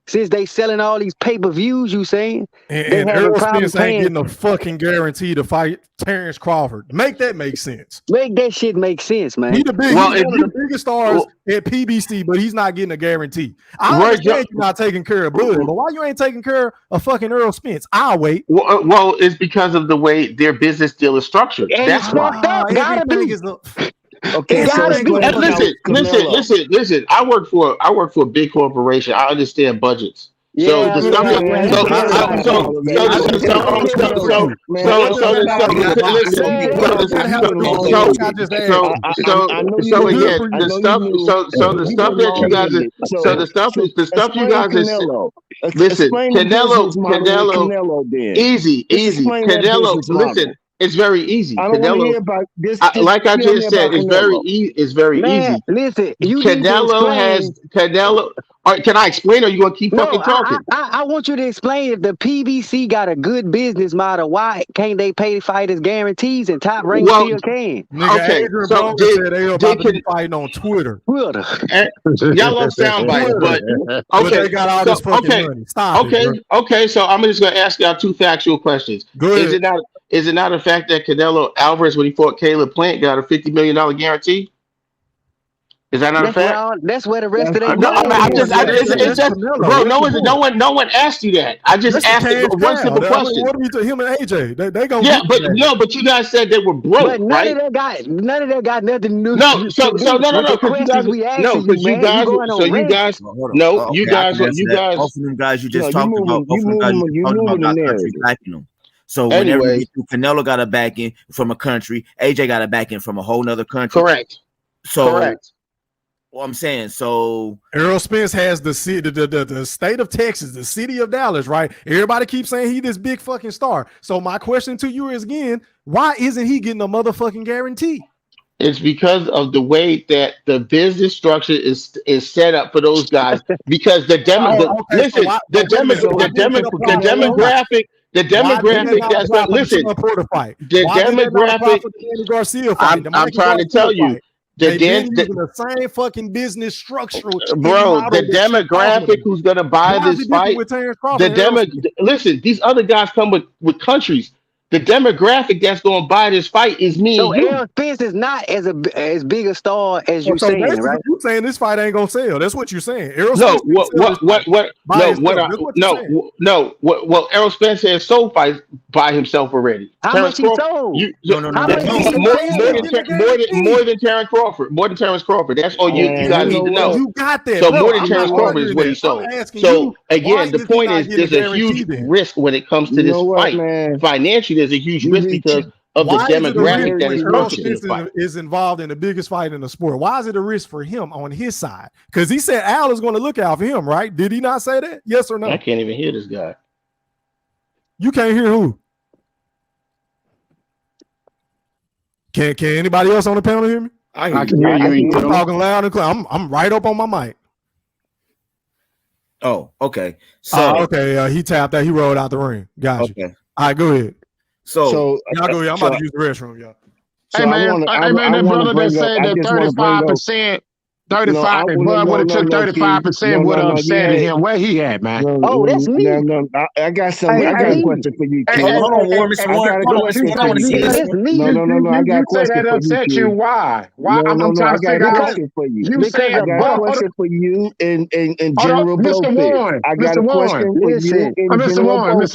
Since they selling all these pay-per-views, you saying? And Errol Spence ain't getting a fucking guarantee to fight Terence Crawford. Make that make sense. Make that shit make sense, man. He's one of the biggest stars at PBC, but he's not getting a guarantee. I understand you're not taking care of Bud, but why you ain't taking care of fucking Errol Spence? I'll wait. Well, it's because of the way their business deal is structured. And that's why. Gotta be. Okay, so listen. I work for a big corporation. I understand budgets. So the stuff Canelo, easy. Canelo, listen. It's very easy. I don't want to Canelo, hear about this. like I Tell me just said, about it's very Canelo. easy. It's very Man, easy. listen, you need to Canelo explain. has Canelo. All right, can I explain, or you gonna keep No, fucking talking? I want you to explain if the PBC got a good business model. Why can't they pay fighters guarantees and Top Rank Well, still can? Nigga, okay. Adrian So Broner said they about to be fighting on Twitter. Twitter. Y'all love sound bites, but But okay. they got all So this fucking money. Stop it, bro. okay. So I'm just gonna ask y'all two factual questions. Go ahead. Is it not a fact that Canelo Alvarez, when he fought Caleb Plant, got a $50 million guarantee? Is that not a fact? That's where the rest of their No, it's just, bro. No one asked you that. I just asked one simple question. What are we to him and AJ? They gonna Yeah, but you guys said they were broke, But right? none of that got nothing to do. No, so with no, the questions we asking you, man. You going on rant. You guys. Both of them guys you just No, talked about. Both of them guys you talked about got country backing them. So whenever you get through, Canelo got a backing from a country, AJ got a backing from a whole nother country. Correct. So Correct. Well, I'm saying, so Errol Spence has the state of Texas, the city of Dallas, right? Everybody keeps saying he this big fucking star. So my question to you is again, why isn't he getting a motherfucking guarantee? It's because of the way that the business structure is set up for those guys. Because the demographic, the demographic that's not listen. The demographic. I'm trying to tell you. They've been using the same fucking business structure, bro. The demographic who's gonna buy this fight. Listen, these other guys come with countries. The demographic that's gonna buy this fight is me and you. Errol Spence is not as big a star as you saying, right? You saying this fight ain't gonna sell? That's what you're saying. Errol No, Spence Well, Errol Spence has sold fights by himself already. How much he sold? More than Terence Crawford. More than Terence Crawford. That's all you guys need to know. You got that. So more than Terence Crawford is what he sold. So again, the point is there's a huge risk when it comes to this fight. Financially, there's a huge risk because of the demographic that is purchasing the fight. Is involved in the biggest fight in the sport. Why is it a risk for him on his side? Because he said Al is going to look out for him, right? Did he not say that? Yes or no? I can't even hear this guy. You can't hear who? Can anybody else on the panel hear me? I can hear you. I'm talking loud and clear. I'm right up on my mic. Oh, okay. So he tapped that. He rolled out the ring. Gotcha. Okay. All right, go ahead. So y'all go. I'm about to use the restroom, y'all. Hey man, that brother that said that 35%. 35. If Bud would have took 35%, would have said to him where he at, man. That's me. I got some. I got a question for you. Hold on, Warren. I got a question for you. Why? I'm trying to figure out. You said I got a question for you in General Blowfish. I got a question for you in Mr. Warren. I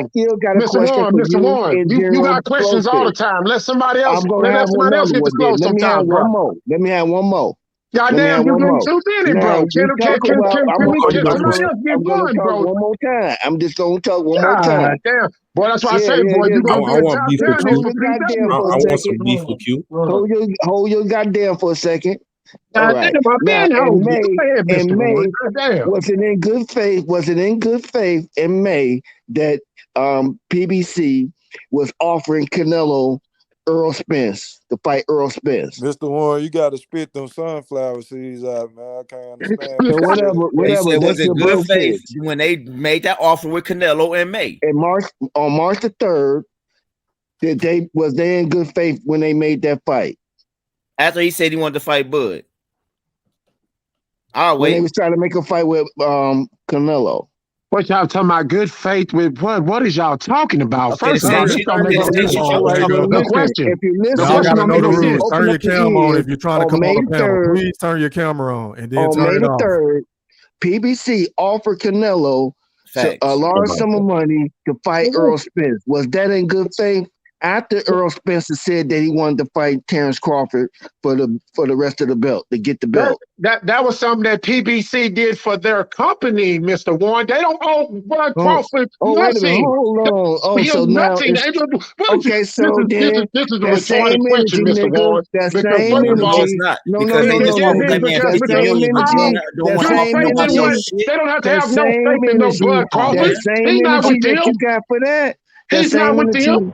still got a question for you in General You got questions all the time. Let somebody else. Let somebody else get the flow sometimes, bro. Let me have one more. Goddamn, you getting too many, bro. Can somebody else get one, bro? One more time. I'm just gonna talk one more time. Damn. Boy, that's why I say, boy, you gonna I want beef with you. I want some beef with you. Hold your goddamn for a second. All right. Now, in May, was it in good faith in May that PBC was offering Canelo Earl Spence to fight Earl Spence? Mr. Warren, you got to spit them sunflower seeds out, man. I can't understand. So whatever. Was it good faith when they made that offer with Canelo in May? On March the 3rd, was they in good faith when they made that fight? After he said he wanted to fight Bud. All right, when they was trying to make a fight with Canelo. What y'all talking about? Good faith with what? What is y'all talking about? First of all, question. If you listen, y'all gotta know the rules. Turn your camera on if you're trying to come on the panel. Please turn your camera on and then turn it off. On May 3rd, PBC offered Canelo a large sum of money to fight Earl Spence. Was that in good faith? After Earl Spencer said that he wanted to fight Terence Crawford for the rest of the belt, to get the belt. That was something that PBC did for their company, Mr. Warren. They don't owe Bud Crawford nothing. Hold on. So now okay, so then this is a retarded question, Mr. Warren. That same energy. They don't have to have no faith in no Bud Crawford. He's not with them. You got for that. He's not with them.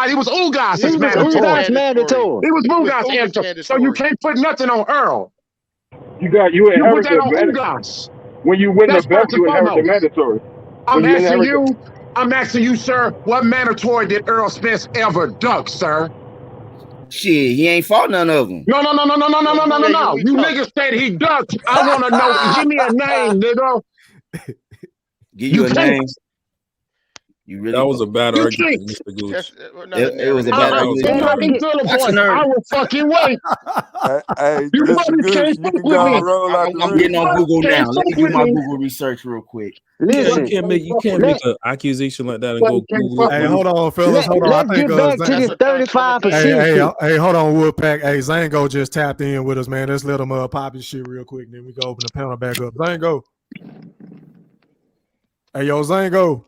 not. It was Ugas He that's was mandatory. Ugas mandatory. It was It was Ugas Ugas mandatory. So you mandatory. can't put nothing on Earl. You You put inherit that the on mandatory. Ugas. When you win the That's belt, first and you inherit the foremost. mandatory. I'm When you asking inherit you, sir, what mandatory did Earl Spence ever duck, sir? Shit, he ain't fought none of them. No. Nigga, we You talk. niggas said he ducked. I want to know. Give me a name, nigga. Give You you a can't. name. You really That was a bad You argument, think? Mr. Gooch. it was a bad That was a Don't bad let argument. me argument. feel the That's point. nerd. I will fucking wait. Hey, You Mr. brothers Goose, can't you fuck can with go and me. roll out the I'm getting ring. on Brothers Google can't now. Let fuck me do with my me. Google research real quick. You Listen, can't make let an accusation like that and Brothers go can't Google fuck it, Hey, with buddy. hold on, fellas. Hold on. I let's think get back to Zang- this 35% shit. hey, hold on, Woodpack. Hey, Zango just tapped in with us, man. Let's let him pop his shit real quick. Then we go open the panel back up. Zango. Hey, yo, Zango.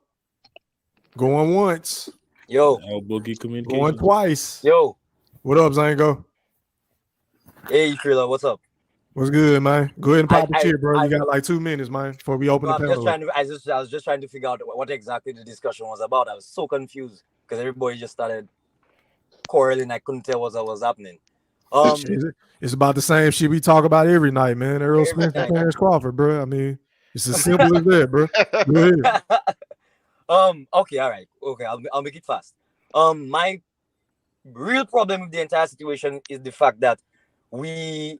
Going once. Yo. Boogie Going communication. twice. Yo. What up, Zango? Hey, Trilla, what's up? What's good, man? Go ahead and pop the shit, bro. I- You got like 2 minutes, man, before we open No, the I'm just panel up. trying to. I was just trying to figure out what exactly the discussion was about. I was so confused because everybody just started quarreling. I couldn't tell what was happening. It's about the same shit we talk about every night, man. Errol Every Spence and night. Terence Crawford, bro. I mean, it's as simple as that, bro. Go ahead. Okay, all right. Okay, I'll make it fast. My real problem with the entire situation is the fact that we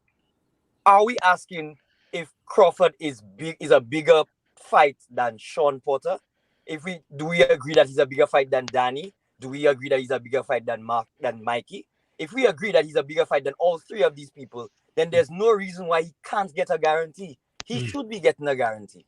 asking if Crawford is a bigger fight than Sean Porter? Do we agree that he's a bigger fight than Danny? Do we agree that he's a bigger fight than Mikey? If we agree that he's a bigger fight than all three of these people, then there's no reason why he can't get a guarantee. He should be getting a guarantee.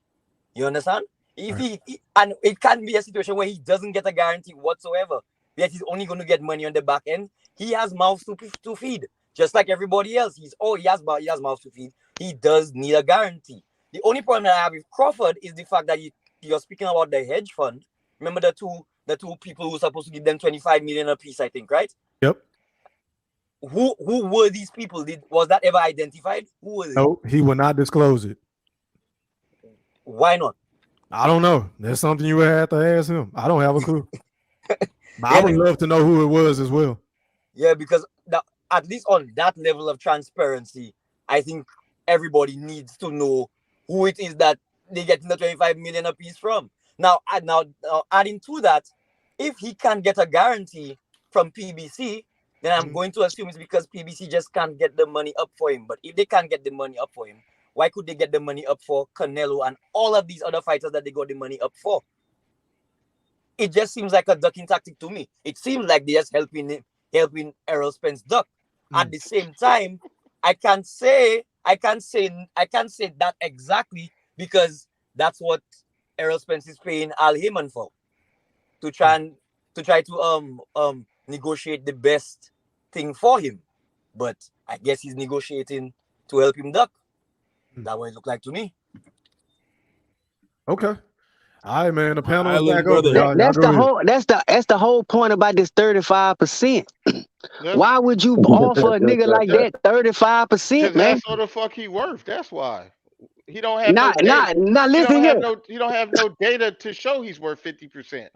You understand? If and it can't be a situation where he doesn't get a guarantee whatsoever, yet he's only going to get money on the back end. He has mouths to feed, just like everybody else. He has mouths to feed. He does need a guarantee. The only problem that I have with Crawford is the fact that you're speaking about the hedge fund. Remember the two people who were supposed to give them 25 million a piece, I think, right? Yep. Who were these people? Was that ever identified? Who was it? No, he will not disclose it. Why not? I don't know. That's something you would have to ask him. I don't have a clue. But I would love to know who it was as well. Yeah, because at least on that level of transparency, I think everybody needs to know who it is that they're getting the 25 million a piece from. Now, adding to that, if he can't get a guarantee from PBC, then I'm going to assume it's because PBC just can't get the money up for him. But if they can't get the money up for him, why could they get the money up for Canelo and all of these other fighters that they got the money up for? It just seems like a ducking tactic to me. It seems like they're just helping Errol Spence duck. At the same time, I can't say that exactly because that's what Errol Spence is paying Al Haymon for, to try to negotiate the best thing for him. But I guess he's negotiating to help him duck. That's what it looked like to me. Okay. All right, man. The panel is Island back over. brother. That's the whole point about this 35%. Why would you offer a nigga like that 35%, man? That's what the fuck he worth. That's why. He don't have no Nah, data. listen here. He don't have no data to show he's worth 50%.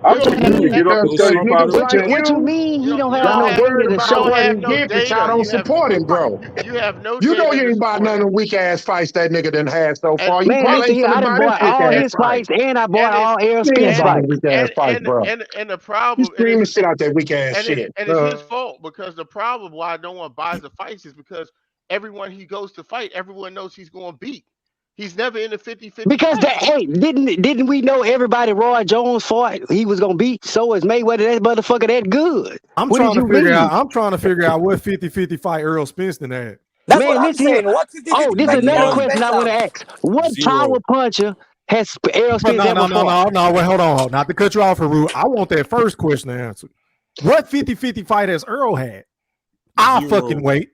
I'm telling you, because niggas What you mean he don't have y'all no worried data to about show? what he get, but y'all don't support him, bro. You have no You know data you to ain't bought support none of them weak ass fights that nigga done had so far. You Man, probably listen ain't here, I finna done buy this bought weak all ass his fight. fights and I bought all Errol You ain't Spence buying fights. weak ass fights, bro. and the problem You screaming shit out that weak ass and shit. it's his fault, because the problem why no one buys the fights is because everyone he goes to fight, everyone knows he's going to beat. He's never in a 50-50 Because fight. didn't we know everybody Roy Jones fought he was gonna beat? So is Mayweather that motherfucker that good? I'm What trying did to you figure mean? out what 50-50 fight Earl Spence done had. That's Man, what I'm listen here. saying. What 50-50 Oh, this is fight did another Errol question Spence I want to have? ask. What Zero. power puncher has Errol But Spence ever fought? no. Wait, hold on. Not to cut you off, Haru. I want that first question to answer. What 50-50 fight has Earl had? I'll fucking wait.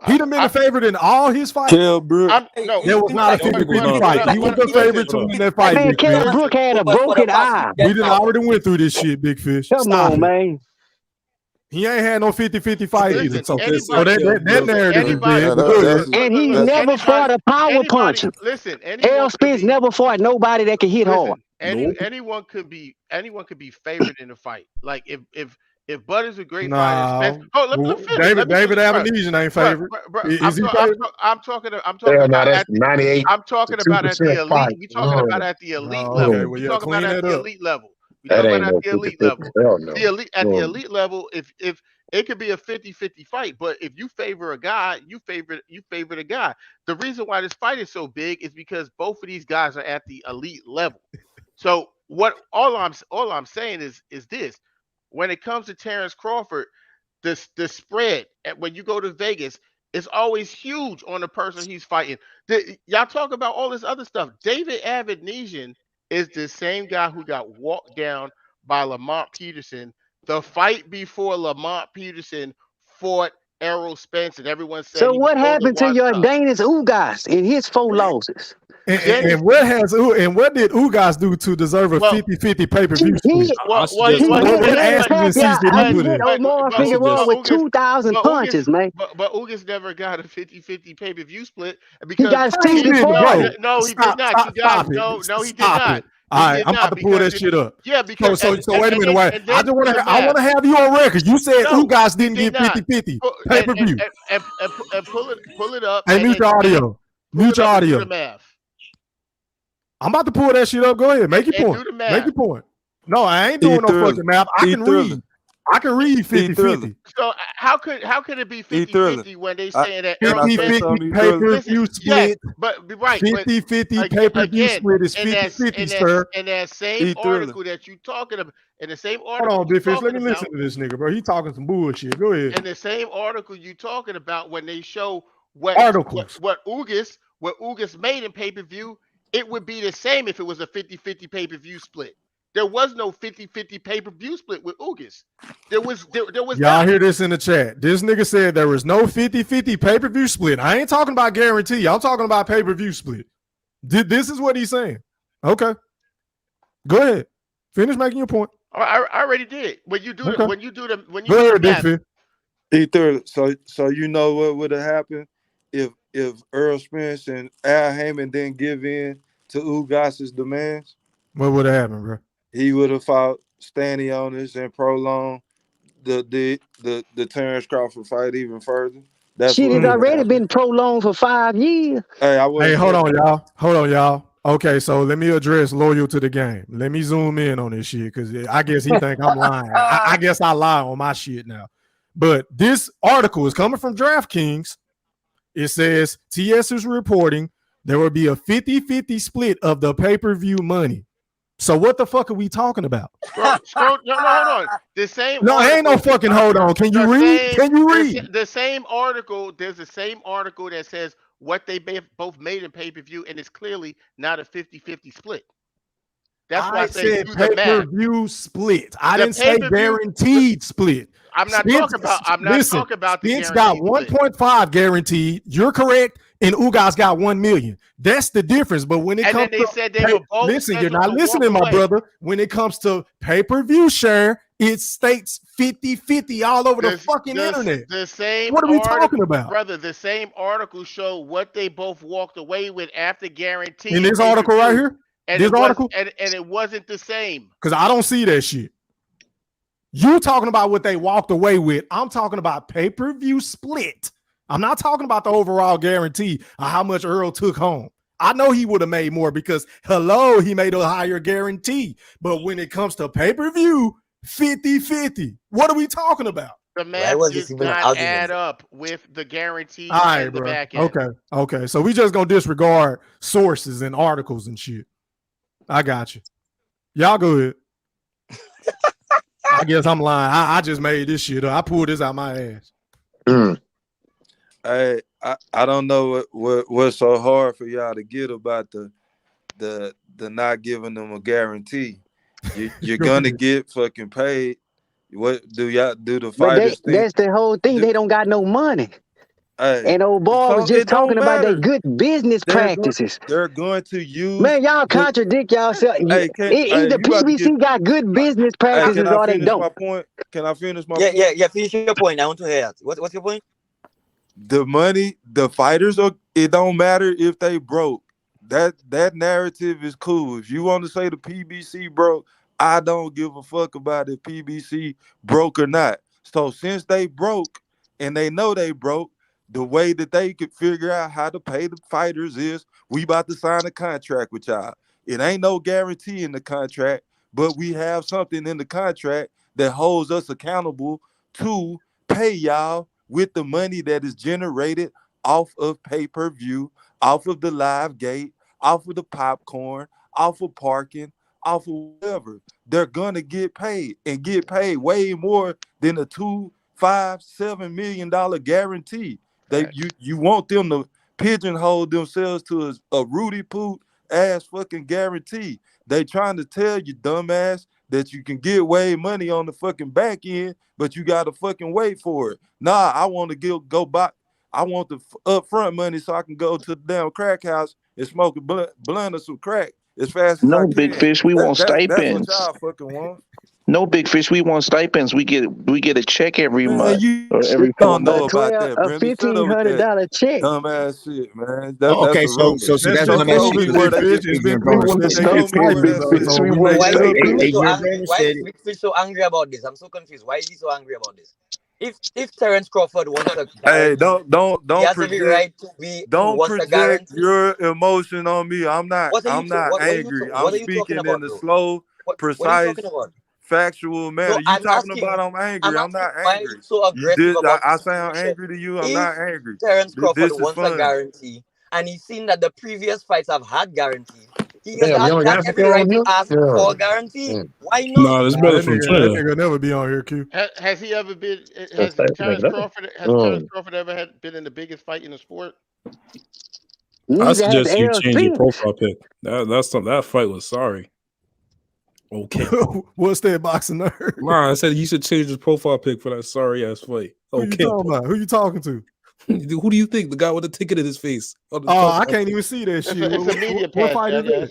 He done been a favorite in all his fights. Kell Brook. There was not a 50-50 fight. He was the favorite to win that fight, Man, Big Kell Fish. Brook had a broken eye. We done already went through this shit, Big Fish. Come Stop on, it. man. He ain't had no 50-50 fight either. So Anybody- that narrative is dead. And he never fought a power puncher. Listen, Errol Spence never fought nobody that can hit hard. Anyone could be favored in a fight. Like if Bud is a great fighter, Spence. Oh, let me finish. David Avanesian ain't favored. Is he favored? I'm talking Hell about no, that's 98. I'm talking about at the elite. You're talking about at the elite level. Okay, well, You're talking about at the elite level. That ain't no 50-50. Hell no. At the elite level, if it could be a 50-50 fight, but if you favor a guy, you favor the guy. The reason why this fight is so big is because both of these guys are at the elite level. So all I'm saying is this: when it comes to Terence Crawford, the spread when you go to Vegas is always huge on the person he's fighting. Y'all talk about all this other stuff. David Avanesian is the same guy who got walked down by Lamont Peterson. The fight before Lamont Peterson fought Errol Spence, and everyone said So he was what totally happened to washed your up. Danis Ugas in his 4 losses? And what did Ugas do to deserve a 50-50 pay-per-view split? What ass did he put in? Omar Figueroa with 2,000 punches, man. But Ugas never got a 50-50 pay-per-view split He because got his teeth before. no, he did not. You guys, no, he did not. All right, I'm about to pull that shit up. So wait a minute, wait. I want to have you on record. You said Ugas didn't get 50-50 pay-per-view. And pull it up. Hey, mute your audio. Mute your audio. Do the math. I'm about to pull that shit up. Go ahead. Make your point. Make your point. No, I ain't doing no fucking math. I can read. I can read 50-50. So how could it be 50-50 when they saying that 50-50 pay-per-view split? Yes, but right. 50-50 pay-per-view split is 50-50, sir. And that same article that you talking about, in the same article. Hold on, Big Fish. Let me listen to this nigga, bro. He talking some bullshit. Go ahead. In the same article you talking about, when they show what Ugas made in pay-per-view, it would be the same if it was a 50-50 pay-per-view split. There was no 50-50 pay-per-view split with Ugas. There was Y'all hear this in the chat. This nigga said there was no 50-50 pay-per-view split. I ain't talking about guarantee. I'm talking about pay-per-view split. This is what he's saying. Okay. Go ahead. Finish making your point. I already did. When you do Okay. Go ahead, So you know what would have happened if Earl Spence and Al Haymon didn't give in to Ugas's demands? What would have happened, bro? He would have fought Stanionis and prolonged the Terence Crawford fight even further. That's Shit what has already happened. been prolonged for 5 years. Hey, hold on, y'all. Hold on, y'all. Okay, so let me address loyal to the game. Let me zoom in on this shit because I guess he think I'm lying. I guess I lie on my shit now. But this article is coming from DraftKings. It says TS is reporting there will be a 50-50 split of the pay-per-view money. So what the fuck are we talking about? No, hold on. The same. No, ain't no fucking hold on. Can you read? Can you read? The same article. There's the same article that says what they both made in pay-per-view, and it's clearly not a 50-50 split. That's why I said pay-per-view split. I didn't say guaranteed split. I'm not talking about the Spence got 1.5 guaranteed. You're correct. And Ugas got 1 million. That's the difference. But when it comes to you're not listening, my brother. When it comes to pay-per-view share, it states 50-50 all over the fucking internet. The same. What are we talking about, brother? The same article show what they both walked away with after guarantee. In this article right here, and it wasn't the same. Because I don't see that shit. You talking about what they walked away with? I'm talking about pay-per-view split. I'm not talking about the overall guarantee of how much Earl took home. I know he would have made more because, he made a higher guarantee. But when it comes to pay-per-view, 50-50. What are we talking about? The math does not add up with the guarantee and the back end. Okay. So we just going to disregard sources and articles and shit. I got you. Y'all go ahead. I guess I'm lying. I just made this shit up. I pulled this out my ass. I don't know what's so hard for y'all to get about the not giving them a guarantee. You're gonna get fucking paid. What do y'all do? The fighters that's the whole thing. They don't got no money. And old boy was just talking about their good business practices. They're going to use. Man, y'all contradict yourself. Either PBC got good business practices or they don't. My point? Can I finish my point? Yeah. Finish your point. I want to hear it. What's your point? The money, the fighters are. It don't matter if they broke. That narrative is cool. If you want to say the PBC broke, I don't give a fuck about if PBC broke or not. So since they broke and they know they broke, the way that they could figure out how to pay the fighters is we about to sign a contract with y'all. It ain't no guarantee in the contract, but we have something in the contract that holds us accountable to pay y'all with the money that is generated off of pay-per-view, off of the live gate, off of the popcorn, off of parking, off of whatever, they're gonna get paid and get paid way more than a $2, $5, $7 million guarantee. You want them to pigeonhole themselves to a Rudy Poot ass fucking guarantee. They trying to tell you, dumbass, that you can get way money on the fucking back end, but you gotta fucking wait for it. Nah, I want to go buy. I want the upfront money so I can go to the damn crack house and smoke a blunt or some crack as fast as I No, can. big fish. We want That's what stipends. y'all fucking want. No, big fish. We want stipends. We get a check every Man, month you or every 4 don't know months. about that, Brenda. Shut up with that $1,500 check. dumbass shit, man. Oh, That's okay, a rumor. so see That's that's Show, just dumbass show shit me cool. because where Big that. Fish. It's been bro, cool since they Show get me where stipends, that though. shit. So We we want make Why is sure. Big Fish so Brandon why is said it. Big Fish so angry about this? I'm so confused. Why is he so angry about this? If Terence Crawford wants a Hey, guarantee, he don't has every project. right to Don't want a project guarantee. your emotion on me. I'm not What are you angry. I'm what are you talking speaking in about, a bro? slow, What are you talking precise, about? factual manner. No, You talking about I'm angry. I'm I'm asking not why are you angry. so You aggressive did about the I sound situation? angry to you? I'm If not angry. Terence Crawford This is wants a fun. guarantee and he's seen that the previous fights have had guarantees, Damn, you only he has got every Africa on right to here? ask for a guarantee. Yeah. Why not? No, this Nah, brother that from nigga Trinidad. never be on here, Q. Has he ever been? That's Has that Terence nigga. Crawford? Has Terence Mm. Crawford ever been in the biggest fight in the sport? I Neither has suggest you Errol change your Spence. profile pic. That fight was sorry. Okay. What's that boxing nerd? Nah, I said you should change his profile pic for that sorry ass fight. Who you Okay. talking about? Who you talking to? Who do you think? The guy with the ticket in his face. Oh, I can't even see that shit. It's a media What pass, fight is jackass.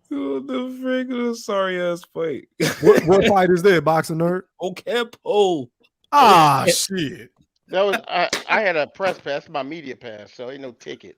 that? What the frick is a sorry ass fight? What fight is that, boxing nerd? Ocampo. Ah, shit. That was I had a press pass, my media pass, so ain't no ticket.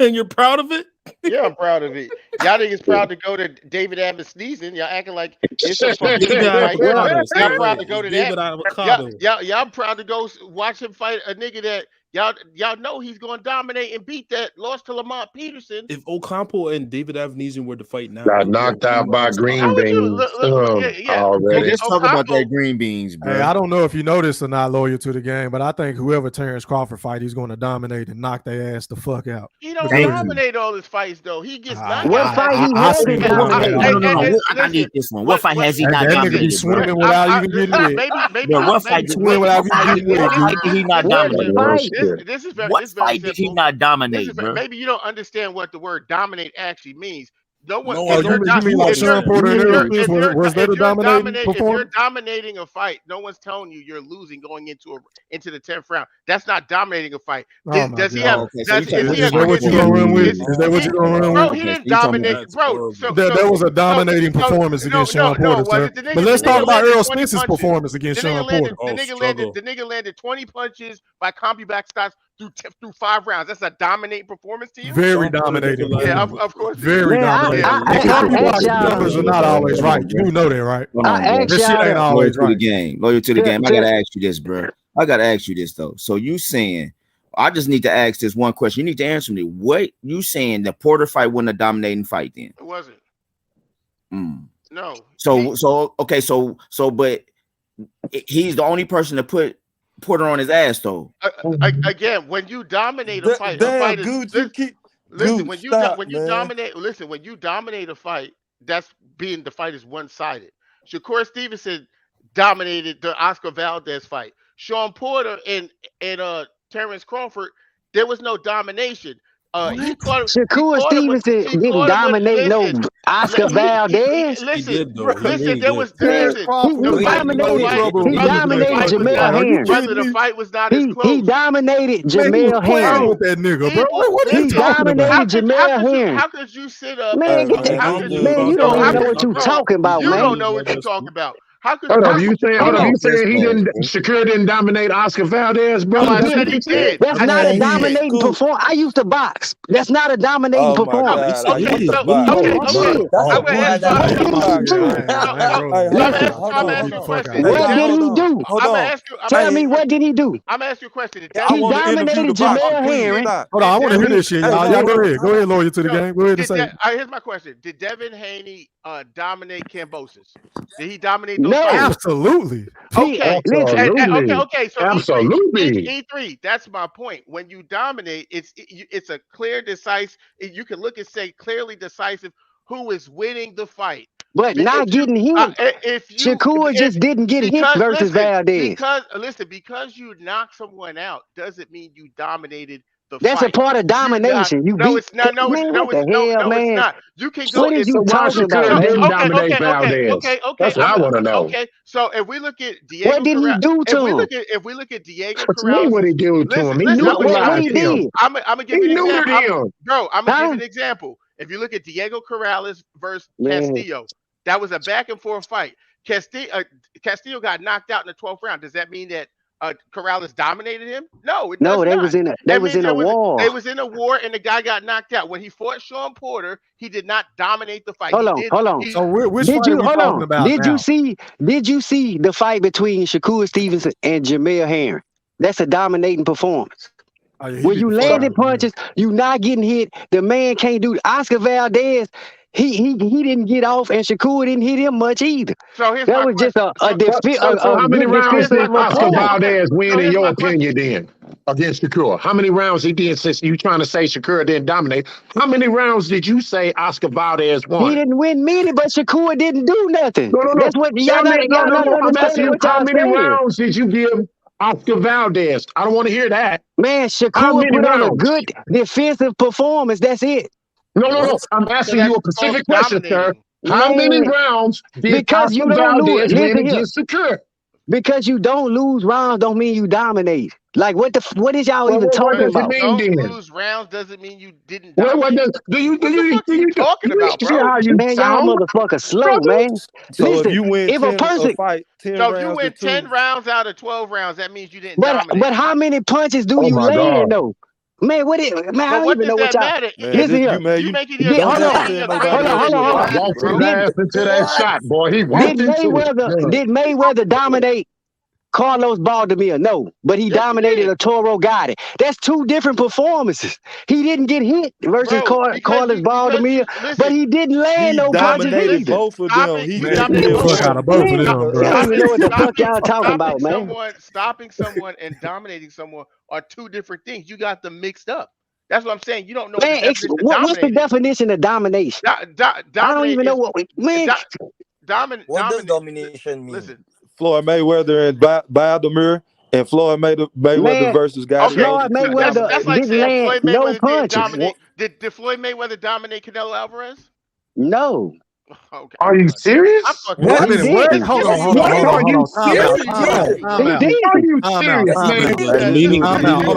And you're proud of it? Yeah, I'm proud of it. Y'all niggas proud to go to David Avanesian. Y'all acting like it's a fucking David fight. Avocado. Y'all Stay proud right. to go to David that. Avocado. Y'all proud to go watch him fight a nigga that y'all know he's gonna dominate and beat that lost to Lamont Peterson. If Ocampo and David Avanesian were to fight now, Got knocked out by green beans Yeah. already. Let's talk about that green beans, bro. Hey, I don't know if you noticed or not, loyal to the game, but I think whoever Terence Crawford fight, he's going to dominate and knock their ass the fuck out. He don't Period. dominate all his fights though. He gets knockouts. What fight he I hasn't seen dominated? No. I need this one. What fight has he not That nigga be dominated, bro? swimming without even getting wet. Maybe What fight did he not What dominate? fight? This is What very fight did he simple. not dominate, bro? Maybe you don't understand what the word dominate actually means. No one. Oh, you mean like Sean Porter and Errol Spence? Was that a dominating If performance? you're dominating a fight, no one's telling you you're losing going into the 10th round. That's not dominating a fight. Does he have? Okay, so Is Is that what you gonna run with? Is that what you gonna run Bro, with? he didn't dominate, bro. That was a dominating performance against Sean Porter, sir. But let's talk about Errol Spence's performance against Sean Porter. The nigga landed 20 punches by CompuBack stops through 5 rounds. That's a dominating performance to you? Very dominating. Yeah, of course. Very dominating. And CompuBox numbers are not always right. You know that, right? This shit ain't always right. Loyal to the game. I gotta ask you this, bro. I gotta ask you this though. So you saying? I just need to ask this one question. You need to answer me. What you saying? The Porter fight wasn't a dominating fight then? It wasn't. No. But he's the only person to put Porter on his ass though. Again, when you dominate a fight, Damn, Gooch, you keep. Listen, Gooch, stop, man. when you dominate a fight, that's being the fight is one-sided. Shakur Stevenson dominated the Oscar Valdez fight. Sean Porter and Terence Crawford, there was no domination. Shakur Stevenson didn't dominate no Oscar Valdez. Listen, He there was dominated Jamel Herring. Whether the fight was not as close. He dominated Jamel Herring. With that nigga, bro. What are He you talking about? dominated Jamel Herring. How could you sit up? Man, you don't even know what you're talking about, man. You don't know what you're talking about. How could Hold up, you saying he didn't? Shakur didn't dominate Oscar Valdez, bro? No, I said he did. That's not a dominating performance. I used to box. That's not a dominating performance. What did he do? Tell me, what did he do? I'm gonna ask you a question. He dominated Jamel Herring. Hold on, I want to hear this shit, y'all. Y'all go ahead. Go ahead, lawyer to the game. Go ahead and say. Here's my question. Did Devin Haney dominate Cambosis? Did he dominate those No, fights? Absolutely. Okay. Okay. So Absolutely. E3. That's my point. When you dominate, it's a clear, decisive. You can look and say clearly decisive. who is winning the fight. But not getting hit. Shakur just didn't get hit versus Valdez. Because you knocked someone out doesn't mean you dominated the That's fight. a part of domination. It's not. It's not. You can go. What is you talking about, man? Okay. That's what I want to know. Okay, so if we look at Diego, what did he do to him? If we look at Diego What you mean? What he do to him? He what he did. I'm gonna give you an example, bro. I'm gonna give you an Huh? example. If you look at Diego Corrales versus Man. Castillo, that was a back and forth fight. Castillo got knocked out in the 12th round. Does that mean that Corrales dominated him? No, it does No, they not. was in a war. They was in a war, and the guy got knocked out. When he fought Sean Porter, he did not dominate the fight. Hold on. So which fight are we talking about Did now? you see the fight between Shakur Stevenson and Jamel Herring? That's a dominating performance. Oh, yeah, When you landed punches, you not getting hit. The man can't do. Oscar Valdez, he didn't get off, and Shakur didn't hit him much either. So here's that was just a how many rounds did Oscar Valdez win in your opinion then against Shakur? How many rounds he did? Since you trying to say Shakur didn't dominate, how many rounds did you say Oscar Valdez won? He didn't win many, but Shakur didn't do nothing. No. That's what y'all not I'm asking you, how many saying. rounds did you give Oscar Valdez? I don't want to hear that. Man, Shakur put on a good defensive performance. That's it. No. I'm asking you a specific question, sir. How many rounds did Oscar Valdez win against Shakur? Because you don't lose rounds don't mean you dominate. Like what is y'all even talking about? Don't lose rounds doesn't mean you didn't dominate. Do you talking about, bro? How you man, y'all motherfuckers slow, man. So Listen, if you win if a person, fight, 10 so rounds if you win to 10 2. rounds out of 12 rounds, that means you didn't dominate. but how many punches do you my land God. though? Man, I don't even know what y'all. Matter? Listen here. You make it Hold on. I walked his ass into that shot, boy. He walked Did into Mayweather dominate Carlos Baldomir? No, but he dominated a Toro Gotti. That's two different performances. He didn't get hit versus Carlos Baldomir, but he didn't land no punches Dominated either. both of them. He Man, get the fuck out of both of them, Y'all bro. don't even know what the fuck y'all talking about, man. Stopping someone and dominating someone are two different things. You got them mixed up. That's what I'm saying. You don't know Man, what's the definition of domination? I don't even know what man. What does domination mean? Listen, Floyd Mayweather and Baldomir, and Floyd Mayweather versus Gotti. Floyd Mayweather that's like didn't saying land Floyd Mayweather no punches. Did Floyd Mayweather dominate Canelo Alvarez? No. Okay. Are you serious? What? Wait a minute, what? Hold on. Are you serious? He did. Are you serious, man? Hold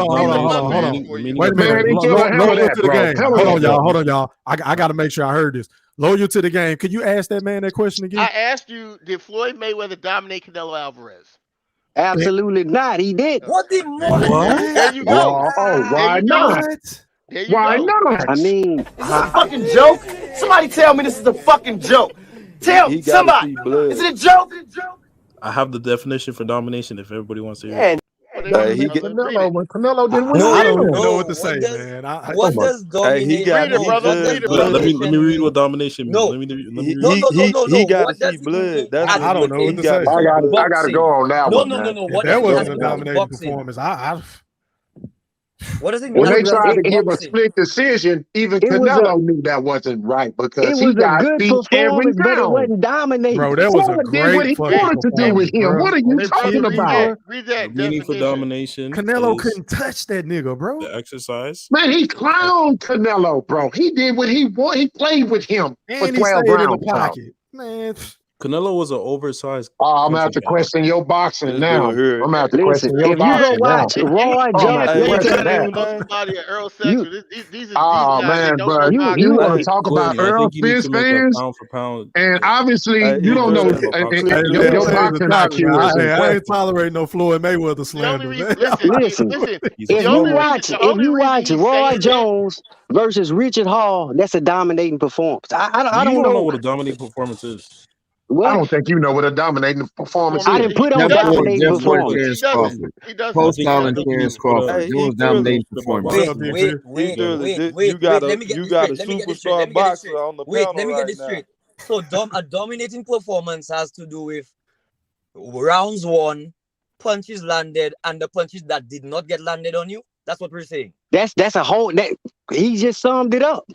on. Wait a Man, minute. they can't handle Loyal that, to the bro. game. Hold on, y'all. I got to make sure I heard this. Loyal to the game. Could you ask that man that question again? I asked you, did Floyd Mayweather dominate Canelo Alvarez? Absolutely not. He did. What the There you go. Why not? Why not? I mean, Is this a fucking joke? Somebody tell me this is a fucking joke. Tell somebody. Is it a joke? I have the definition for domination if everybody wants to hear Yeah. Canelo didn't win. I don't even know what to say, man. What does domination Let me read what domination means. Let me He got to see blood. That's I don't know what to say. I got to go on that one. No. If that wasn't a dominating performance, What does it mean? When they tried to give a split decision, even Canelo knew that wasn't right because he got beat every but it round. wasn't dominating. Bro, that was a great what he wanted to do with him. What are you talking about? Read that meaning for domination. Canelo couldn't touch that nigga, bro. The exercise. Man, he clowned Canelo, bro. He did what he wanted. He played with him for And 12 he stayed rounds. in the pocket. Man. Canelo was an oversized. I'm gonna have to question your boxing now. I'm gonna have to question your if you go boxing now. watch Roy Jones, Oh man, bro, you want to talk about Earl Spence fans? And obviously, you don't know your boxing IQ. I ain't tolerating no Floyd Mayweather slander. Listen, if you watch Roy Jones versus Richard Hall, that's a dominating performance. I don't know what a dominating performance is. What? I don't think you know what a dominating performance is. I didn't put on dominating performance. Post calling Terence Crawford. It was dominating performance. Wait. You got a superstar boxer on the panel let me get this straight. So a dominating performance has to do with rounds won, punches landed, and the punches that did not get landed on you. That's what we're saying. That's a whole. He just summed it up.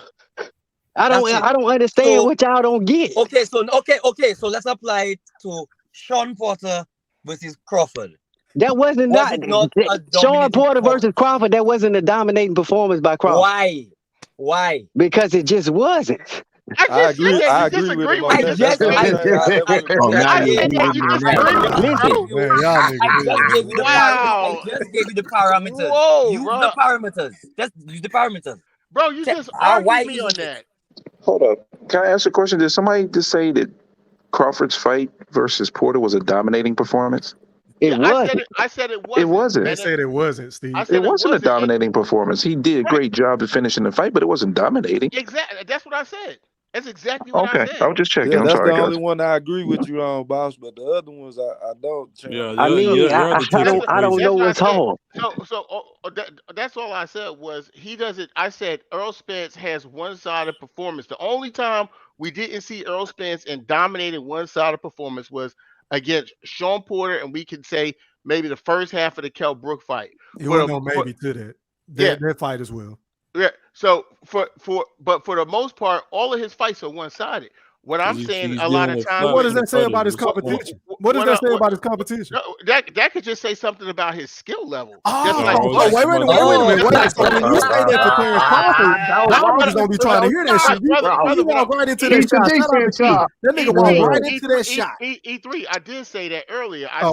I don't understand what y'all don't get. Okay, so let's apply it to Sean Porter versus Crawford. That wasn't Was it not a Sean dominating Porter performance? versus Crawford. That wasn't a dominating performance by Crawford. Why? Because it just wasn't. I just said that you disagree with I just gave you the parameters. Whoa, Use bro. the parameters. Just use the parameters. Bro, you just argued me on that. Hold up. Can I ask a question? Did somebody just say that Crawford's fight versus Porter was a dominating performance? I said it wasn't. It wasn't. They said it wasn't, Steve. It wasn't a dominating performance. He did a great job of finishing the fight, but it wasn't dominating. Exactly. That's what I said. That's exactly what I said. I was just checking. Yeah, I'm that's sorry, the guys. only one I agree with you on, boss. But the other ones, I don't. I don't know what's hard. That's all I said was he doesn't. I said Earl Spence has one-sided performance. The only time we didn't see Earl Spence in dominating one-sided performance was against Sean Porter, and we can say maybe the first half of the Kell Brook fight. You wouldn't know maybe to that. That fight as well. Yeah. So for the most part, all of his fights are one-sided. What I'm saying a lot of times. What does that say about his competition? What does that say about his competition? That could just say something about his skill level. Wait a minute. So when you say that for Terence Crawford, Dominic's gonna be trying to hear that shit. You walk right into that shot. That nigga walked right into that shot. E3, I did say that earlier. I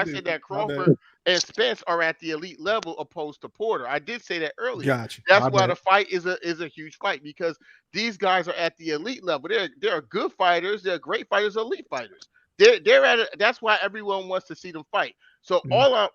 said that Crawford and Spence are at the elite level opposed to Porter. I did say that earlier. Gotcha. That's why the fight is a huge fight, because these guys are at the elite level. They're good fighters. They're great fighters, elite fighters. They're at it. That's why everyone wants to see them fight. So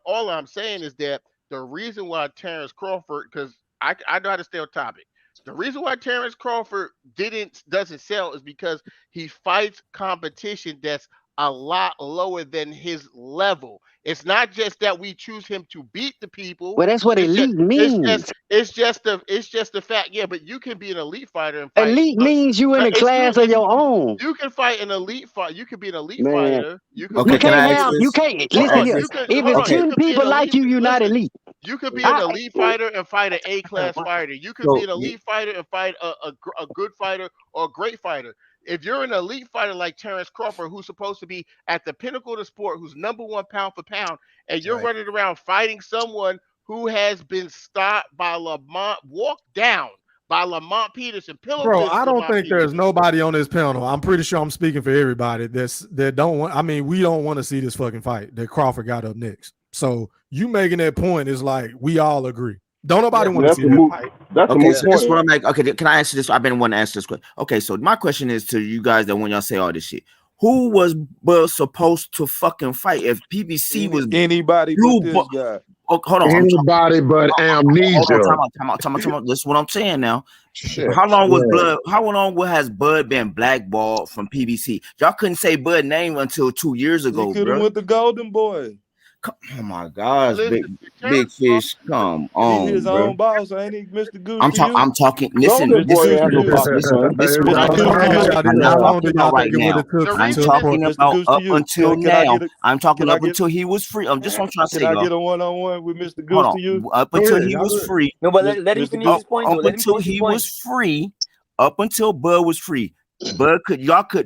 all I'm saying is that the reason why Terence Crawford, because I know how to stay on topic. The reason why Terence Crawford doesn't sell is because he fights competition that's a lot lower than his level. It's not just that we choose him to beat the people. Well, that's what elite means. It's just the fact. Yeah, but you can be an elite fighter and fight. Elite means you in a class of your own. You can fight an elite fight. You can be an elite Man. fighter. You can't listen here. If it's 10 people like you, you're not elite. You could be an elite fighter and fight an A-class fighter. You could be an elite fighter and fight a good fighter or a great fighter. If you're an elite fighter like Terence Crawford, who's supposed to be at the pinnacle of the sport, who's #1 pound for pound, and you're running around fighting someone who has been stopped by walked down by Lamont Peterson. Bro, I don't think there's nobody on this panel. I'm pretty sure I'm speaking for everybody that don't want. I mean, we don't want to see this fucking fight that Crawford got up next. So you making that point is like we all agree. Don't nobody want to see that fight. Okay, so this is what I'm like. Okay, can I answer this? I've been wanting to answer this question. Okay, so my question is to you guys that when y'all say all this shit, who was supposed to fucking fight if PBC was anybody but this guy? Oh, hold on. Anybody but Amnesia. Time out. This is what I'm saying now. Shit. How long was Bud? How long has Bud been blackballed from PBC? Y'all couldn't say Bud name until 2 years ago. He could have went the Golden Boy. Oh my gosh, big fish, come on, He's his bro. own boss, ain't he, Mr. Goose? I'm talking. Listen, I'm talking about up until now. I'm talking up until he was free. I'm just trying to say. Can I get a one-on-one with Mr. Goose to you? Up until he was free. No, but let him finish his point. Up until he was free. Up until Bud was free. Bud could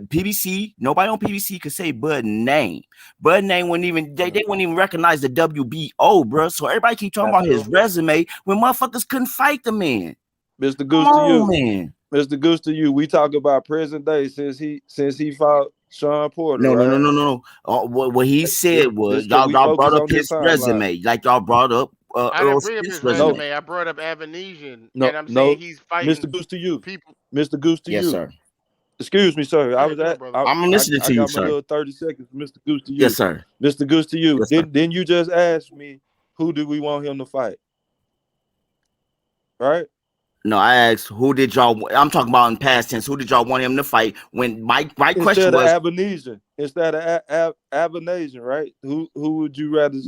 PBC, nobody on PBC could say Bud name. Bud name wouldn't even they wouldn't even recognize the WBO, bro. So everybody keep talking about his resume when motherfuckers couldn't fight the man. Mr. Goose to you, man. Mr. Goose to you. We talk about present day since he fought Sean Porter. No. What he said was y'all brought up his resume, like y'all brought up. I didn't bring up his resume. I brought up Avanesian, and I'm saying he's fighting. Mr. Goose to you, people. Mr. Goose to you, yes, sir. Excuse me, sir. I'm listening to you, sir. I got my little 30 seconds, Mr. Goose to you. Yes, sir. Mr. Goose to you. Yes, Then you just asked me, who do we want him to fight? Right? No, I asked, who did y'all? I'm talking about in past tense. Who did y'all want him to fight? When my question was Avanesian. Instead of Avanesian, right? Who would you rather?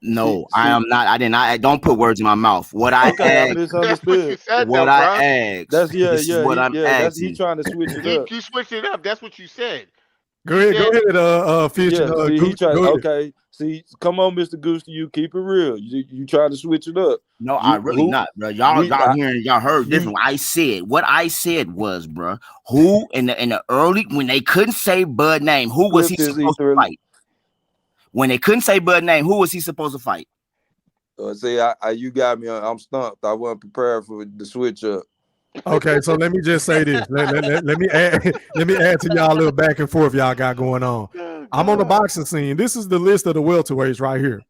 No, I am not. I did not. Don't put words in my mouth. What I asked. I misunderstood. What I asked. That's what I'm asking. He's trying to switch it up. You switched it up. That's what you said. Go ahead, Fish. Okay. See, come on, Mr. Goose. You keep it real. You try to switch it up. No, I really not, bro. Y'all heard different. What I said was, bro, who in the early when they couldn't say Bud name, who was he supposed to fight? When they couldn't say Bud name, who was he supposed to fight? See, you got me. I'm stumped. I wasn't prepared for the switch up. Okay, so let me just say this. Let me add to y'all a little back and forth y'all got going on. I'm on the boxing scene. This is the list of the welterweights right here.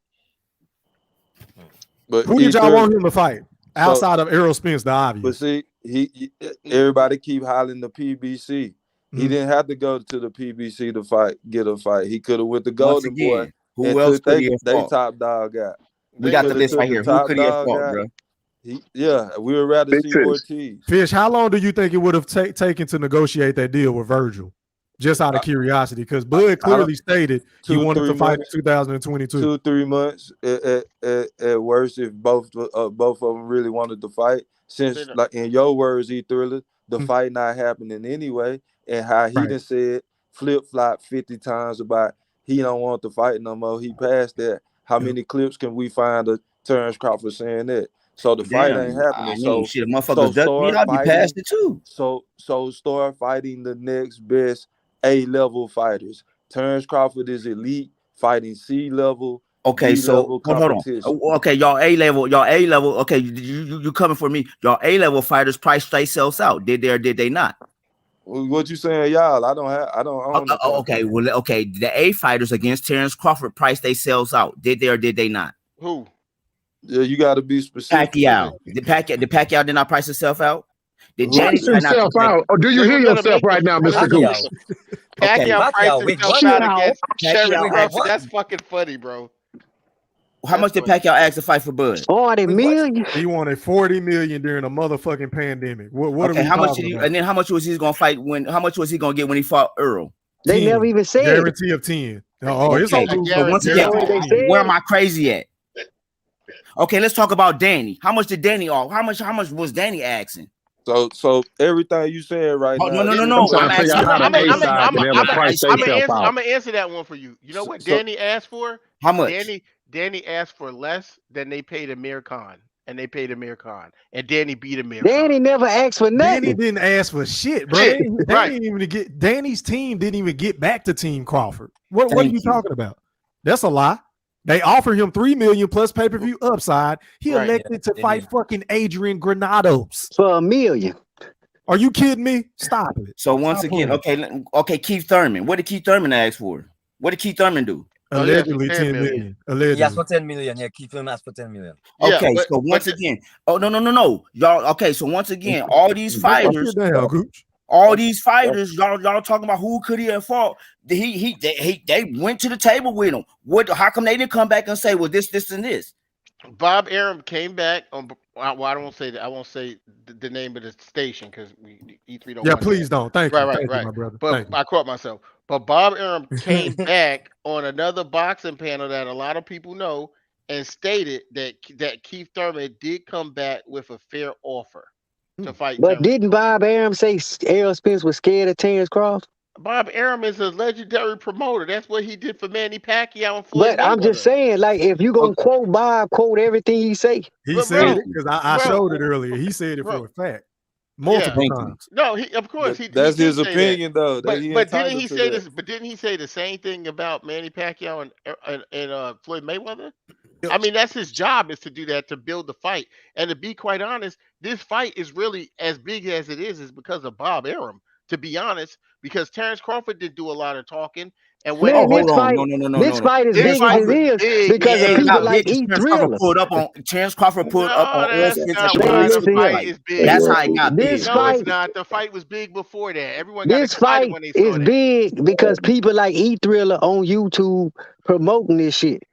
But who did y'all want him to fight outside of Errol Spence, the obvious? But see, everybody keep hollering the PBC. He didn't have to go to the PBC to get a fight. He could have with the Golden Boy. Who else could he have they fought? top dog out. We got the list right here. Who could he have fought, bro? We would rather see Ortiz. Fish, how long do you think it would have taken to negotiate that deal with Virgil? Just out of curiosity, because Bud clearly stated he wanted to fight in 2022. 2-3 months at worst, if both of them really wanted to fight. Since, like in your words, E-Thriller, the fight not happening anyway, and how he done said flip-flop 50 times about he don't want to fight no more. He passed that. How many clips can we find of Terence Crawford saying that? So the fight ain't happening. So start fighting the next best A-level fighters. Terence Crawford is elite, fighting C-level. Okay, so hold on. Okay, y'all A-level. Okay, you coming for me? Y'all A-level fighters price themselves out. Did they or did they not? What you saying, y'all? I don't. Okay, the A fighters against Terence Crawford priced themselves out. Did they or did they not? Who? Yeah, you got to be specific. Pacquiao. Did Pacquiao did not price himself out? Did price himself out? Or do you hear yourself right now, Mr. Goose? Pacquiao priced himself out against Terence Crawford. That's fucking funny, bro. How much did Pacquiao ask to fight for Bud? 40 million. He wanted 40 million during a motherfucking pandemic. What okay, how much did and then how much was he gonna fight how much was he gonna get when he fought Earl? They never even said guarantee of 10. It's okay. So once again, where am I crazy at? Okay, let's talk about Danny. How much did Danny off? How much was Danny asking? So everything you saying right now. No. I'm gonna answer that one for you. You know what Danny asked for? How much? Danny asked for less than they paid Amir Khan, and they paid Amir Khan, and Danny beat Amir. Danny never asked for nothing. Danny didn't ask for shit, bro. Danny's team didn't even get back to Team Crawford. What are you talking about? That's a lie. They offered him $3 million plus pay-per-view upside. He elected to fight fucking Adrian Granados for $1 million. Are you kidding me? Stop it. So once again, okay, Keith Thurman. What did Keith Thurman ask for? What did Keith Thurman do? Allegedly 10 million. Allegedly. Yes, for 10 million. Yeah, Keith Thurman asked for 10 million. Okay, so once again, no, y'all. Okay, so once again, all these fighters, y'all talking about who could he have fought? They went to the table with him. How come they didn't come back and say, well, this, and this? Bob Arum came back on. Well, I won't say that. I won't say the name of the station because E3 don't. Yeah, please don't. Thank you. Right, my brother. But I caught myself. But Bob Arum came back on another boxing panel that a lot of people know and stated that Keith Thurman did come back with a fair offer to fight. But didn't Bob Arum say Errol Spence was scared of Terence Crawford? Bob Arum is a legendary promoter. That's what he did for Manny Pacquiao and Floyd But I'm just saying, like, if you gonna quote Bob, quote everything he say. He said it because I showed it earlier. He said it for a fact, multiple times. No, of course that's his opinion, though. But didn't he say this? But didn't he say the same thing about Manny Pacquiao and Floyd Mayweather? I mean, that's his job is to do that, to build the fight. And to be quite honest, this fight is really as big as it is because of Bob Arum. To be honest, because Terence Crawford didn't do a lot of talking, and when this fight is big as it is because of people like E-Thriller. Terence Crawford pulled up on the fight is big. That's how it got big. It's not. The fight was big before that. Everyone got this excited fight when they saw is big because people like E-Thriller on YouTube promoting this shit.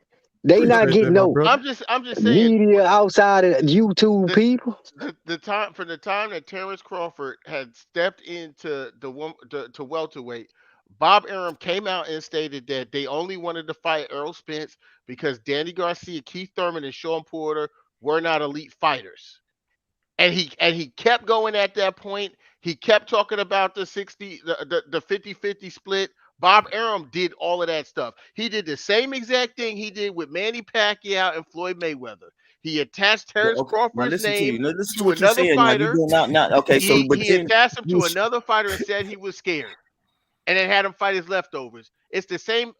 They not getting no. I'm just saying media outside of YouTube people. The time that Terence Crawford had stepped into to welterweight, Bob Arum came out and stated that they only wanted to fight Errol Spence because Danny Garcia, Keith Thurman, and Sean Porter were not elite fighters. And he kept going at that point. He kept talking about the 50-50 split. Bob Arum did all of that stuff. He did the same exact thing he did with Manny Pacquiao and Floyd Mayweather. He attached Terence Crawford's listen name listen to what you're another saying. Now fighter. you doing now. Okay, so but He then attached him to another fighter and said he was scared, and then had him fight his leftovers. It's the same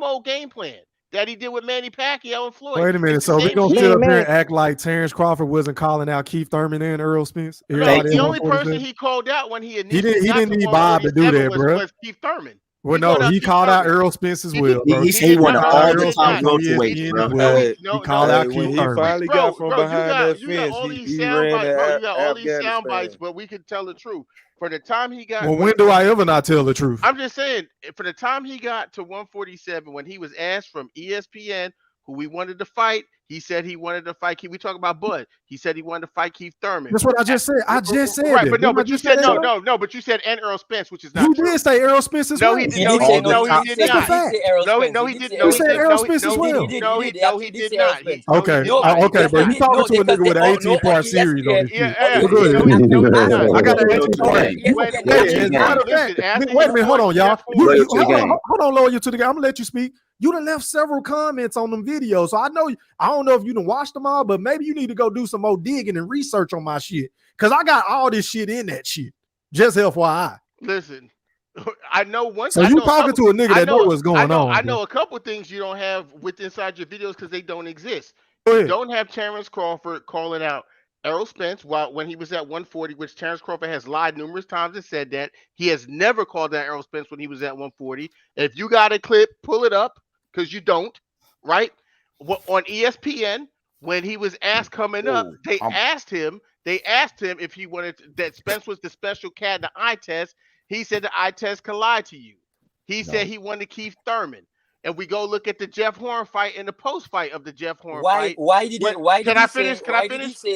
old game plan that he did with Manny Pacquiao and Floyd. Wait a minute. It's the So we same gonna shit. sit up here and act like Terence Crawford wasn't calling out Keith Thurman and Earl Spence? No, Everybody the at only person 147? he called out when he He initially didn't. He got didn't to need Bob to do 147 that, bro. was Keith Thurman. Well, He no, called out he Keith called out Thurman. Earl Spence as He well, bro. he said he wanted no, all he the did top not. welterweights, No, bro. no, Hey, He called out when Keith he Thurman. finally got from behind that you got fence, all these he sound ran bites, bro. to You got all these sound bites, Afghanistan. but we can tell the truth. For the time he got, Well, when do I ever not tell the truth? I'm just saying, for the time he got to 147, when he was asked from ESPN who he wanted to fight, he said he wanted to fight. We talk about Bud. He said he wanted to fight Keith Thurman. That's what I just said. I just said Right, that. but no, Didn't I but you just said say that? no, but you said and Earl Spence, which is You not true. did say Earl Spence as No, well. he did. He No, did he say did. No, he did That's a not. fact. Errol No, Spence. no, He he did say did. He No, Errol he said did. Spence. Earl No, Spence as well. he did not. Okay, He did not. okay, bro. You talking to a nigga with an 18-part series on this shit. Well, go ahead. I got an 18-part. Hey, as a matter of fact, wait a minute, hold on, y'all. Hold on, lawyer to the guy. I'm gonna let you speak. You done left several comments on them videos, so I don't know if you done watched them all, but maybe you need to go do some more digging and research on my shit, because I got all this shit in that shit. Just FYI. Listen, I know one. So you talking to a nigga that know what's going on? I know a couple things you don't have with inside your videos because they don't exist. Go You ahead. don't have Terence Crawford calling out Errol Spence when he was at 140, which Terence Crawford has lied numerous times and said that he has never called out Errol Spence when he was at 140. If you got a clip, pull it up, because you don't, right? On ESPN, when he was asked coming up, they asked him if he wanted that Spence was the special cat in the eye test. He said the eye test can lie to you. He said he wanted Keith Thurman. And we go look at the Jeff Horn fight and the post fight of the Jeff Horn fight. Can I finish?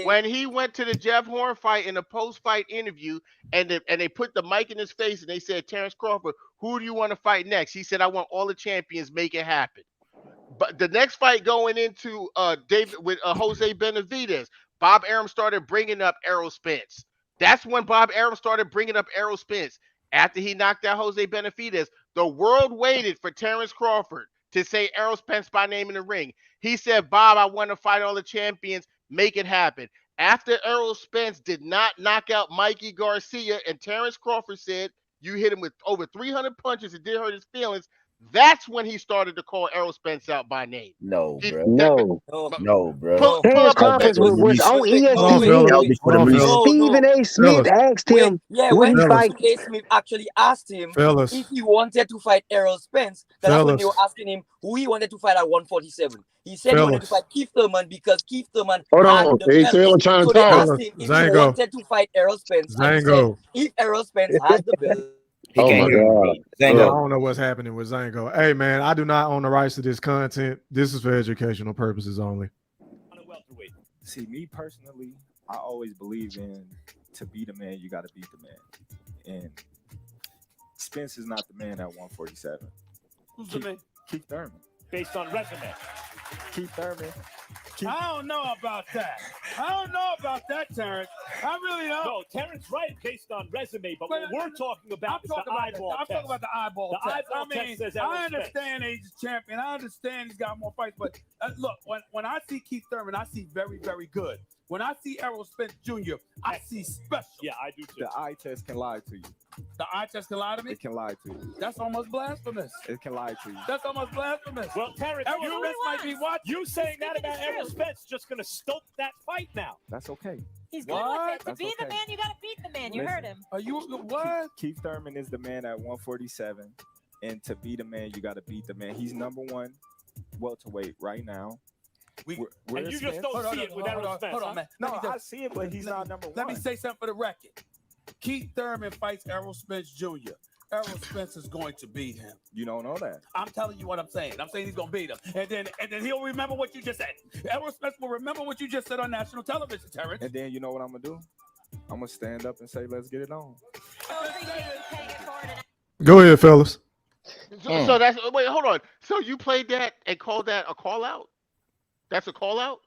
When he went to the Jeff Horn fight in the post fight interview, and they put the mic in his face and they said, Terence Crawford, who do you want to fight next? He said, I want all the champions, make it happen. But the next fight going into David with Jose Benavidez, Bob Arum started bringing up Errol Spence. That's when Bob Arum started bringing up Errol Spence. After he knocked out Jose Benavidez, the world waited for Terence Crawford to say Errol Spence by name in the ring. He said, Bob, I want to fight all the champions. Make it happen. After Errol Spence did not knock out Mikey Garcia, and Terence Crawford said, you hit him with over 300 punches, it did hurt his feelings. That's when he started to call Errol Spence out by name. No, bro. No, bro. Pull up Conference was on ESPN. Stephen A. Smith asked him When would he fight. Stephen A. Smith actually asked him if he wanted to fight Errol Spence, that's when they were asking him who he wanted to fight at 147. He said he wanted to fight Keith Thurman because Keith Thurman Hold had on. the Hey, belt. Taylor trying to So they talk. asked him if he wanted to fight Errol Spence. And he said, if Errol Spence has the belt. Oh my God. I don't know what's happening with Zango. Hey man, I do not own the rights to this content. This is for educational purposes only. See, me personally, I always believe in to be the man, you got to beat the man. And Spence is not the man at 147. Who's the man? Keith Thurman. Based on resume. Keith Thurman. I don't know about that. I don't know about that, Terrence. I really don't. No, Terrence, right, based on resume, but what we're talking about is the eyeball test. I'm talking about the eyeball test. I mean, I understand he's a champion. I understand he's got more fights, but look, when I see Keith Thurman, I see very, very good. When I see Errol Spence Jr., I see special. Yeah, I do too. The eye test can lie to you. The eye test can lie to me? It can lie to you. That's almost blasphemous. It can lie to you. That's almost blasphemous. Well, Terrence, Errol Spence might be watching. You saying that about Errol Spence just going to stoke that fight now. That's okay. He's good with it. To be the man, you got to beat the man. You heard him. Are you what? Keith Thurman is the man at 147, and to be the man, you got to beat the man. He's number one welterweight right now. And you just don't see it with Errol Spence. Hold on, man. No, I see it, but he's not number one. Let me say something for the record. Keith Thurman fights Errol Spence Jr. Errol Spence is going to beat him. You don't know that. I'm telling you what I'm saying. I'm saying he's going to beat him. And then he'll remember what you just said. Errol Spence will remember what you just said on national television, Terrence. And then you know what I'm going to do? I'm going to stand up and say, let's get it on. Go ahead, fellas. So that's wait, hold on. So you played that and called that a call out? That's a call out?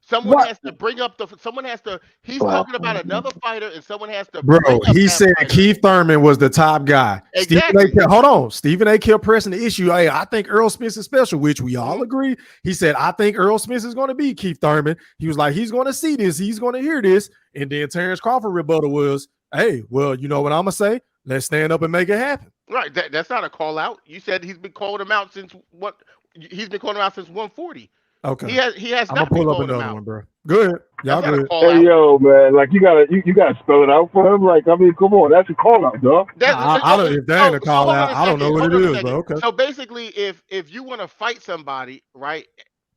Someone What? has to bring up the. Someone has to. He's Wow. talking about another fighter, and someone has to Bro, bring up he that said fighter. Keith Thurman was the top guy. Exactly. Hold on. Stephen A. kept pressing the issue. Hey, I think Earl Spence is special, which we all agree. He said, I think Earl Spence is going to beat Keith Thurman. He was like, he's going to see this. He's going to hear this. And then Terence Crawford rebuttal was, hey, well, you know what I'm going to say? Let's stand up and make it happen. Right. That's not a call out. You said he's been calling him out since what? He's been calling him out since 140. Okay. He has I'm not gonna been pull up calling him another out. one, bro. Good. Y'all That's not a good. call out. Hey, yo, man, like you gotta spell it out for him. Like, I mean, come on, that's a call out, dog. I don't. If that ain't a call out, I don't know what it is, bro. Okay. So basically, if you want to fight somebody, right,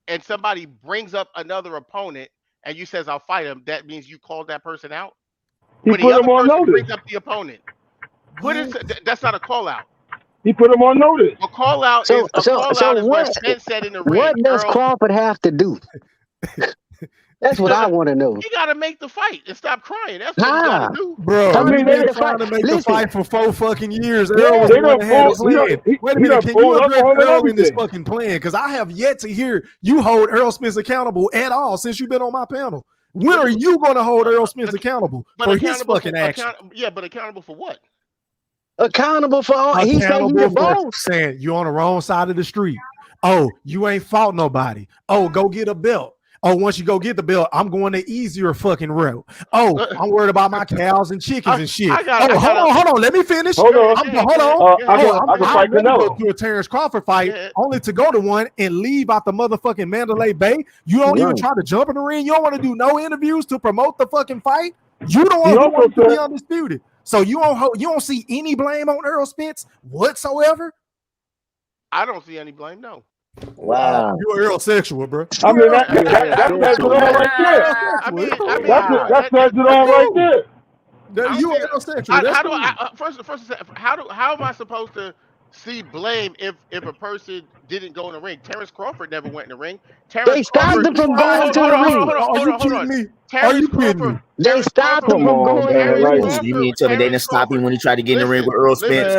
and somebody brings up another opponent and you says I'll fight him, that means you called that person out. He When put the him other on person notice. brings up the opponent, that's not a call out. He put him on notice. A call out So is what what? Spence said in the ring. What does Earl, Crawford have to do? That's what I want to know. he got to make the fight and stop crying. That's what he got Nah. to do. Bro, Tommy we've made been the trying fight. to make the Listen. fight for 4 fucking years. Yeah, Earl was they the one done that had a pulled- he plan. done- Wait a he minute, done can you pulled up address on him and Earl in this everything. fucking plan? Because I have yet to hear you hold Earl Spence accountable at all since you've been on my panel. When are you going to hold Earl Spence accountable for his fucking action? But accountable for what? Accountable for all. He said he's the Accountable for boss. saying you on the wrong side of the street. Oh, you ain't fought nobody. Oh, go get a belt. Oh, once you go get the belt, I'm going the easier fucking route. Oh, I'm worried about my cows and chickens and shit. Hold on. Let me finish. Hold on. I'm fight ready to go Canelo. to a Terence Crawford fight only to go to one and leave out the motherfucking Mandalay Bay. You don't even try to jump in the ring. You don't want to do no interviews to promote the fucking fight. You don't want to be undisputed. So you don't see any blame on Earl Spence whatsoever? I don't see any blame. No. Wow. You're Earl sexual, bro. I mean, that says it all right there. That says it all right there. You Earl sexual. How am I supposed to see blame if a person didn't go in the ring? Terence Crawford never went in the ring. They stopped him from going to the ring. Hold on. Terence Crawford. They stopped him from going to the ring. You mean tell me they didn't stop him when he tried to get in the ring with Earl Spence?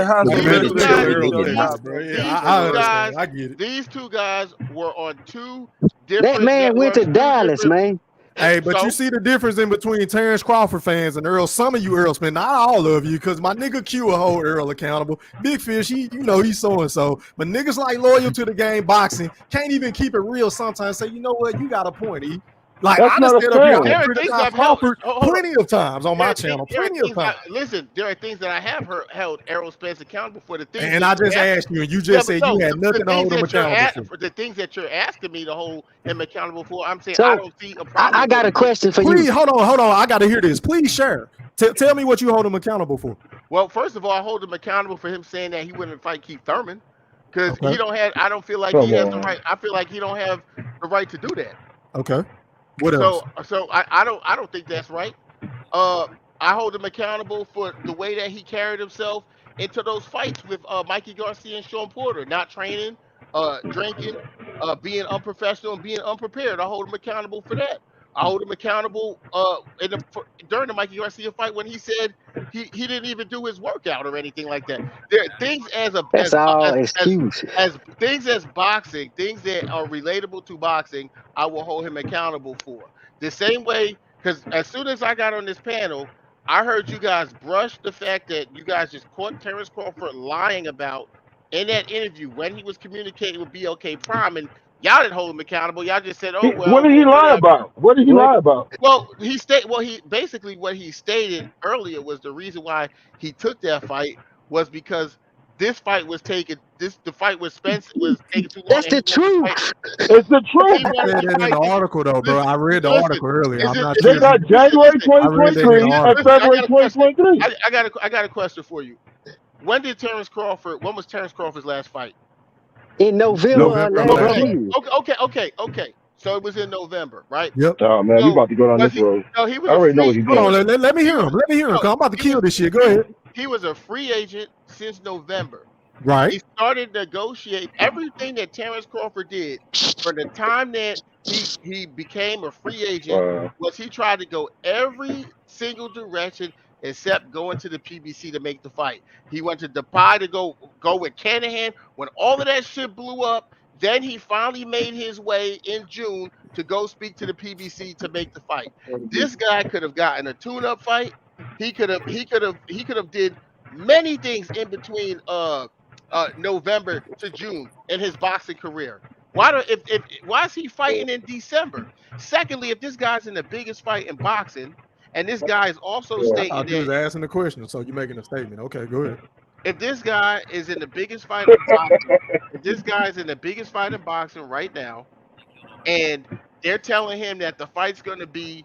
These two guys were on two different. That man went to Dallas, man. Hey, but you see the difference in between Terence Crawford fans and Earl. Some of you Earl Spence, not all of you, because my nigga Q will hold Earl accountable. Big Fish, he's so and so. But niggas like loyal to the game boxing can't even keep it real sometimes. Say, you know what, you got a point, E. Like That's I not just a said up fan. here, I criticized Crawford plenty of times on my channel. Plenty of times. Listen, there are things that I have held Errol Spence accountable for. The things And I just asked you, and you just said you had nothing to hold him accountable for. The things that you're asking me to hold him accountable for, I'm saying So, I don't see a problem. I got a question for Please, you. hold on. I got to hear this. Please share. Tell me what you hold him accountable for. Well, first of all, I hold him accountable for him saying that he wouldn't fight Keith Thurman because he don't have. I don't feel like he has the right. I feel like he don't have the right to do that. Okay. What else? So I don't think that's right. I hold him accountable for the way that he carried himself into those fights with Mikey Garcia and Sean Porter, not training, drinking, being unprofessional and being unprepared. I hold him accountable for that. I hold him accountable during the Mikey Garcia fight when he said he didn't even do his workout or anything like that. There are things things as boxing, things that are relatable to boxing, I will hold him accountable for. The same way, because as soon as I got on this panel, I heard you guys brush the fact that you guys just caught Terence Crawford lying about in that interview when he was communicating with BLK Prime, and y'all didn't hold him accountable. Y'all just said, "Oh well." What did he lie about? What did he lie about? Well, he basically what he stated earlier was the reason why he took that fight was because this fight was taken. The fight with Spence was taking too long. That's the truth. It's the truth. I said that in the article though, bro. I read the article earlier. I'm not They sure. got January 2023 and February 2023. I got a question for you. When was Terence Crawford's last fight? In November. Okay. So it was in November, right? Yep. Oh man, we about to go down this road. No, he was I already know what he's doing. Hold on, let me hear him. Cause I'm about to kill this shit. Go ahead. He was a free agent since November. Right. He started negotiating everything that Terence Crawford did from the time that he became a free agent was he tried to go every single direction except going to the PBC to make the fight. He went to Dubai to go with Canahan. When all of that shit blew up, Then he finally made his way in June to go speak to the PBC to make the fight. This guy could have gotten a tune-up fight. He could have did many things in between November to June in his boxing career. Why is he fighting in December? Secondly, if this guy's in the biggest fight in boxing, and this guy is also I stating thought you was that asking the question, so you're making a statement. Okay, go ahead. if this guy is in the biggest fight in boxing, if this guy is in the biggest fight in boxing right now, and they're telling him that the fight's going to be,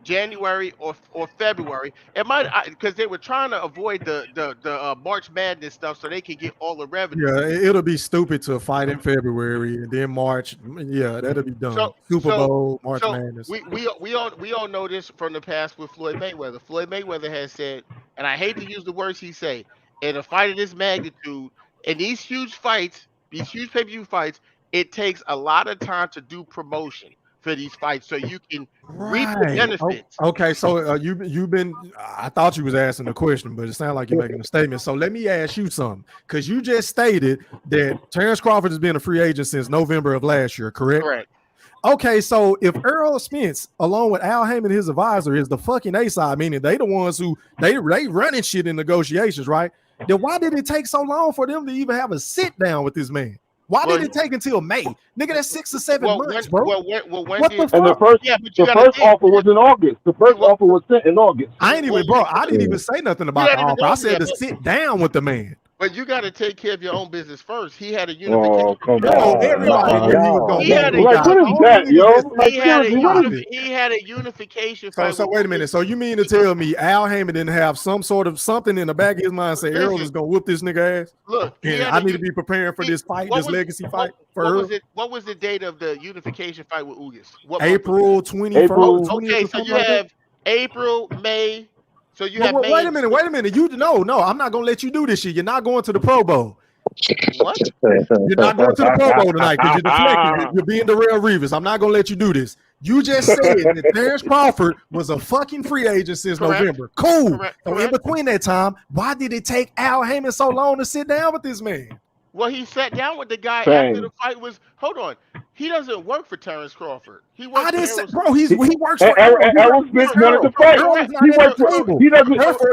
January or February, it might because they were trying to avoid the March Madness stuff so they could get all the revenue. Yeah, it'll be stupid to fight in February and then March. Yeah, that'll be dumb. Super Bowl, March Madness. We all know this from the past with Floyd Mayweather. Floyd Mayweather has said, and I hate to use the words he say, in a fight of this magnitude, in these huge fights, these huge pay-per-view fights, it takes a lot of time to do promotion for these fights so you can reap the benefits. Okay, so you've been. I thought you was asking the question, but it sounds like you're making a statement. So let me ask you something, because you just stated that Terence Crawford has been a free agent since November of last year, correct? Correct. Okay, so if Errol Spence, along with Al Haymon, his advisor, is the fucking A side, meaning they the ones who they running shit in negotiations, right? Then why did it take so long for them to even have a sit down with this man? Why did it take until May? Nigga, that's 6 or 7 months, bro. What the fuck? And the first offer was in August. The first offer was sent in August. I didn't even say nothing about the offer. I said to sit down with the man. But you got to take care of your own business first. He had a unification. Oh, come on. Everybody knew he was gonna He had a like, what is that, yo? Like, he had a unification fight. So wait a minute. So you mean to tell me Al Haymon didn't have some sort of something in the back of his mind say Errol is gonna whoop this nigga ass? Look, and I need to be preparing for this fight, this legacy fight for Errol. What was the date of the unification fight with Ugas? April 21st. Okay, so you have April, May. So you have May. Wait a minute. You no, I'm not gonna let you do this shit. You're not going to the Pro Bowl. What? You're not going to the Pro Bowl tonight because you're deflecting. You're being Darrell Reeves. I'm not gonna let you do this. You just said that Terence Crawford was a fucking free agent since November. Cool. So in between that time, why did it take Al Haymon so long to sit down with this man? Well, he sat down with the guy after the fight was. Hold on, he doesn't work for Terence Crawford. He works. He works for Errol Spence wanted to fight.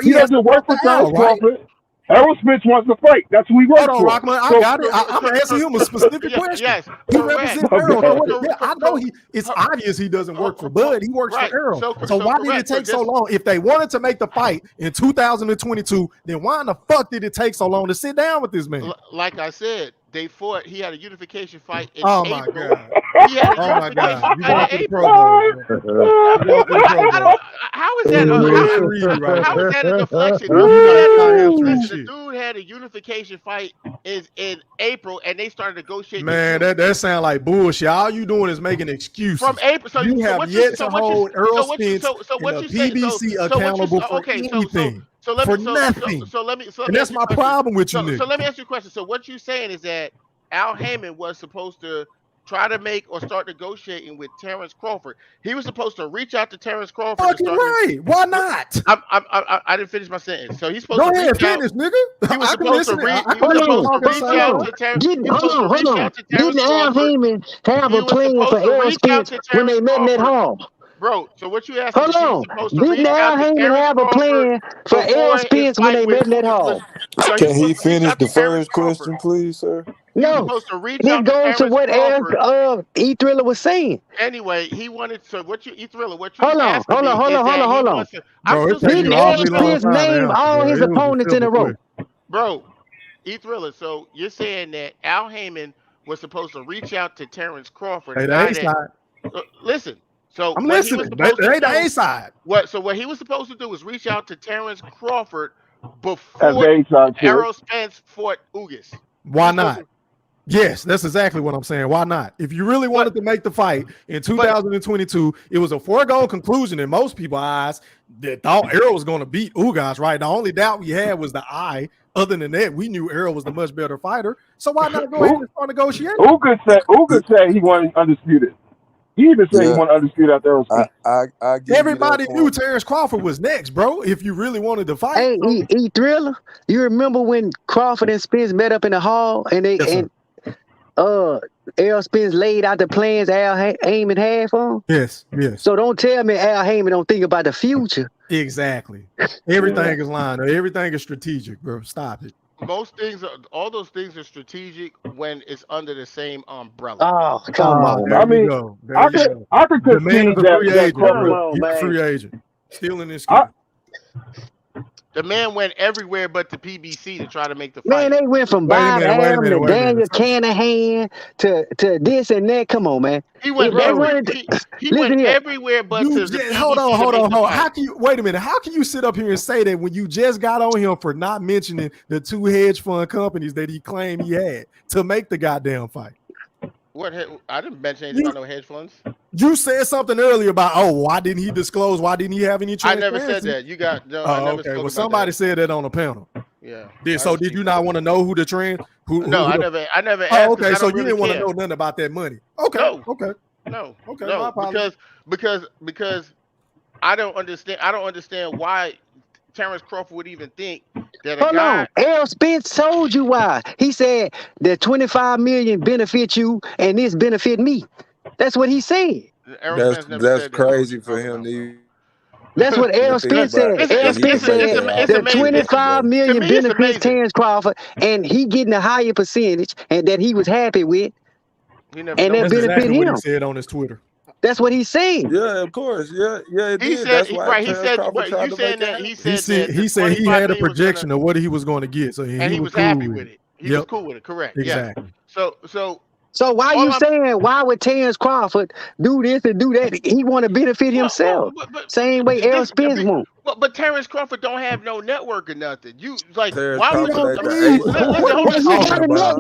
He doesn't work for Terence Crawford. Errol Spence wants to fight. That's who he works for. Rockman, I got it. I'm gonna answer him a specific question. Yes, he represents Errol. I know it's obvious he doesn't work for Bud. He works for Errol. So why did it take so long? If they wanted to make the fight in 2022, then why in the fuck did it take so long to sit down with this man? Like I said, they fought. He had a unification fight in April. My god! He had oh my god! You going to the Pro Bowl? How is that? How is that a deflection? The dude had a unification fight in April, and they started negotiating. Man, that sounds like bullshit. All you doing is making excuses. From April, so you have yet to hold Errol Spence and the PBC accountable for anything. For nothing. And that's my problem with you, nigga. So let me ask you a question. So what you're saying is that Al Haymon was supposed to try to make or start negotiating with Terence Crawford. He was supposed to reach out to Terence Crawford. Fucking right. Why not? I didn't finish my sentence. So he's supposed to reach finish, out. Nigga. He was supposed to reach out to Terence. Didn't Al Haymon have a plan for Errol Spence when they met in that hall? Bro, so what you asking? Hold on. Didn't Al Haymon have a plan for Errol Spence when they met in that hall? Can he finish the first question, please, sir? No. This goes to what E-Thriller was saying. Anyway, he wanted to. E-Thriller? What you? Hold on. Didn't Errol Spence name all his opponents in a row? Bro, E-Thriller. So you're saying that Al Haymon was supposed to reach out to Terence Crawford? Listen. So I'm listening. They the A side. So what he was supposed to do was reach out to Terence Crawford before Errol Spence fought Ugas. Why not? Yes, that's exactly what I'm saying. Why not? If you really wanted to make the fight in 2022, it was a foregone conclusion in most people's eyes that thought Errol was going to beat Ugas, right? The only doubt we had was the eye. Other than that, we knew Errol was the much better fighter. So why not go ahead and start negotiating? Ugas said he wanted undisputed. He even said he wanted undisputed out there. Everybody knew Terence Crawford was next, bro. If you really wanted to fight. Hey, E-Thriller, you remember when Crawford and Spence met up in the hall and they Errol Spence laid out the plans Al Haymon had for him? Yes. So don't tell me Al Haymon don't think about the future. Exactly. Everything is lined up. Everything is strategic, bro. Stop it. Most things, all those things are strategic when it's under the same umbrella. Oh, come on, There man. you go. There I you could go. I could The man's concede a that free that agent, Crawford. bro. He's a free agent. Stealing his skin. The man went everywhere but the PBC to try to make the Man, fight. they went from Wait a Bob minute, Arum to Daniel Canahan to this and that. Come on, man. He went If they wanted to, he listen went here. everywhere but You to the just, PBC hold on. to make the fight. How can you wait a minute? How can you sit up here and say that when you just got on him for not mentioning the 2 hedge fund companies that he claimed he had to make the goddamn fight? What? I didn't mention anything about no hedge funds. You said something earlier about, why didn't he disclose? Why didn't he have any I transparency? never said that. You got no. I never okay. spoke Well, about somebody that. said that on the panel. Yeah. So did you not want to know who the trend? No, I never asked. Oh, okay. 'cause I So don't you really didn't want to care. know nothing about that money. Okay. No. Okay. No. Okay. No. My apologies. Because I don't understand. I don't understand why Terence Crawford would even think that a Hold guy. on. Errol Spence told you why. He said that 25 million benefit you and this benefit me. That's what he said. That's crazy for him to even That's what Errol think Spence about. said. Errol Spence said the amazing. 25 million To me, it's benefits amazing. Terence Crawford, and he getting a higher percentage, and that he was happy with, and that That's benefit exactly what him. he said on his Twitter. That's what he said. Yeah, of course. Yeah, it He did. said That's why right. He Terence said. Crawford What tried you to saying make that? it He happen. said that. He said he 25 had a million was projection of what he was going to get, so and he was cool happy with with it. He was cool with it. Correct. Exactly. Yeah. So why you saying why would Terence Crawford do this and do that? He want to benefit himself. Same way Errol Spence won't. But Terence Crawford don't have no network or nothing. You like Terence why would Crawford you? ain't the agent. Listen, hold on. What are you talking about,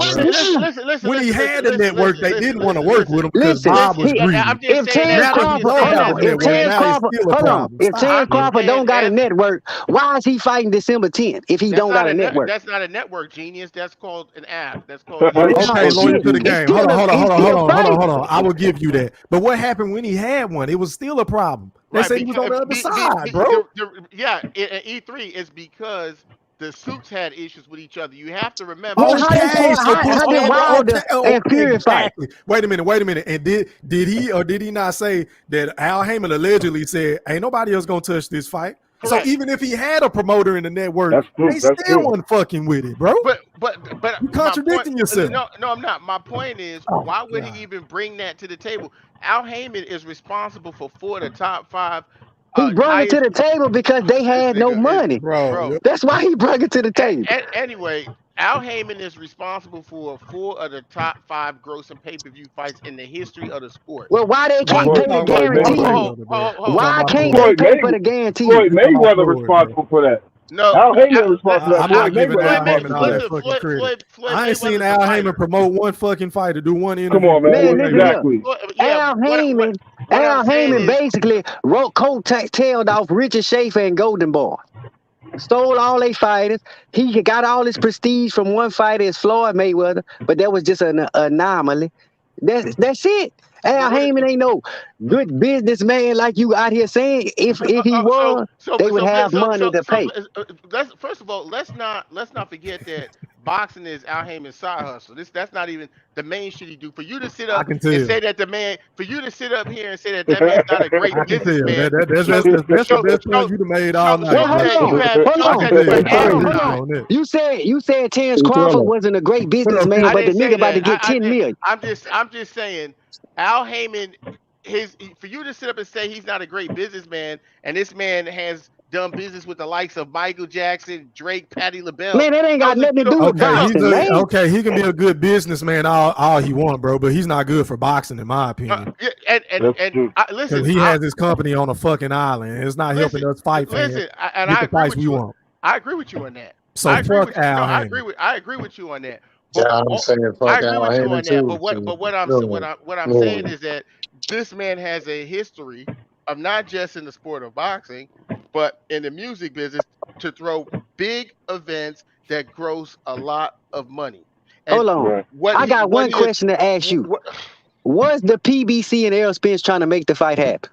Listen. When he had a network, they didn't want to work with him because Listen, Bob was greedy. I'm just If saying Terence that. Now that he Crawford, don't have a if network, Terence now it's Crawford, still a hold on, problem. if Stop. Terence Crawford don't got a network, why is he fighting December 10th if he don't got a network? That's not a network, genius. That's called an app. That's called. Okay, loyal to the game. Hold on. I will will give you that. But what happened when he had one? It was still a problem. They said he was on the other side, bro. Yeah, in E3 is because the suits had issues with each other. You have to remember. Well, how did Wilder and Fury fight? Exactly. Wait a minute. And did he or did he not say that Al Haymon allegedly said, ain't nobody else gonna touch this fight? Correct. So even if he had a promoter in the network, they still wasn't fucking with it, bro. But you contradicting yourself. No, I'm not. My point is, why would he even bring that to the table? Al Haymon is responsible for 4 of the top 5. He brought it to the table because they had no money. Bro. That's why he brought it to the table. Anyway, Al Haymon is responsible for 4 of the top 5 grossing pay-per-view fights in the history of the sport. Well, why they can't pay the guarantee? Why can't they pay for the guarantee? Floyd Mayweather responsible for that. No, Al Haymon responsible for that. I'm not giving Al Floyd Haymon all that fucking credit. I ain't seen Al Haymon promote one fucking fight to do one interview. Come on, man. Man, Exactly. Al Haymon basically wrote tailed off Richard Schaefer and Golden Boy. Stole all their fighters. He got all his prestige from one fighter as Floyd Mayweather, but that was just an anomaly. That's it. Al Haymon ain't no good businessman like you out here saying. If he was, they would have money to pay. First of all, let's not forget that boxing is Al Haymon's side hustle. That's not even the main shit he do. For you to sit up and say that the man, for you to sit up here and say that man's not a great businessman. That's the best point you made all night. Hold on. You said Terence Crawford wasn't a great businessman, but the nigga about to get 10 million. I'm just saying, Al Haymon, for you to sit up and say he's not a great businessman, and this man has done business with the likes of Michael Jackson, Drake, Patti LaBelle. Man, that ain't got nothing to do with boxing, man. Okay, he can be a good businessman all he want, bro, but he's not good for boxing, in my opinion. Listen, he has his company on a fucking island. It's not helping us fight fans get the price we want. I agree with you on that. So fuck Al Haymon. I agree with you on that. Yeah, I'm saying fuck Al Haymon too. But what I'm saying is that this man has a history of not just in the sport of boxing, but in the music business to throw big events that gross a lot of money. And hold on. I got one question to ask you. Was the PBC and Errol Spence trying to make the fight happen?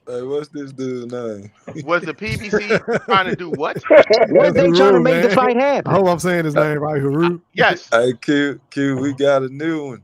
Hey, what's this dude's name? Was the PBC trying to do what? Was they trying to make the fight happen? I hope I'm saying his name right, Haru. Yes. Hey, Q, we got a new one.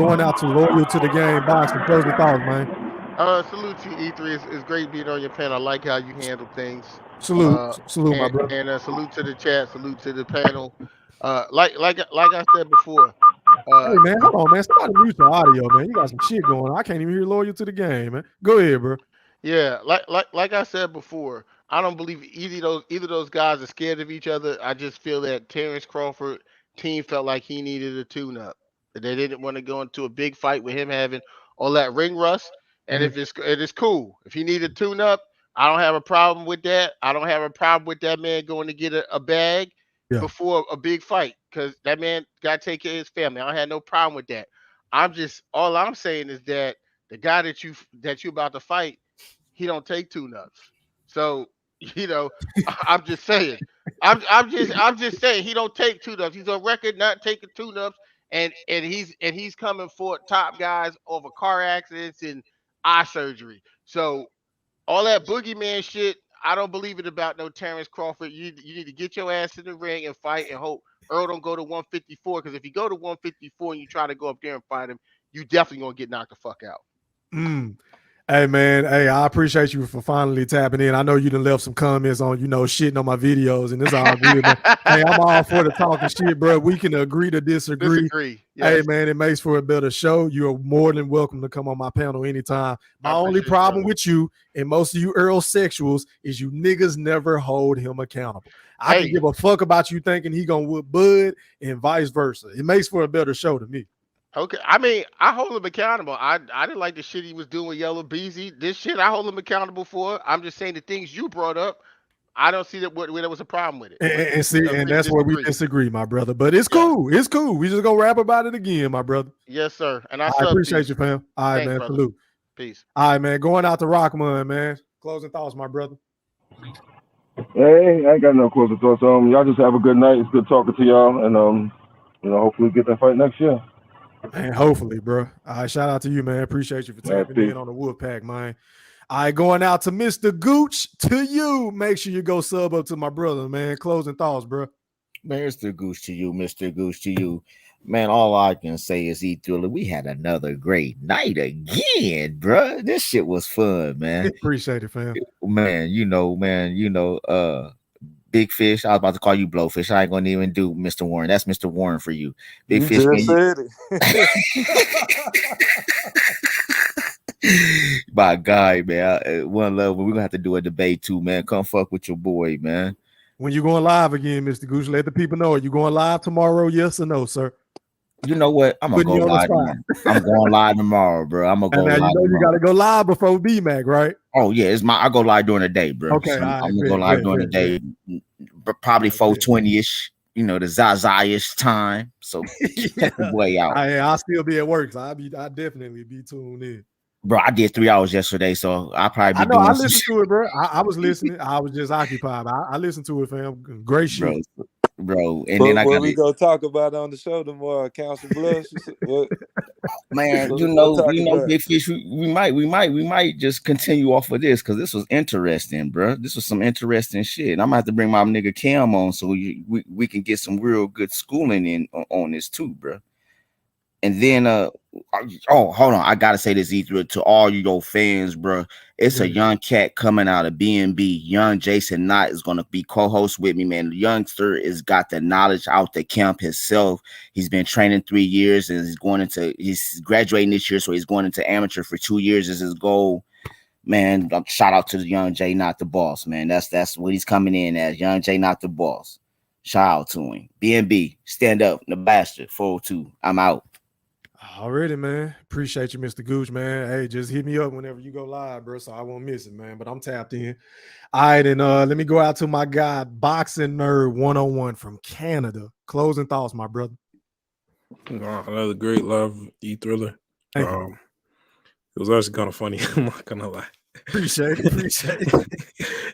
going out to Loyal to the Game boxing. Closing thoughts, man. Salute to you, E3. It's great being on your panel. I like how you handle things. Salute, my And, brother. and salute to the chat. Salute to the panel. Like I said before. Hey man, hold on, man. Somebody mute your audio, man. You got some shit going on. I can't even hear loyal to the game, man. Go ahead, bro. Yeah, like I said before, I don't believe either of those guys are scared of each other. I just feel that Terence Crawford team felt like he needed a tune-up. That they didn't want to go into a big fight with him having all that ring rust. And if it's cool, if he needed a tune-up, I don't have a problem with that. I don't have a problem with that man going to get a bag before a big fight, because that man got to take care of his family. I don't have no problem with that. All I'm saying is that the guy that you about to fight, he don't take tune-ups. So, I'm just saying. I'm just saying he don't take tune-ups. He's on record not taking tune-ups, and he's coming for top guys over car accidents and eye surgery. So all that boogeyman shit, I don't believe it about no Terence Crawford. You need to get your ass in the ring and fight, and hope Earl don't go to 154, because if you go to 154 and you try to go up there and fight him, you definitely gonna get knocked the fuck out. Hey man, hey, I appreciate you for finally tapping in. I know you done left some comments on, shitting on my videos, and it's all good. Man. Hey, I'm all for the talking shit, bro. We can agree to disagree. Yes. Hey man, it makes for a better show. You're more than welcome to come on my panel anytime. My only problem with you and most of you Earl sexuals is you niggas never hold him accountable. I can give a fuck about you thinking he gonna whoop Bud and vice versa. It makes for a better show to me. Okay, I mean, I hold him accountable. I didn't like the shit he was doing with Yellow Beezy. This shit I hold him accountable for. I'm just saying the things you brought up, I don't see that where there was a problem with it. And that's where we disagree, my brother. But it's cool. It's cool. We just gonna rap about it again, my brother. Yes, sir. And I appreciate you, fam. All right, Thanks, man. brother. Salute. Peace. All right, man. Going out to Rockman, man. Closing thoughts, my brother. Hey, I ain't got no closing thoughts. Y'all just have a good night. It's good talking to y'all, and hopefully we get that fight next year. And hopefully, bro. All right, shout out to you, man. Appreciate you for tapping in on the Wolfpack, man. All right, going out to Mr. Gooch, to you. Make sure you go sub up to my brother, man. Closing thoughts, bro. Mr. Gooch to you, Mr. Gooch to you. Man, all I can say is E-Thriller, we had another great night again, bro. This shit was fun, man. Appreciate it, fam. Man, Big Fish. I was about to call you Blowfish. I ain't gonna even do Mr. Warren. That's Mr. Warren for you. Big Fish. Just said it. My guy, man. One love. We're gonna have to do a debate too, man. Come fuck with your boy, man. When you going live again, Mr. Goose, let the people know. Are you going live tomorrow? Yes or no, sir? You know what? I'm gonna go live tomorrow. I'm going live tomorrow, bro. I'm gonna go live. You gotta go live before BMAC, right? Oh yeah, I go live during the day, bro. Okay, so I'm gonna go live during the day, probably 4:20ish. The Zaza-ish time. So check the boy out. I'll still be at work, so I'll definitely be tuned in. Bro, I did 3 hours yesterday, so I'll probably be I listened to it, bro. I was listening. I was just occupied. I listened to it, fam. Great shit. Bro. And what, then I got we gonna talk about on the show tomorrow, Council Blush. Man, Big Fish, we might just continue off of this because this was interesting, bro. This was some interesting shit. I'm gonna have to bring my nigga Cam on so we can get some real good schooling in on this too, bro. And then hold on, I gotta say this either to all your fans, bro. It's a young cat coming out of BNB. Young Jason Knott is gonna be co-host with me, man. The youngster has got the knowledge out the camp himself. He's been training 3 years and he's graduating this year, so he's going into amateur for 2 years is his goal. Man, shout out to the young Jay Not the Boss, man. That's what he's coming in as. Young Jay Not the Boss. Shout out to him. BNB, stand up, Nebraska 402. I'm out. Already, man. Appreciate you, Mr. Gooch, man. Hey, just hit me up whenever you go live, bro, so I won't miss it, man. But I'm tapped in. All right, and let me go out to my guy, Boxing Nerd 101 from Canada. Closing thoughts, my brother. Another great love, E-Thriller. It was actually kind of funny. I'm not gonna lie. Appreciate it.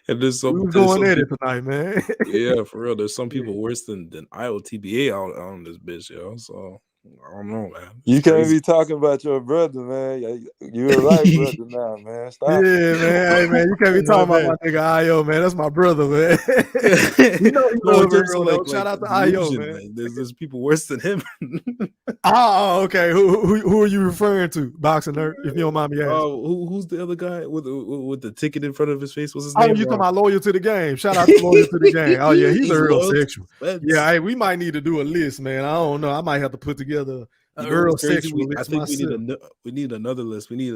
And there's some Who's going at it tonight, man? Yeah, for real. There's some people worse than IOTBA out on this bitch, yo. So I don't know, man. You can't crazy. be talking about your brother, man. You're a right brother now, man. Stop. Yeah, man. Hey, man, you can't be talking about my nigga Io, man. That's my brother, man. You know he No, in love terms Earl, of though. Shout out to Io, delusion, man. like, there's people worse than him. Oh, okay. Who are you referring to? Boxing nerd, if you don't mind me asking. Oh, who's the other guy with the ticket in front of his face? What's his Oh, name? you talking about Loyal to the Game. Shout out to Loyal to the Game. Oh, yeah, he's He's Earl loyal to sexual. Spence. Yeah, hey, we might need to do a list, man. I don't know. I might have to put together an You know Earl what's crazy? sexual I list think we myself. need another list. We need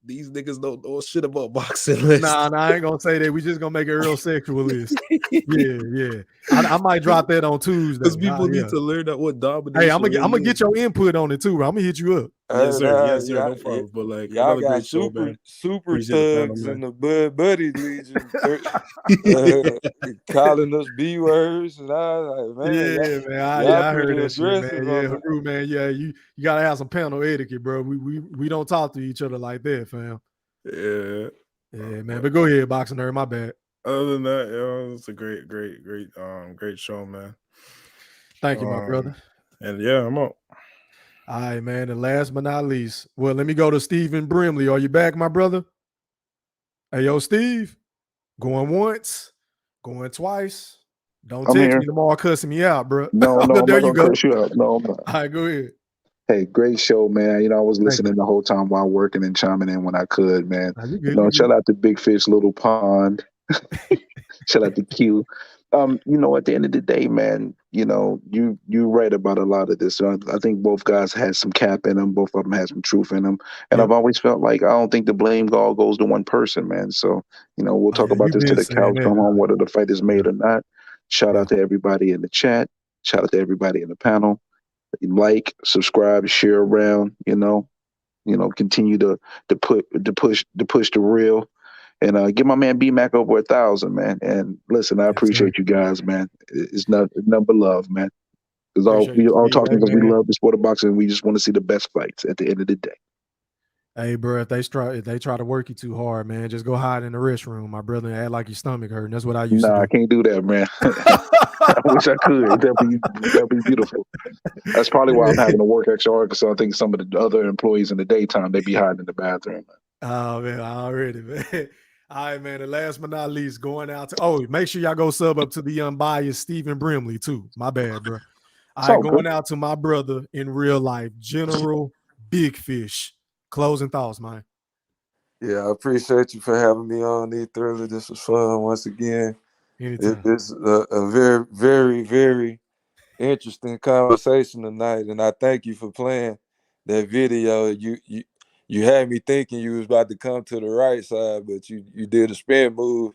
these niggas don't know shit about boxing list. Nah, I ain't gonna say that. We just gonna make an Earl sexual list. Yeah. I might drop that on Tuesday. Because people need to learn that what domination. Hey, I'm gonna get your input on it too, bro. I'm gonna hit you up. Yes, sir. Yes, sir. Y'all, No problem. But like y'all another got great show, man. super Appreciate the panel, thugs man. in the Bud Buddy Legion calling us B words, and I was like, man, Man. y'all I pretty heard that shit, man. aggressive Yeah, on the. Haru, man. Yeah, you gotta have some panel etiquette, bro. We don't talk to each other like that, fam. Yeah, man. But go ahead, Boxing Nerd. My bad. Other than that, it's a great show, man. Thank you, my brother. And yeah, I'm out. All right, man. And last but not least, well, let me go to Stephen Brimley. Are you back, my brother? Hey, yo, Steve. Going once, going twice. Don't I'm text here. me tomorrow cussing me out, bro. No, I'm there not you gonna go. curse you out. No, I'm not. All right, go ahead. Hey, great show, man. I was Thank listening the whole time while working and chiming in when I could, man. you good, Shout out to Big Fish, Little Pond. Shout out to Q. At the end of the day, man, you right about a lot of this. I think both guys had some cap in them. Both of them had some truth in them. And I've always felt like I don't think the blame all goes to one person, man. So, we'll talk about this till the cows come home, whether the fight is made or not. Shout out to everybody in the chat. Shout out to everybody in the panel. Like, subscribe, share around. Continue to push the real. And get my man B Mac over 1,000, man. And listen, I appreciate you guys, man. It's nothing but love, man. Because we all talking because we love the sport of boxing and we just want to see the best fights at the end of the day. Hey, bro, if they try to work you too hard, man, just go hide in the restroom, my brother, and act like your stomach hurting. That's what I used to do. I can't do that, man. I wish I could. That'd be beautiful. That's probably why I'm having to work extra hard, because I think some of the other employees in the daytime, they be hiding in the bathroom. Oh, man, already, man. All right, man. And last but not least, going out to make sure y'all go sub up to the unbiased Stephen Brimley too. My bad, bro. All right, going out to my brother in real life, General Big Fish. Closing thoughts, man. Yeah, I appreciate you for having me on, E Thriller. This was fun once again. It's a very, very, very interesting conversation tonight, and I thank you for playing that video. You had me thinking you was about to come to the right side, but you did a spin move,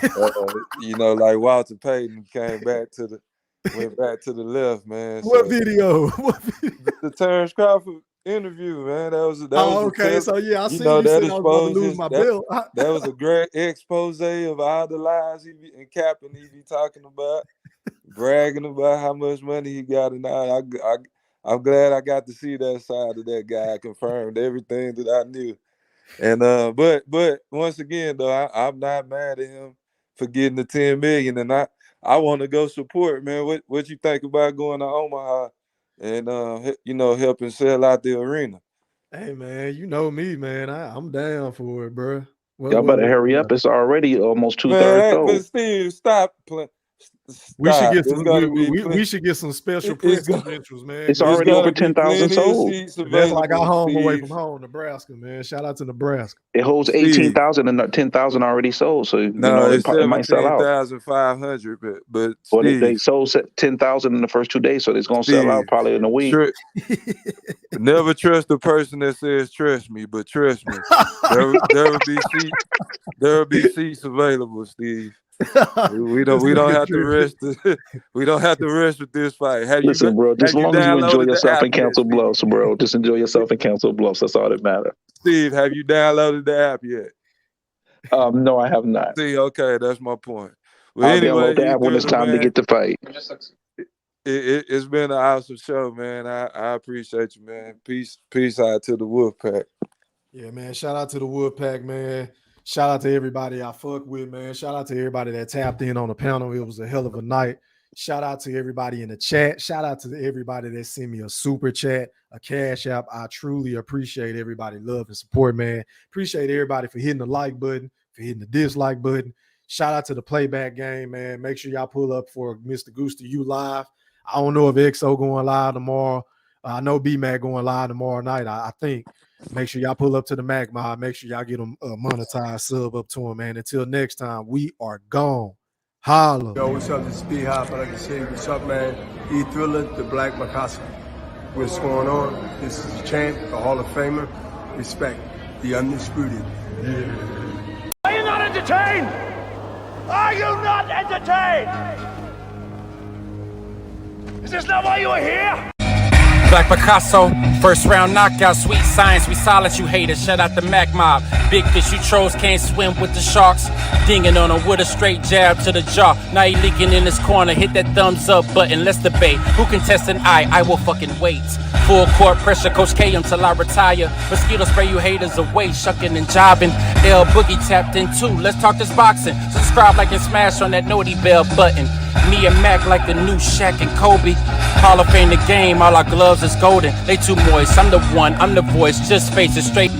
like Walter Payton went back to the left, man. What video? The Terence Crawford interview, man. That was okay. So yeah, I see you said I was about to lose my belt. That was a great expose of all the lies and capping he be talking about, bragging about how much money he got, and I'm glad I got to see that side of that guy. I confirmed everything that I knew. And but once again though, I'm not mad at him for getting the 10 million, and I want to go support, man. What you think about going to Omaha and helping sell out the arena? Hey man, you know me, man. I'm down for it, bro. Y'all better hurry up. It's already almost 2/3 sold. But Steve, stop playing. We should get some. We should get some special press credentials, man. It's already over 10,000 sold. That's like our home away from home, Nebraska, man. Shout out to Nebraska. It holds 18,000 and 10,000 already sold. So it's it might sell out. 17,500, but they sold 10,000 in the first 2 days, so it's gonna sell out probably in a week. Never trust the person that says trust me, but trust me, there will be seats available, Steve. We don't have to rest. We don't have to rest with this fight. Listen, bro. Just as long as you enjoy yourself in Council Bluffs, bro. Just enjoy yourself in Council Bluffs. That's all that matters. Steve, have you downloaded the app yet? No, I have not. See, okay, that's my point. Well, I'll anyway, download the app when it's time to get the fight. It's been an awesome show, man. I appreciate you, man. Peace out to the Wolfpack. Yeah, man. Shout out to the Wolfpack, man. Shout out to everybody I fuck with, man. Shout out to everybody that tapped in on the panel. It was a hell of a night. Shout out to everybody in the chat. Shout out to everybody that sent me a super chat, a cash app. I truly appreciate everybody love and support, man. Appreciate everybody for hitting the like button, for hitting the dislike button. Shout out to the playback game, man. Make sure y'all pull up for Mr. Goose to You live. I don't know if XO going live tomorrow. I know B-Mac going live tomorrow night, I think. Make sure y'all pull up to the Mac Mob. Make sure y'all get them monetized sub up to him, man. Until next time, we are gone. Holla. Yo, what's up? This is B-Hop. I like to say, what's up, man? E Thriller, the Black Mikasa. What's going on? This is the champ, the Hall of Famer. Respect, the undisputed. Yeah. Are you not entertained? Are you not entertained? Is this not why you are here? Black Picasso, first round knockout, sweet science, we silence you haters, shout out the Mac Mob. Big fish, you trolls can't swim with the sharks. Dinging on him with a straight jab to the jaw. Now he leaking in his corner, hit that thumbs up button, let's debate. Who can test an eye? I will fucking wait. Full court pressure, Coach K until I retire. Mosquito spray you haters away, shucking and jobbing. L Boogie tapped in too, let's talk this boxing. Subscribe, like, and smash on that naughty bell button. Me and Mac like the new Shaq and Kobe. Hall of Fame the game, all our gloves is golden. They too moist, I'm the one, I'm the voice, just face it straight.